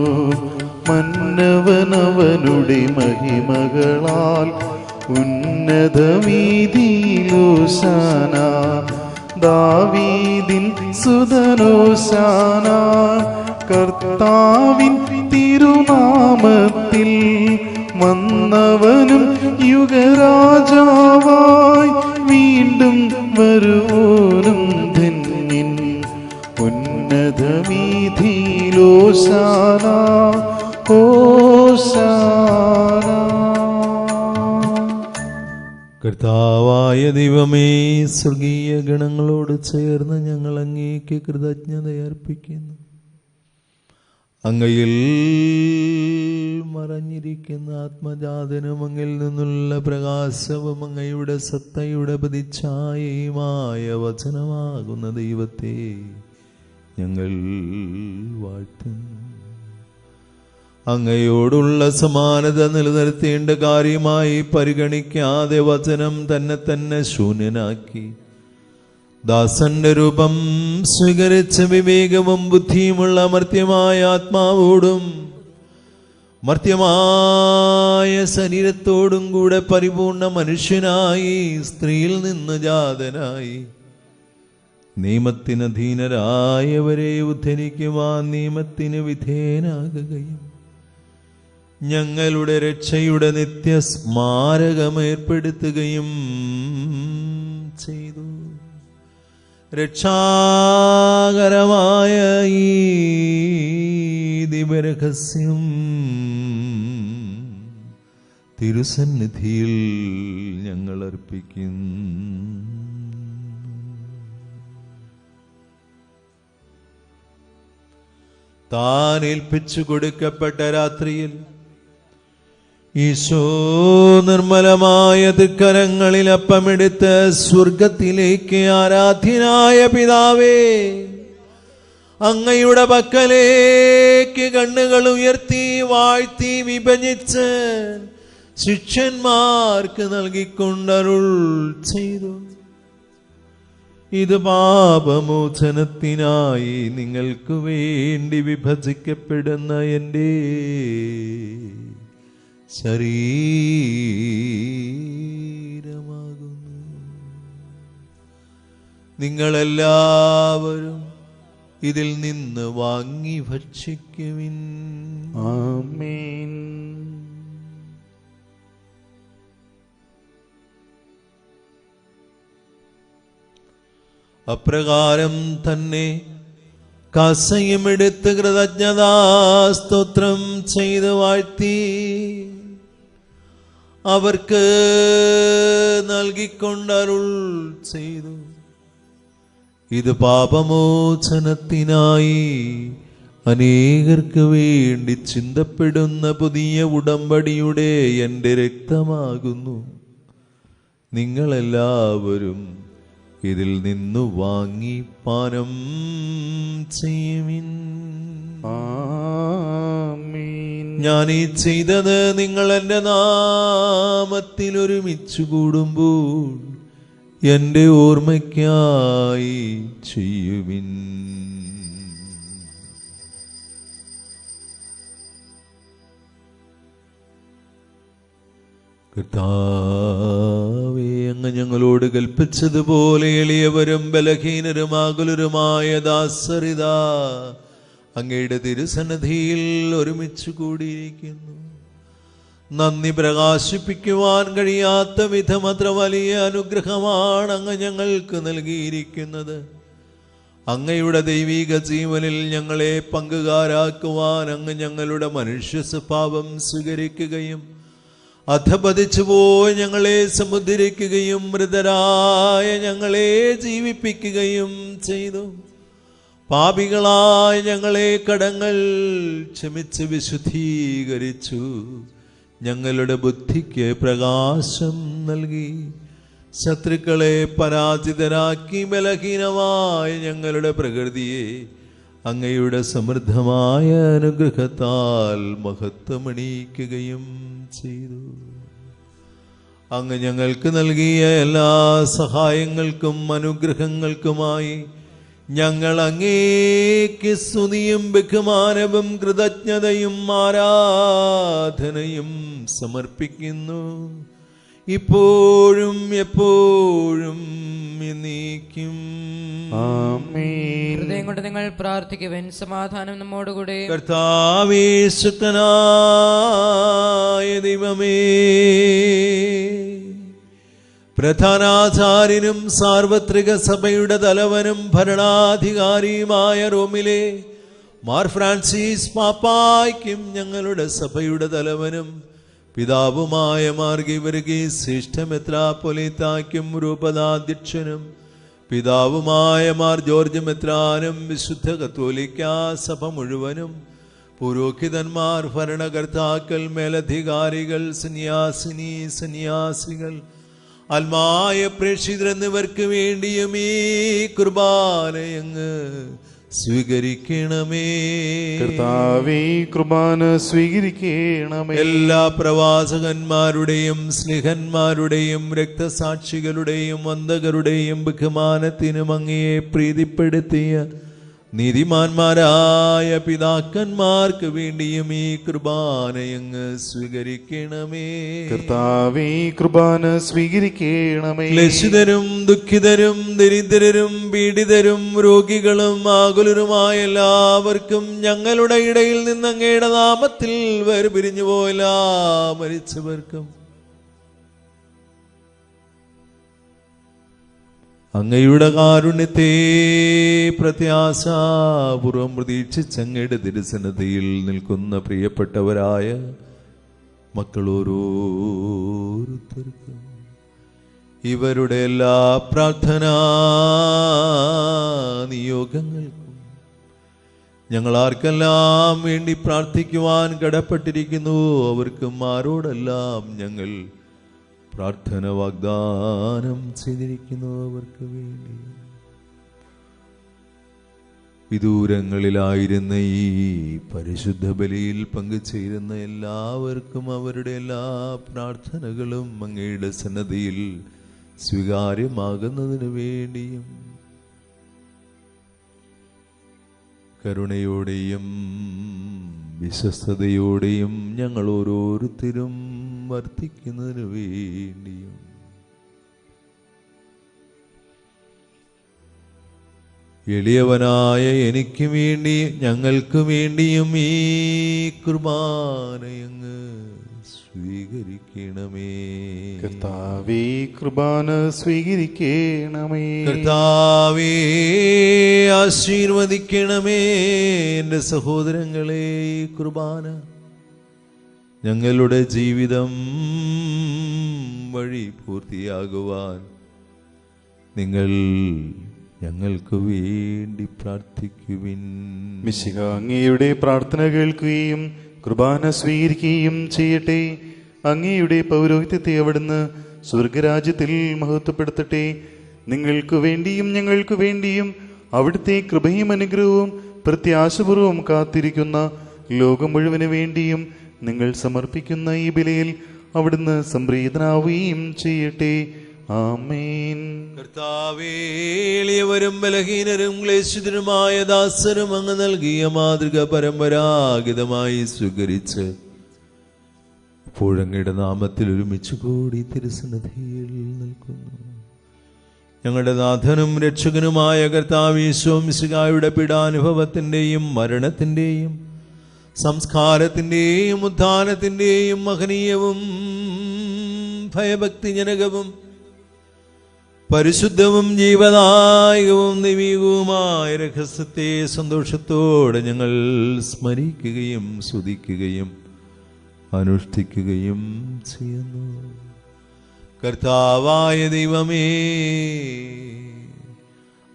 മന്നവനവനുടെ മഹിമകളാൽ. ഉന്നതവീതിയിലോശാന, ദാവീദിൻ സുതനോശാന. കർത്താവിൻ തിരുനാമത്തിൽ വന്നവനും യുഗരാജാവായി വീണ്ടും വരുവോനും ധന്യൻ. ഉന്നതവീതിയിലോശാന, ഹോശാന. കർത്താവായ ദൈവമേ, സ്വർഗീയ ഗണങ്ങളോട് ചേർന്ന് ഞങ്ങൾ അങ്ങേക്ക് കൃതജ്ഞതയർപ്പിക്കുന്നു. അങ്ങയിൽ മറഞ്ഞിരിക്കുന്ന ആത്മജാതനും അങ്ങിൽ നിന്നുള്ള പ്രകാശവും അങ്ങയുടെ സത്തയുടെ പ്രതിച്ഛായയുമായ വചനമാകുന്ന ദൈവത്തെ ഞങ്ങൾ വാഴ്ത്തുന്നു. അങ്ങയോടുള്ള സമാനത നിലനിർത്തേണ്ട കാര്യമായി പരിഗണിക്കാതെ വചനം തന്നെ ശൂന്യനാക്കി ദാസന്റെ രൂപം സ്വീകരിച്ച വിവേകവും ബുദ്ധിയുമുള്ള മർത്യമായ ആത്മാവോടും മർത്യമായ ശരീരത്തോടും കൂടെ പരിപൂർണ മനുഷ്യനായി സ്ത്രീയിൽ നിന്ന് ജാതനായി നിയമത്തിന് അധീനരായവരെ ഉദ്ധരിക്കുവാൻ നിയമത്തിന് വിധേയനാകുകയും ഞങ്ങളുടെ രക്ഷയുടെ നിത്യസ്മാരകം ഏർപ്പെടുത്തുകയും ചെയ്തു. രക്ഷാകരമായ ഈ ദിവ്യരഹസ്യം തിരുസന്നിധിയിൽ ഞങ്ങൾ അർപ്പിക്കുന്നു. താൻ ഏൽപ്പിച്ചു കൊടുക്കപ്പെട്ട രാത്രിയിൽ ഈശോ നിർമ്മലമായ തൃക്കരങ്ങളിൽ അപ്പമെടുത്ത് സ്വർഗത്തിലേക്ക് ആരാധ്യനായ പിതാവേ, അങ്ങയുടെ പക്കലേക്ക് കണ്ണുകൾ ഉയർത്തി വാഴ്ത്തി വിഭജിച്ച് ശിഷ്യന്മാർക്ക് നൽകിക്കൊണ്ടരുൾ ചെയ്തു. ഇത് പാപമോചനത്തിനായി നിങ്ങൾക്ക് വേണ്ടി വിഭജിക്കപ്പെടുന്ന എൻ്റെ ശരീരമാകുന്നു. നിങ്ങളെല്ലാവരും ഇതിൽ നിന്ന് വാങ്ങി ഭക്ഷിക്കുവിൻ. ആമേൻ. അപ്രകാരം തന്നെ കാസയുമെടുത്ത് കൃതജ്ഞതാ സ്തോത്രം ചെയ്ത് വാഴ്ത്തി അവർക്ക് നൽകിക്കൊണ്ടരുൾ ചെയ്തു. ഇത് പാപമോചനത്തിനായി അനേകർക്ക് വേണ്ടി ചിന്തപ്പെടുന്ന പുതിയ ഉടമ്പടിയുടെ എൻ്റെ രക്തമാകുന്നു. നിങ്ങളെല്ലാവരും ഇതിൽ നിന്നു വാങ്ങി പാനം ചെയ്യുവിൻ. ആമേൻ. ഞാനീ ചെയ്തത് നിങ്ങൾ എൻ്റെ നാമത്തിൽ ഒരുമിച്ച് കൂടുമ്പോൾ എൻ്റെ ഓർമ്മയ്ക്കായി ചെയ്യുവിൻ. കർത്താവേ, അങ്ങ് ഞങ്ങളോട് കൽപ്പിച്ചതുപോലെ എളിയവരും ബലഹീനരുമാകുലരുമായ ദാസരിതാ അങ്ങയുടെ തിരുസന്നിധിയിൽ ഒരുമിച്ച് കൂടിയിരിക്കുന്നു. നന്ദി പ്രകാശിപ്പിക്കുവാൻ കഴിയാത്ത വിധം അത്ര വലിയ അനുഗ്രഹമാണ് അങ്ങ് ഞങ്ങൾക്ക് നൽകിയിരിക്കുന്നത്. അങ്ങയുടെ ദൈവിക ജീവനിൽ ഞങ്ങളെ പങ്കുകാരാക്കുവാൻ അങ്ങ് ഞങ്ങളുടെ മനുഷ്യ സ്വഭാവം സ്വീകരിക്കുകയും അധപതിച്ചുപോയി ഞങ്ങളെ സമുദ്ധരിക്കുകയും മൃതരായ ഞങ്ങളെ ജീവിപ്പിക്കുകയും ചെയ്തു. പാപികളായ ഞങ്ങളെ കടങ്ങൾ ക്ഷമിച്ച് വിശുദ്ധീകരിച്ചു. ഞങ്ങളുടെ ബുദ്ധിക്ക് പ്രകാശം നൽകി. ശത്രുക്കളെ പരാജിതരാക്കി ബലഹീനമായ ഞങ്ങളുടെ പ്രകൃതിയെ അങ്ങയുടെ സമൃദ്ധമായ അനുഗ്രഹത്താൽ മഹത്വമണിയിക്കുകയും ചെയ്തു. അങ്ങ് ഞങ്ങൾക്ക് നൽകിയ എല്ലാ സഹായങ്ങൾക്കും അനുഗ്രഹങ്ങൾക്കുമായി ഞങ്ങൾ അങ്ങേക്ക് സ്തുതിയും ബഹുമാനവും കൃതജ്ഞതയും ആരാധനയും സമർപ്പിക്കുന്നു. ഇപ്പോഴും എപ്പോഴും എന്നേക്കും. ആമേൻ. ഹൃദയം കൊണ്ട് നിങ്ങൾ പ്രാർത്ഥിക്കുവിൻ. സമാധാനം നമ്മോടുകൂടെ. കർത്താവേ, ശക്തനായ ദൈവമേ, പ്രധാനാചാര്യനും സാർവത്രിക സഭയുടെ തലവനും ഭരണാധികാരിയുമായ റോമിലെ മാർ ഫ്രാൻസിസ് പാപ്പായ്ക്കും ഞങ്ങളുടെ സഭയുടെ തലവനും പിതാവുമായ മാർ ഗീവർഗീസ് ശ്രേഷ്ഠ മെത്രാപ്പൊലീത്തായ്ക്കും രൂപതാധ്യക്ഷനും പിതാവുമായ മാർ ജോർജ് മെത്രാനും വിശുദ്ധ കത്തോലിക്കാ സഭ മുഴുവനും പുരോഹിതന്മാർ, ഭരണകർത്താക്കൾ, മേലധികാരികൾ, സന്യാസികൾ, ആത്മായ പ്രേക്ഷിതർ എന്നിവർക്ക് വേണ്ടിയും ഈ കുർബാനയങ്ങ് സ്വീകരിക്കണമേ. കർത്താവേ, കുർബാന സ്വീകരിക്കണമേ. എല്ലാ പ്രവാചകന്മാരുടെയും സ്നേഹന്മാരുടെയും രക്തസാക്ഷികളുടെയും വന്ദകരുടെയും ബഹുമാനത്തിനും അങ്ങയെ പ്രീതിപ്പെടുത്തിയ നീതിമാന്മാരായ പിതാക്കന്മാർക്ക് വേണ്ടിയും ഈ കുർബാനയങ്ങ് സ്വീകരിക്കണമേ. കർത്താവേ, കുർബാന സ്വീകരിക്കണമേ. ക്ലേശിതരും ദുഃഖിതരും ദരിദ്രരും പീഡിതരും രോഗികളും ആകുലരുമായ എല്ലാവർക്കും ഞങ്ങളുടെ ഇടയിൽ നിന്ന് അങ്ങയുടെ നാമത്തിൽ വേർപിരിഞ്ഞു പോയ എല്ലാ മരിച്ചവർക്കും അങ്ങയുടെ കാരുണ്യത്തെ പ്രത്യാശാപൂർവം പ്രതീക്ഷിച്ച് അങ്ങയുടെ തിരുസന്നിധിയിൽ നിൽക്കുന്ന പ്രിയപ്പെട്ടവരായ മക്കളോരോരുത്തർക്കും ഇവരുടെ എല്ലാ പ്രാർത്ഥനാ നിയോഗങ്ങൾക്കും ഞങ്ങൾ ആർക്കെല്ലാം വേണ്ടി പ്രാർത്ഥിക്കുവാൻ കടപ്പെട്ടിരിക്കുന്നു അവർക്കും ആരോടെല്ലാം ഞങ്ങൾ പ്രാർത്ഥന വാഗ്ദാനം ചെയ്തിരിക്കുന്നു അവർക്ക് വേണ്ടി. വിദൂരങ്ങളിലായിരുന്ന ഈ പരിശുദ്ധ ബലിയിൽ പങ്കുചേരുന്ന എല്ലാവർക്കും അവരുടെ എല്ലാ പ്രാർത്ഥനകളും അങ്ങയുടെ സന്നദ്ധിയിൽ സ്വീകാര്യമാകുന്നതിനു വേണ്ടിയും കരുണയോടെയും വിശ്വസ്തയോടെയും ഞങ്ങൾ ഓരോരുത്തരും വർത്തിക്കുന്നതിനു വേണ്ടിയും എളിയവനായ എനിക്ക് വേണ്ടി ഞങ്ങൾക്ക് വേണ്ടിയും ഈ കുർബാനയങ്ങ് സ്വീകരിക്കണമേ. കർത്താവേ, കുർബാന സ്വീകരിക്കണമേ. കർത്താവേ, ആശീർവദിക്കണമേ. എൻ്റെ സഹോദരങ്ങളെ, ഈ കുർബാന ഞങ്ങളുടെ ജീവിതം വഴി പൂർത്തിയാകുവാൻ നിങ്ങൾ ഞങ്ങൾക്ക് വേണ്ടി പ്രാർത്ഥിക്കുവിൻ. മിശിഹ അങ്ങയുടെ പ്രാർത്ഥന കേൾക്കുകയും കുർബാന സ്വീകരിക്കുകയും ചെയ്യട്ടെ. അങ്ങയുടെ പൗരോഹിത്യത്തെ അവിടുന്ന് സ്വർഗരാജ്യത്തിൽ മഹത്വപ്പെടുത്തട്ടെ. നിങ്ങൾക്ക് വേണ്ടിയും ഞങ്ങൾക്ക് വേണ്ടിയും അവിടുത്തെ കൃപയും അനുഗ്രഹവും പ്രത്യാശപൂർവം കാത്തിരിക്കുന്ന ലോകം മുഴുവന് വേണ്ടിയും നിങ്ങൾ സമർപ്പിക്കുന്ന ഈ ബലിയിൽ അവിടുന്ന് സംപ്രീതനാവുകയും ചെയ്യട്ടെ. ആമേൻ. കർത്താവേ, എളിയവരും ബലഹീനരും ക്ലേശിതരുമായ ദാസരും അങ്ങ് നൽകിയ മാതൃക പരമ്പരാഗതമായി സ്വീകരിച്ച് ഇപ്പോഴങ്ങയുടെ നാമത്തിൽ ഒരുമിച്ച് കൂടി തിരുസന്നിധിയിൽ നിൽക്കുന്നു. ഞങ്ങളുടെ നാഥനും രക്ഷകനുമായ കർത്താവ് യേശു മിശിഹായുടെ പീഡാനുഭവത്തിൻ്റെയും മരണത്തിൻ്റെയും സംസ്കാരത്തിൻ്റെയും ഉത്ഥാനത്തിൻ്റെയും മഹനീയവും ഭയഭക്തിജനകവും പരിശുദ്ധവും ജീവദായകവും ദൈവികവുമായ രഹസ്യത്തെ സന്തോഷത്തോടെ ഞങ്ങൾ സ്മരിക്കുകയും സ്തുതിക്കുകയും അനുഷ്ഠിക്കുകയും ചെയ്യുന്നു. കർത്താവായ ദൈവമേ,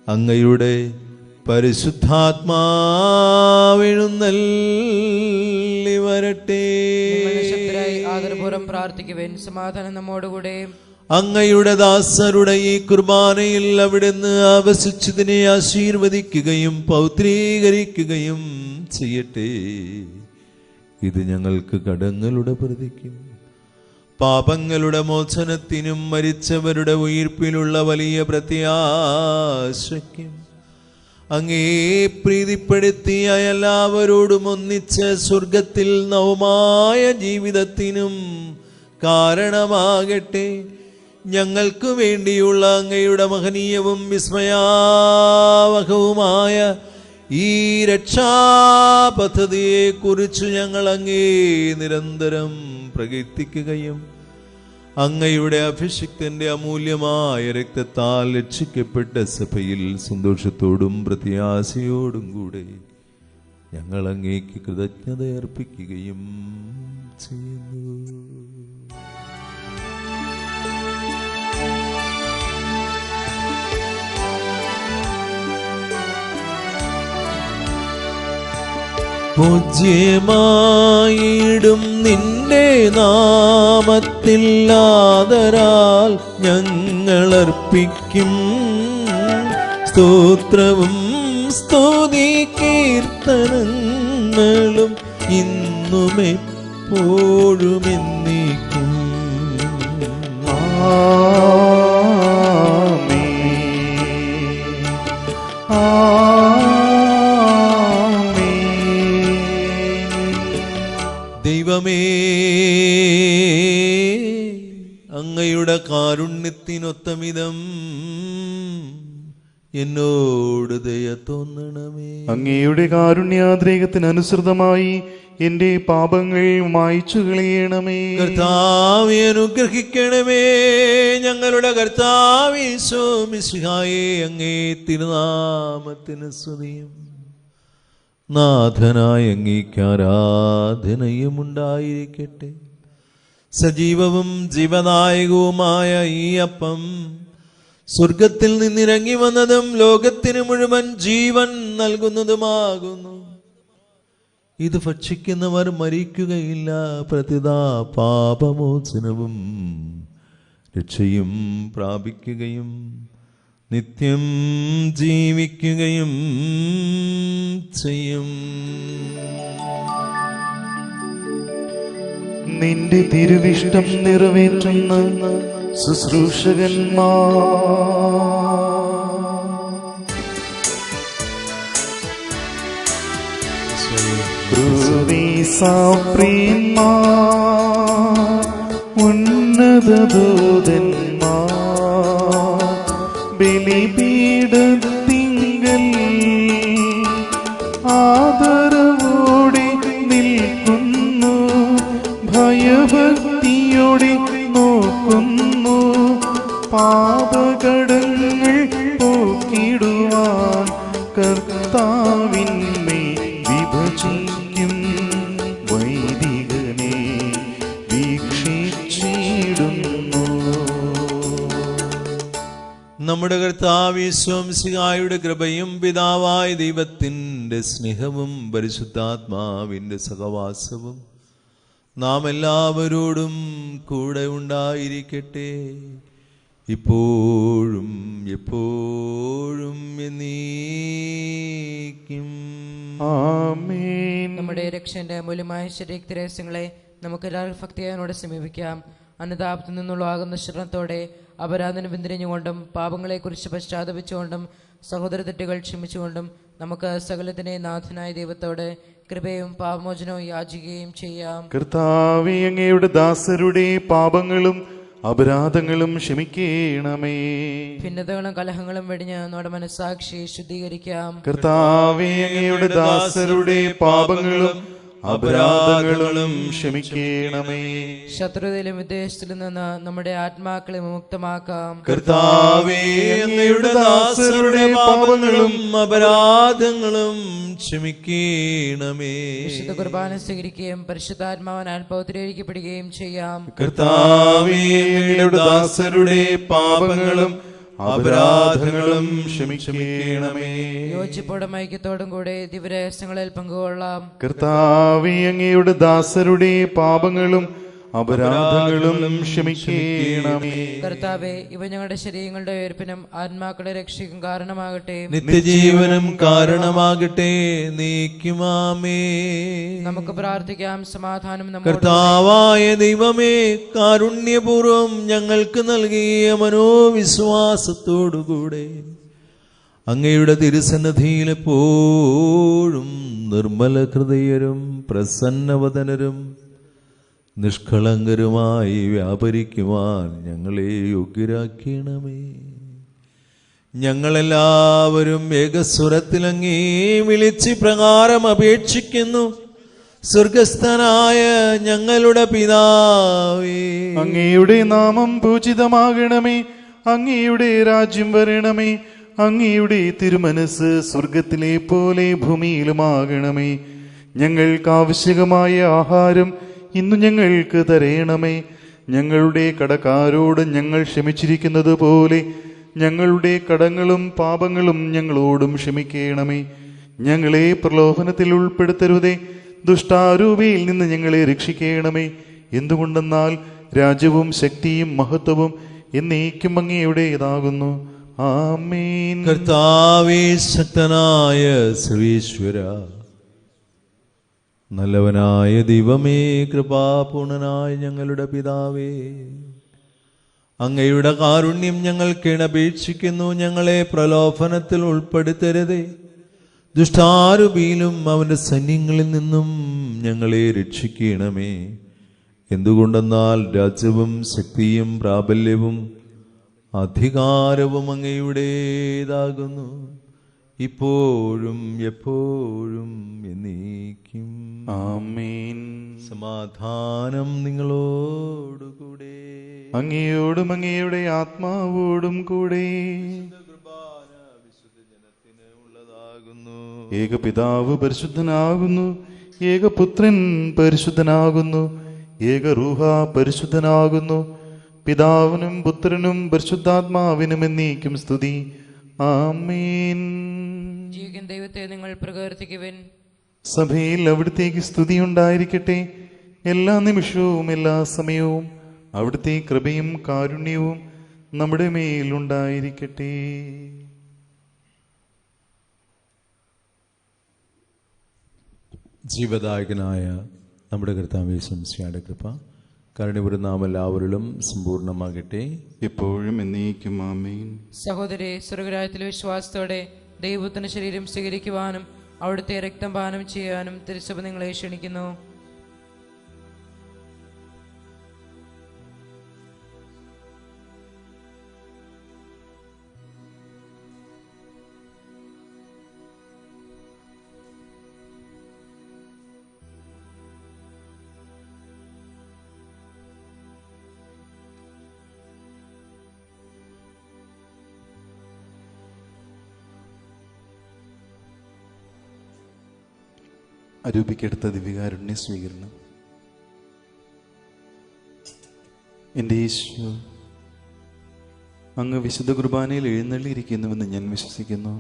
അങ്ങയുടെ പരിശുദ്ധാത്മാവെഴുന്നള്ളി വരട്ടെ. ആദരപൂർവ്വം പ്രാർത്ഥിക്കുവേൻ. സമാധാനം നമ്മോടുകൂടെ. അങ്ങയുടെ ദാസരുടെ ഈ കുർബാനയിൽ അവിടുന്ന് ആവസിച്ചതിനെ ആശീർവദിക്കുകയും പൗത്രീകരിക്കുകയും ചെയ്യട്ടെ. ഇത് ഞങ്ങൾക്ക് കടങ്ങളുടെ പ്രതിക്കും പാപങ്ങളുടെ മോചനത്തിനും മരിച്ചവരുടെ ഉയിർപ്പിലുള്ള വലിയ പ്രത്യാശയ്ക്കും അങ്ങേ പ്രീതിപ്പെടുത്തിയ എല്ലാവരോടും ഒന്നിച്ച് സ്വർഗത്തിൽ നവമായ ജീവിതത്തിനും കാരണമാകട്ടെ. ഞങ്ങൾക്ക് വേണ്ടിയുള്ള അങ്ങയുടെ മഹനീയവും വിസ്മയാവഹവുമായ ഈ രക്ഷാപദ്ധതിയെക്കുറിച്ച് ഞങ്ങൾ അങ്ങേ നിരന്തരം പ്രകീർത്തിക്കുകയും അങ്ങയുടെ അഭിഷിക്തന്റെ അമൂല്യമായ രക്തത്താൽ രക്ഷിക്കപ്പെട്ട സഭയിൽ സന്തോഷത്തോടും പ്രത്യാശയോടും കൂടെ ഞങ്ങൾ അങ്ങേക്ക് കൃതജ്ഞത അർപ്പിക്കുകയും ചെയ്യുന്നു. പൂജ്യമായിടും നിന്റെ നാമത്തിൽ ആദരാൽ ഞങ്ങളർപ്പിക്കും സ്തോത്രവും സ്തുതി കീർത്തനങ്ങളും ഇന്നും എപ്പോഴും എന്നേക്കും. ദൈവമേ, അങ്ങയുടെ കാരുണ്യത്തിനൊത്തമിതം എന്നോട് ദയ തോന്നണമേ. അങ്ങയുടെ കാരുണ്യാദ്രേകത്തിനനുസൃതമായി എന്റെ പാപങ്ങൾ മായ്ച്ചു കളയണമേ. കർത്താവേ, അനുഗ്രഹിക്കണമേ. ഞങ്ങളുടെ കർത്താവ് യേശു മിശിഹായേ, അങ്ങേ തിരുനാമത്തിന് സ്തുതിയും നാഥനായ അങ്ങേക്ക് ആരാധനയും ഉണ്ടായിരിക്കട്ടെ. സജീവവും ജീവദായകവുമായ ഈ അപ്പം സ്വർഗത്തിൽ നിന്നിറങ്ങി വന്നതും ലോകത്തിന് മുഴുവൻ ജീവൻ നൽകുന്നതുമാകുന്നു. ഇത് ഭക്ഷിക്കുന്നവർ മരിക്കുകയില്ല, പ്രതിതാ പാപമോചനവും രക്ഷയും പ്രാപിക്കുകയും നിത്യം ജീവിക്കുകയും ചെയ്യും. നിന്റെ തിരുവിഷ്ടം നിറവേറ്റുന്ന ശുശ്രൂഷകന്മാർ ഉന്നത ദൂതന്മാർ ബലിപീഠത്തിങ്കൽ ആദരവോടെ നിൽക്കുന്നു, ഭയഭക്തിയോടെ നോക്കുന്നു, പാപകടങ്ങൾ പോക്കിടുവാൻ കർത്താവിന്മേ വിഭജിക്കും വൈദികനെ വീക്ഷിച്ചിടുന്നു. നമ്മുടെ കർത്താവ് യേശു മിശിഹായുടെ കൃപയും പിതാവായ ദൈവത്തിൻ്റെ സ്നേഹവും പരിശുദ്ധാത്മാവിൻ്റെ സഹവാസവും നാം എല്ലാവരോടും കൂടെ ഉണ്ടായിരിക്കട്ടെ, ഇപ്പോഴും എപ്പോഴും എന്നേക്കും. ആമേൻ. നമ്മുടെ രക്ഷന്റെ അമൂല്യമായ ശരീരത്തെ രഹസ്യങ്ങളെ നമുക്ക് എല്ലാവർക്കും ഭക്തിയോടെ സമീപിക്കാം. അനുതാപത്തിൽ നിന്നുള്ള ആകുന്ന ശരണത്തോടെ അപരാധന പിന്തിരിഞ്ഞുകൊണ്ടും പാപങ്ങളെക്കുറിച്ച് പശ്ചാത്തപിച്ചുകൊണ്ടും സഹോദര തെറ്റുകൾ ക്ഷമിച്ചുകൊണ്ടും നമുക്ക് സകലത്തിൻ്റെ നാഥനായ ദൈവത്തോട് കൃപയും പാപമോചനവും യാചിക്കുകയും ചെയ്യാം. കർത്താവേ, അങ്ങയുടെ ദാസരുടെ പാപങ്ങളും അപരാധങ്ങളും ക്ഷമിക്കണമേ. ഭിന്നതകളും കലഹങ്ങളും വെടിഞ്ഞ് നമ്മുടെ മനസ്സാക്ഷി ശുദ്ധീകരിക്കാം. കർത്താവേ, അങ്ങയുടെ ദാസരുടെ പാപങ്ങളും അപരാധങ്ങളും ക്ഷമിക്കണമേ. ശത്രുതയിലും വിദ്വേഷത്തിലും നിന്ന് നമ്മുടെ ആത്മാക്കളെ വിമുക്തമാക്കാം. കർത്താവേ, അങ്ങയുടെ ദാസരുടെ പാപങ്ങളും അപരാധങ്ങളും ക്ഷമിക്കണമേ. വിശുദ്ധ കുർബാന സ്വീകരിക്കുകയും പരിശുദ്ധാത്മാവിനാൽ പൗത്രീകരിക്കപ്പെടുകയും ചെയ്യാം. കർത്താവേ, അങ്ങയുടെ ദാസരുടെ പാപങ്ങളും അപരാധങ്ങളും ക്ഷമിക്കണമേ. യോജിപ്പോടും ഐക്യത്തോടും കൂടെ ദിവരഹസ്യങ്ങളിൽ പങ്കുകൊള്ളാം. കർത്താവേ, അങ്ങയുടെ ദാസരുടെ പാപങ്ങളും അപരാധങ്ങളും ക്ഷമിക്കണമേ. കർത്താവേ, ഇവ ഞങ്ങളുടെ ശരീരങ്ങളുടെ ഉയർപ്പിനും ആത്മാക്കളുടെ രക്ഷയ്ക്കും കാരണമാകട്ടെ. നിത്യജീവനും കാരണമാകട്ടെ. നീക്കുമാമേ. നമുക്ക് പ്രാർത്ഥിക്കാം. സമാധാനം നമ്മോട്. കർത്താവായ ദൈവമേ, കാരുണ്യപൂർവം ഞങ്ങൾക്ക് നൽകിയ മനോവിശ്വാസത്തോടുകൂടെ അങ്ങയുടെ തിരുസന്നിധിയിൽ എപ്പോഴും നിർമ്മല ഹൃദയരും പ്രസന്നവദനരും നിഷ്കളങ്കരുമായി വ്യാപരിക്കുവാൻ ഞങ്ങളെ യോഗ്യരാക്കണമേ. ഞങ്ങളെല്ലാവരും ഏകസ്വരത്തിലങ്ങേ വിളിച്ച് പ്രകാരം അപേക്ഷിക്കുന്നു. സ്വർഗസ്ഥനായ ഞങ്ങളുടെ പിതാവേ, അങ്ങയുടെ നാമം പൂജിതമാകണമേ. അങ്ങയുടെ രാജ്യം വരണമേ. അങ്ങയുടെ തിരുമനസ് സ്വർഗത്തിലെ പോലെ ഭൂമിയിലുമാകണമേ. ഞങ്ങൾക്ക് ആവശ്യമായ ആഹാരം ഇന്നു ഞങ്ങൾക്ക് തരയണമേ. ഞങ്ങളുടെ കടക്കാരോട് ഞങ്ങൾ ക്ഷമിച്ചിരിക്കുന്നത് പോലെ ഞങ്ങളുടെ കടങ്ങളും പാപങ്ങളും ഞങ്ങളോടും ക്ഷമിക്കണമേ. ഞങ്ങളെ പ്രലോഭനത്തിൽ ഉൾപ്പെടുത്തരുതേ, ദുഷ്ടാരൂപിയിൽ നിന്ന് ഞങ്ങളെ രക്ഷിക്കണമേ. എന്തുകൊണ്ടെന്നാൽ രാജ്യവും ശക്തിയും മഹത്വവും എന്നേക്കും അങ്ങയുടേതാകുന്നു. ആമേൻ. കർത്താവേ, ശക്തനായ സർവീശ്വരാ, നല്ലവനായ ദൈവമേ, കൃപാപൂർണനായ ഞങ്ങളുടെ പിതാവേ, അങ്ങയുടെ കാരുണ്യം ഞങ്ങൾക്ക് അപേക്ഷിക്കുന്നു. ഞങ്ങളെ പ്രലോഭനത്തിൽ ഉൾപ്പെടുത്തരുതേ, ദുഷ്ടാരൂപിയിലും അവന്റെ സൈന്യങ്ങളിൽ നിന്നും ഞങ്ങളെ രക്ഷിക്കണമേ. എന്തുകൊണ്ടെന്നാൽ രാജ്യവും ശക്തിയും പ്രാബല്യവും അധികാരവും അങ്ങയുടേതാകുന്നു, ഇപ്പോഴും എപ്പോഴും എന്നേക്കും. ആമേൻ. സമാധാനം നിങ്ങളോടുകൂടെ. അങ്ങയോടും അങ്ങയുടെ ആത്മാവോടും കൂടെ. ഏകപിതാവ് പരിശുദ്ധനാകുന്നു, ഏകപുത്രൻ പരിശുദ്ധനാകുന്നു, ഏകറൂഹ പരിശുദ്ധനാകുന്നു. പിതാവിനും പുത്രനും പരിശുദ്ധാത്മാവിനും എന്നേക്കും സ്തുതി. ആമേൻ. ജീവിക്കുന്ന ദൈവത്തെ നിങ്ങൾ പ്രകീർത്തിക്കുവിൻ. സഭയിൽ അവിടുത്തേക്ക് സ്തുതി ഉണ്ടായിരിക്കട്ടെ. എല്ലാ നിമിഷവും എല്ലാ സമയവും അവിടുത്തെ കൃപയും കാരുണ്യവും നമ്മുടെ മേലുണ്ടായിരിക്കട്ടെ. ജീവദായകനായ നമ്മുടെ കർത്താവേ ശംസിയുടെ കൃപ കരുണപുരം നാം എല്ലാവരിലും സമ്പൂർണ്ണമാകട്ടെ, എപ്പോഴും എന്നേക്കും. ആമേൻ. സഹോദരി, സ്വർഗരാജ്യത്തിലെ വിശ്വാസത്തോടെ ദൈവത്തിന്റെ ശരീരം സ്വീകരിക്കുവാനും അവിടുത്തെ രക്തം പാനം ചെയ്യാനും തിരുസഭ നിങ്ങളെ ക്ഷണിക്കുന്നു. അരൂപിക്കെടുത്ത ദിവ്യകാരുണ്യ സ്വീകരണം. എൻ്റെ ഈശോ, അങ്ങ് വിശുദ്ധ കുർബാനയിൽ എഴുന്നള്ളിയിരിക്കുന്നുവെന്ന് ഞാൻ വിശ്വസിക്കുന്നു.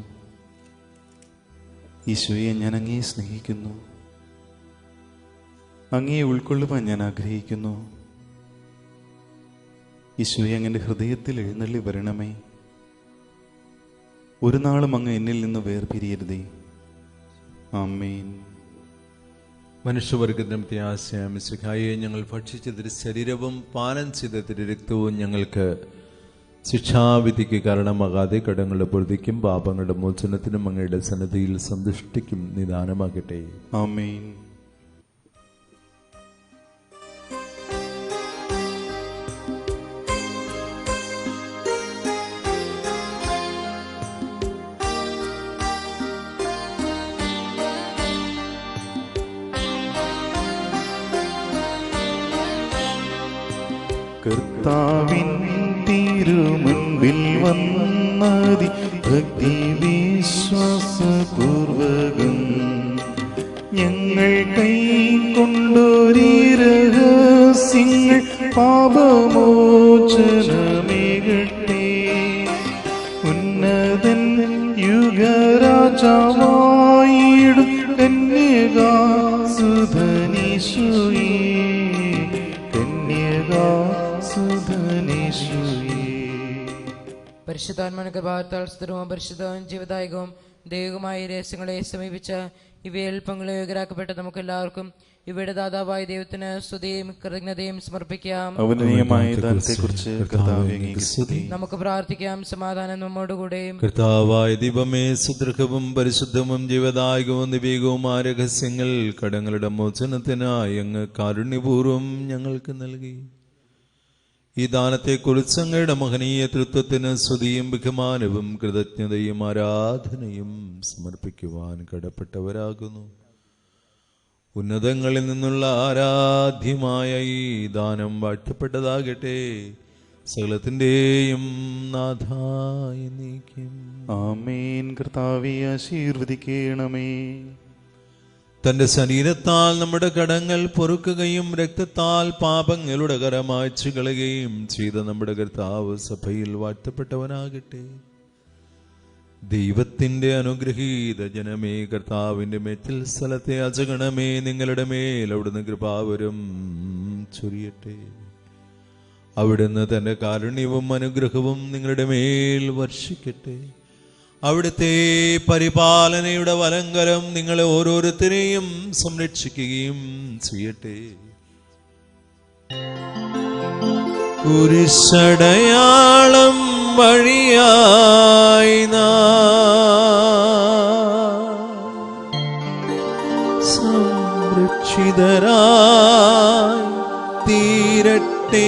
ഈശോയെ, ഞാൻ അങ്ങയെ സ്നേഹിക്കുന്നു. അങ്ങയെ ഉൾക്കൊള്ളുവാൻ ഞാൻ ആഗ്രഹിക്കുന്നു. ഈശോയെ, അങ്ങൻ്റെ ഹൃദയത്തിൽ എഴുന്നള്ളി വരണമേ. ഒരു നാളും അങ്ങ് എന്നിൽ നിന്ന് വേർപിരിയരുതേ. ആമേൻ. മനുഷ്യവർഗത്തിനും ത്യാസ്യാമിസിഹായെ ഞങ്ങൾ ഭക്ഷിച്ച തിരു ശരീരവും പാനം ചെയ്ത തിരു രക്തവും ഞങ്ങൾക്ക് ശിക്ഷാവിധിക്ക് കാരണമാകാതെ കടങ്ങളുടെ പൊറുതിക്കും പാപങ്ങളുടെ മോചനത്തിനും അങ്ങയുടെ സന്നിധിയിൽ സന്തുഷ്ടിക്കും നിദാനമാകട്ടെ. ആമേൻ. കർത്താവിൻ തിരുമുൻപിൽ വന്നതി ഭക്തി വിശ്വാസപൂർവകം ഞങ്ങൾ കൈക്കൊണ്ടൊരീ രഹസ്യങ്ങൾ പാപമോചനമേകട്ടെ. ഉന്നതൻ യുഗരാജാവായിടും കന്യകാസുധനീശുയേ, പരിശുദ്ധാത്മാവിന്റെ കൃപാത്താൽ സ്ഥിരവും പരിശുദ്ധവും ജീവദായകവും ദൈവവുമായ രഹസ്യങ്ങളെ സമീപിച്ച ഇവയിൽ പങ്കുയോഗ്യരാക്കപ്പെട്ട നമുക്ക് എല്ലാവർക്കും ഇവയുടെ ദാതാവായ ദൈവത്തിന് സ്തുതിയും കൃതജ്ഞതയും സമർപ്പിക്കാം. നമുക്ക് പ്രാർത്ഥിക്കാം. സമാധാനം നമ്മോടുകൂടെ. കർത്താവായ ദൈവമേ, സുദൃഢവും പരിശുദ്ധവും ജീവദായകവും ദിവ്യവുമായ രഹസ്യങ്ങൾ കടങ്ങളുടെ മോചനത്തിനായി അങ്ങ് കാരുണ്യപൂർവ്വം ഞങ്ങൾക്ക് നൽകി. ഈ ദാനത്തെക്കുറിച്ച് അങ്ങയുടെ മഹനീയ തൃത്വത്തിന് സ്തുതിയും ബഹുമാനവും കൃതജ്ഞതയും ആരാധനയും സമർപ്പിക്കുവാൻ കടപ്പെട്ടവരാകുന്നു. ഉന്നതങ്ങളിൽ നിന്നുള്ള ആരാധ്യമായ ഈ ദാനം വാഴ്ത്തപ്പെട്ടതാകട്ടെ. സകലത്തിന്റെയും നാഥായ നീക്കും. ആമേൻ. കർത്താവേ, ആശീർവദിക്കണമേ. തന്റെ ശരീരത്താൽ നമ്മുടെ കടങ്ങൾ പൊറുക്കുകയും രക്തത്താൽ പാപങ്ങളുടെ കര മായ്ച്ചു കളയുകയും ചെയ്ത നമ്മുടെ കർത്താവ് സഭയിൽ വാഴ്ത്തപ്പെട്ടവനാകട്ടെ. ദൈവത്തിന്റെ അനുഗ്രഹീത ജനമേ, കർത്താവിന്റെ മേച്ചിൽ സ്ഥലത്തെ അജഗണമേ, നിങ്ങളുടെ മേൽ അവിടുന്ന് കൃപാവരം ചൊരിയട്ടെ. അവിടുന്ന് തന്റെ കാരുണ്യവും അനുഗ്രഹവും നിങ്ങളുടെ മേൽ വർഷിക്കട്ടെ. അവിടുത്തെ പരിപാലനയുടെ വലങ്കരം നിങ്ങളെ ഓരോരുത്തരെയും സംരക്ഷിക്കുകയും ചെയ്യട്ടെ. കുരിശടയാളം വഴിയായി സംരക്ഷിതരായി തീരട്ടെ.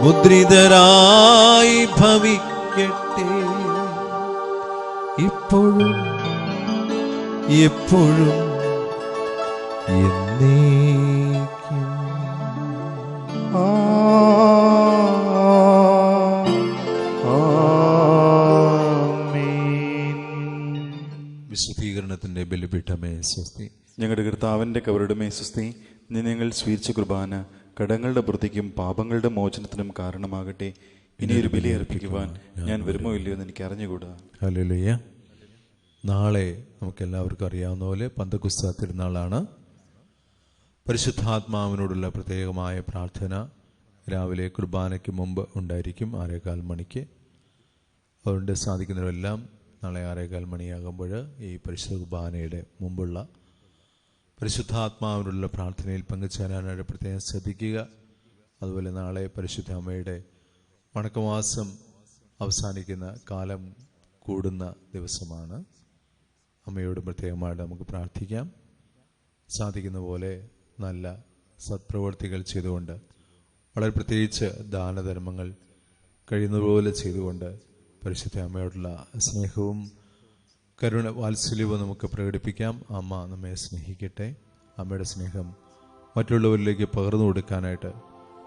മുദ്രിതരായി ഭവിക്കട്ടെ. ഇപ്പോഴും എപ്പോഴും എന്നേക്കും. വിശുദ്ധീകരണത്തിന്റെ ബലിപീഠമേ സ്വസ്തി. ഞങ്ങളുടെ കർത്താവിന്റെ കബറിടമേ സ്വസ്തി. ഞങ്ങൾ സ്വീകരിച്ച കുർബാന കടങ്ങളുടെ വൃത്തിക്കും പാപങ്ങളുടെ മോചനത്തിനും കാരണമാകട്ടെ. ഇനി ഒരു ബലി അർപ്പിക്കുവാൻ ഞാൻ വരുമോ ഇല്ലയോ എന്ന് എനിക്ക് അറിഞ്ഞുകൂടാ. ഹല്ലേലൂയ. നാളെ നമുക്കെല്ലാവർക്കും അറിയാവുന്ന പോലെ പന്തക്കുസ്ത തിരുനാളാണ്. പരിശുദ്ധാത്മാവിനോടുള്ള പ്രത്യേകമായ പ്രാർത്ഥന രാവിലെ കുർബാനയ്ക്ക് മുമ്പ് ഉണ്ടായിരിക്കും 6:15 മണിക്ക്. അതുകൊണ്ട് സാധിക്കുന്നവരെല്ലാം നാളെ 6:15 മണിയാകുമ്പോൾ ഈ പരിശുദ്ധ കുർബാനയുടെ മുമ്പുള്ള പരിശുദ്ധാത്മാവിനുള്ള പ്രാർത്ഥനയിൽ പങ്കുചേരാനായിട്ട് പ്രത്യേകം ശ്രദ്ധിക്കുക. അതുപോലെ നാളെ പരിശുദ്ധ അമ്മയുടെ വണക്കമാസം അവസാനിക്കുന്ന കാലം കൂടുന്ന ദിവസമാണ്. അമ്മയോട് പ്രത്യേകമായിട്ട് നമുക്ക് പ്രാർത്ഥിക്കാം. സാധിക്കുന്ന പോലെ നല്ല സത്പ്രവർത്തികൾ ചെയ്തുകൊണ്ട്, വളരെ പ്രത്യേകിച്ച് ദാനധർമ്മങ്ങൾ കഴിയുന്നതുപോലെ ചെയ്തുകൊണ്ട് പരിശുദ്ധ അമ്മയോടുള്ള സ്നേഹവും കരുണ വാത്സല്യവും നമുക്ക് പ്രകടിപ്പിക്കാം. അമ്മ നമ്മെ സ്നേഹിക്കട്ടെ. അമ്മയുടെ സ്നേഹം മറ്റുള്ളവരിലേക്ക് പകർന്നു കൊടുക്കാനായിട്ട്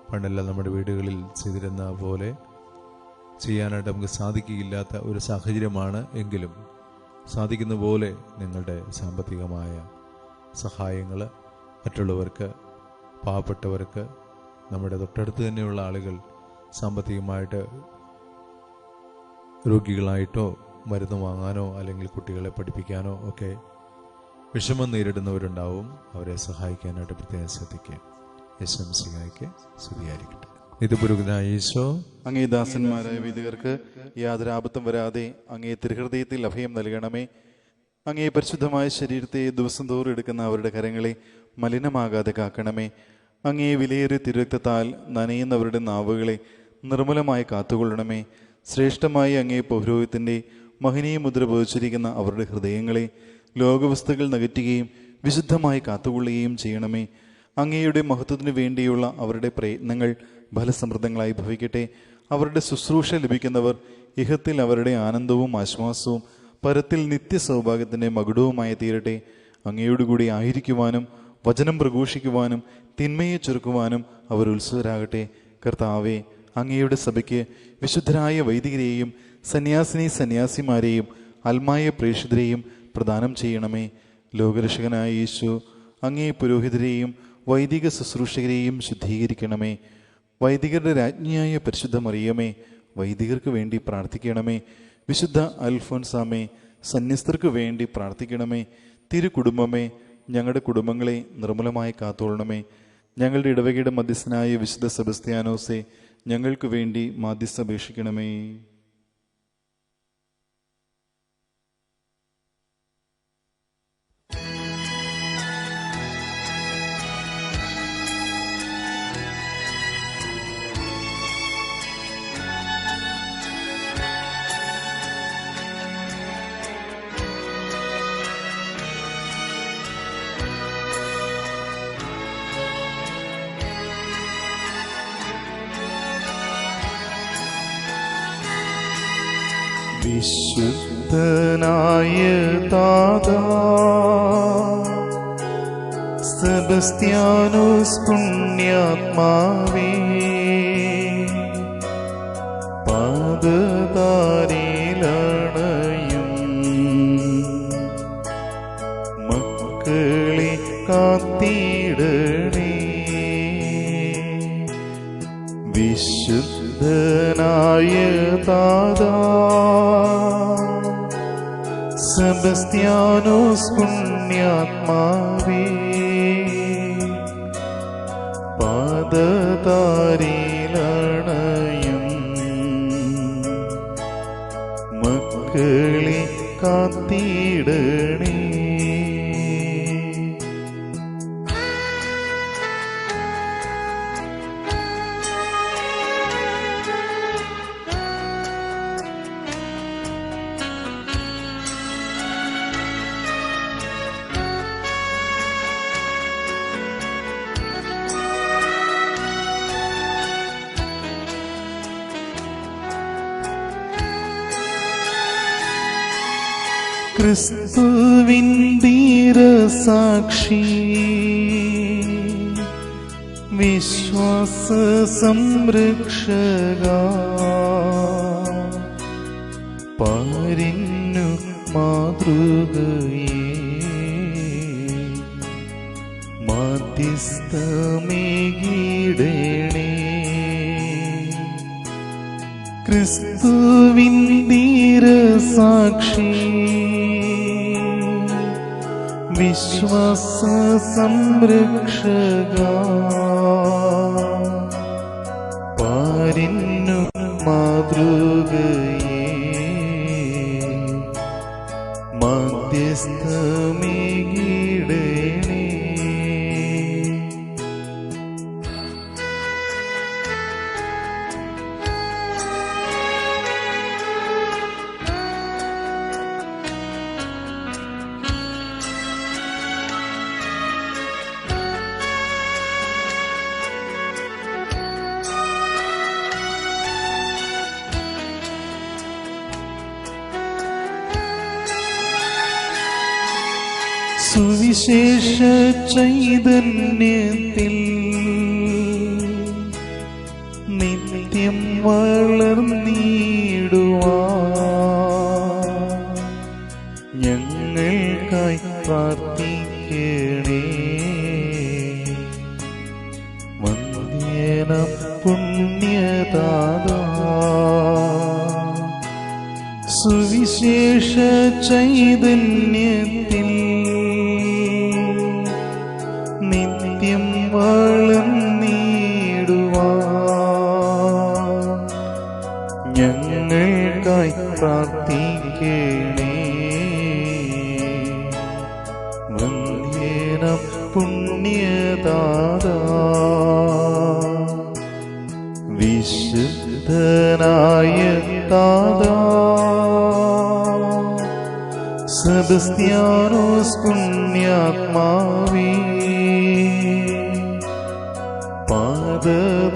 പണ്ടെല്ലാം നമ്മുടെ വീടുകളിൽ ചെയ്തിരുന്ന പോലെ ചെയ്യാനായിട്ട് നമുക്ക് സാധിക്കുകയില്ലാത്ത ഒരു സാഹചര്യമാണ്. എങ്കിലും സാധിക്കുന്ന പോലെ നിങ്ങളുടെ സാമ്പത്തികമായ സഹായങ്ങൾ മറ്റുള്ളവർക്ക്, പാവപ്പെട്ടവർക്ക്, നമ്മുടെ തൊട്ടടുത്ത് തന്നെയുള്ള ആളുകൾ സാമ്പത്തികമായിട്ട് രോഗികളായിട്ടോ മരുന്ന് വാങ്ങാനോ അല്ലെങ്കിൽ കുട്ടികളെ പഠിപ്പിക്കാനോ ഒക്കെ വിഷമം നേരിടുന്നവരുണ്ടാവും. അവരെ സഹായിക്കാനായിട്ട് പ്രത്യേകം ശ്രദ്ധിക്കുക. യേശുമിശിഹായ്ക്ക് സ്തുതിയായിരിക്കട്ടെ. നിത്യപുരോഹിതനായ ഈശോ, അങ്ങേ ദാസന്മാരായ വൈദികർക്ക് യാതൊരു ആപത്തും വരാതെ അങ്ങേ തിരുഹൃദയത്തിൽ അഭയം നൽകണമേ. അങ്ങേ പരിശുദ്ധമായ ശരീരത്തെ ദിവസം തോറും എടുക്കുന്ന അവരുടെ കരങ്ങളെ മലിനമാകാതെ കാക്കണമേ. അങ്ങേ വിലയേറിയ തിരുരക്തത്താൽ നനയുന്നവരുടെ നാവുകളെ നിർമ്മലമായി കാത്തുകൊള്ളണമേ. ശ്രേഷ്ഠമായി അങ്ങേ പൗരോഹിത്യത്തിൻ്റെ മഹനീയ മുദ്ര പതിച്ചിരിക്കുന്ന അവരുടെ ഹൃദയങ്ങളെ ലോകവസ്തുക്കൾ നകറ്റുകയും വിശുദ്ധമായി കാത്തുകൊള്ളുകയും ചെയ്യണമേ. അങ്ങയുടെ മഹത്വത്തിനു വേണ്ടിയുള്ള അവരുടെ പ്രയത്നങ്ങൾ ഫലസമൃദ്ധങ്ങളായി ഭവിക്കട്ടെ. അവരുടെ ശുശ്രൂഷ ലഭിക്കുന്നവർ ഇഹത്തിൽ അവരുടെ ആനന്ദവും ആശ്വാസവും പരത്തിൽ നിത്യസൗഭാഗ്യത്തിൻ്റെ മകുടവുമായി തീരട്ടെ. അങ്ങയോടുകൂടി ആയിരിക്കുവാനും വചനം പ്രഘോഷിക്കുവാനും തിന്മയെ ചെറുക്കുവാനും അവർ ഉത്സുകരാകട്ടെ. കർത്താവെ, അങ്ങയുടെ സഭയ്ക്ക് വിശുദ്ധരായ വൈദികരെയും സന്യാസിമാരെയും ആത്മായ പ്രേക്ഷിതരെയും പ്രദാനം ചെയ്യണമേ. ലോകരക്ഷകനായ യേശു അങ്ങേ പുരോഹിതരെയും വൈദിക ശുശ്രൂഷകരെയും ശുദ്ധീകരിക്കണമേ. വൈദികരുടെ രാജ്ഞിയായ പരിശുദ്ധ മറിയമേ, വൈദികർക്ക് വേണ്ടി പ്രാർത്ഥിക്കണമേ. വിശുദ്ധ അൽഫോൻസാമേ, സന്യസ്തർക്ക് വേണ്ടി പ്രാർത്ഥിക്കണമേ. തിരുകുടുംബമേ, ഞങ്ങളുടെ കുടുംബങ്ങളെ നിർമ്മലമായി കാത്തോളണമേ. ഞങ്ങളുടെ ഇടവകയുടെ മധ്യസ്ഥനായ വിശുദ്ധ സെബസ്ത്യാനോസെ, ഞങ്ങൾക്ക് വേണ്ടി മാധ്യസ്ഥ അപേക്ഷിക്കണമേ. വിശുദ്ധനായ താതാ സെബസ്ത്യാനോസ് പുണ്യാത്മാവേ, പാദതാരിലണയും മക്കളെ കാത്തിടണേ. വിശുദ്ധനായ താതാ സെബസ്ത്യാനോസ് പുണ്യാത്മാവേ, പാദതാരിലണയും മക്കളെ കാത്തിടണേ. ക്രിസ്തുവിൻ ധീരസാക്ഷി, വിശ്വാസ സംരക്ഷക, പാരിന്നു മാതൃകയേ, മാധ്യസ്ഥമേകിടണേ. ക്രിസ്തുവിൻ ധീരസാക്ഷി, വിശ്വാസ സംരക്ഷക, പാരിന്നു മാതൃകയേ, മാധ്യസ്ഥമേകിടണേ. സുവിശേഷ ചൈതന്യത്തിൽ നിത്യം വളർന്നിടുവാൻ ഞങ്ങൾക്കായി പ്രാർത്ഥിക്കണേ. വന്ധ്യന പുണ്യദാതാ, സുവിശേഷ ചൈതന്യത്തിൽ നിത്യം വളർന്നിടുവാൻ ഞങ്ങൾക്കായി പ്രാർത്ഥിക്കണേ. വന്ധ്യന പുണ്യദാതാ, വിശുദ്ധനായ താതാ സെബസ്ത്യാനോസ് പുണ്യാത്മാവേ, പാദതാരിലണ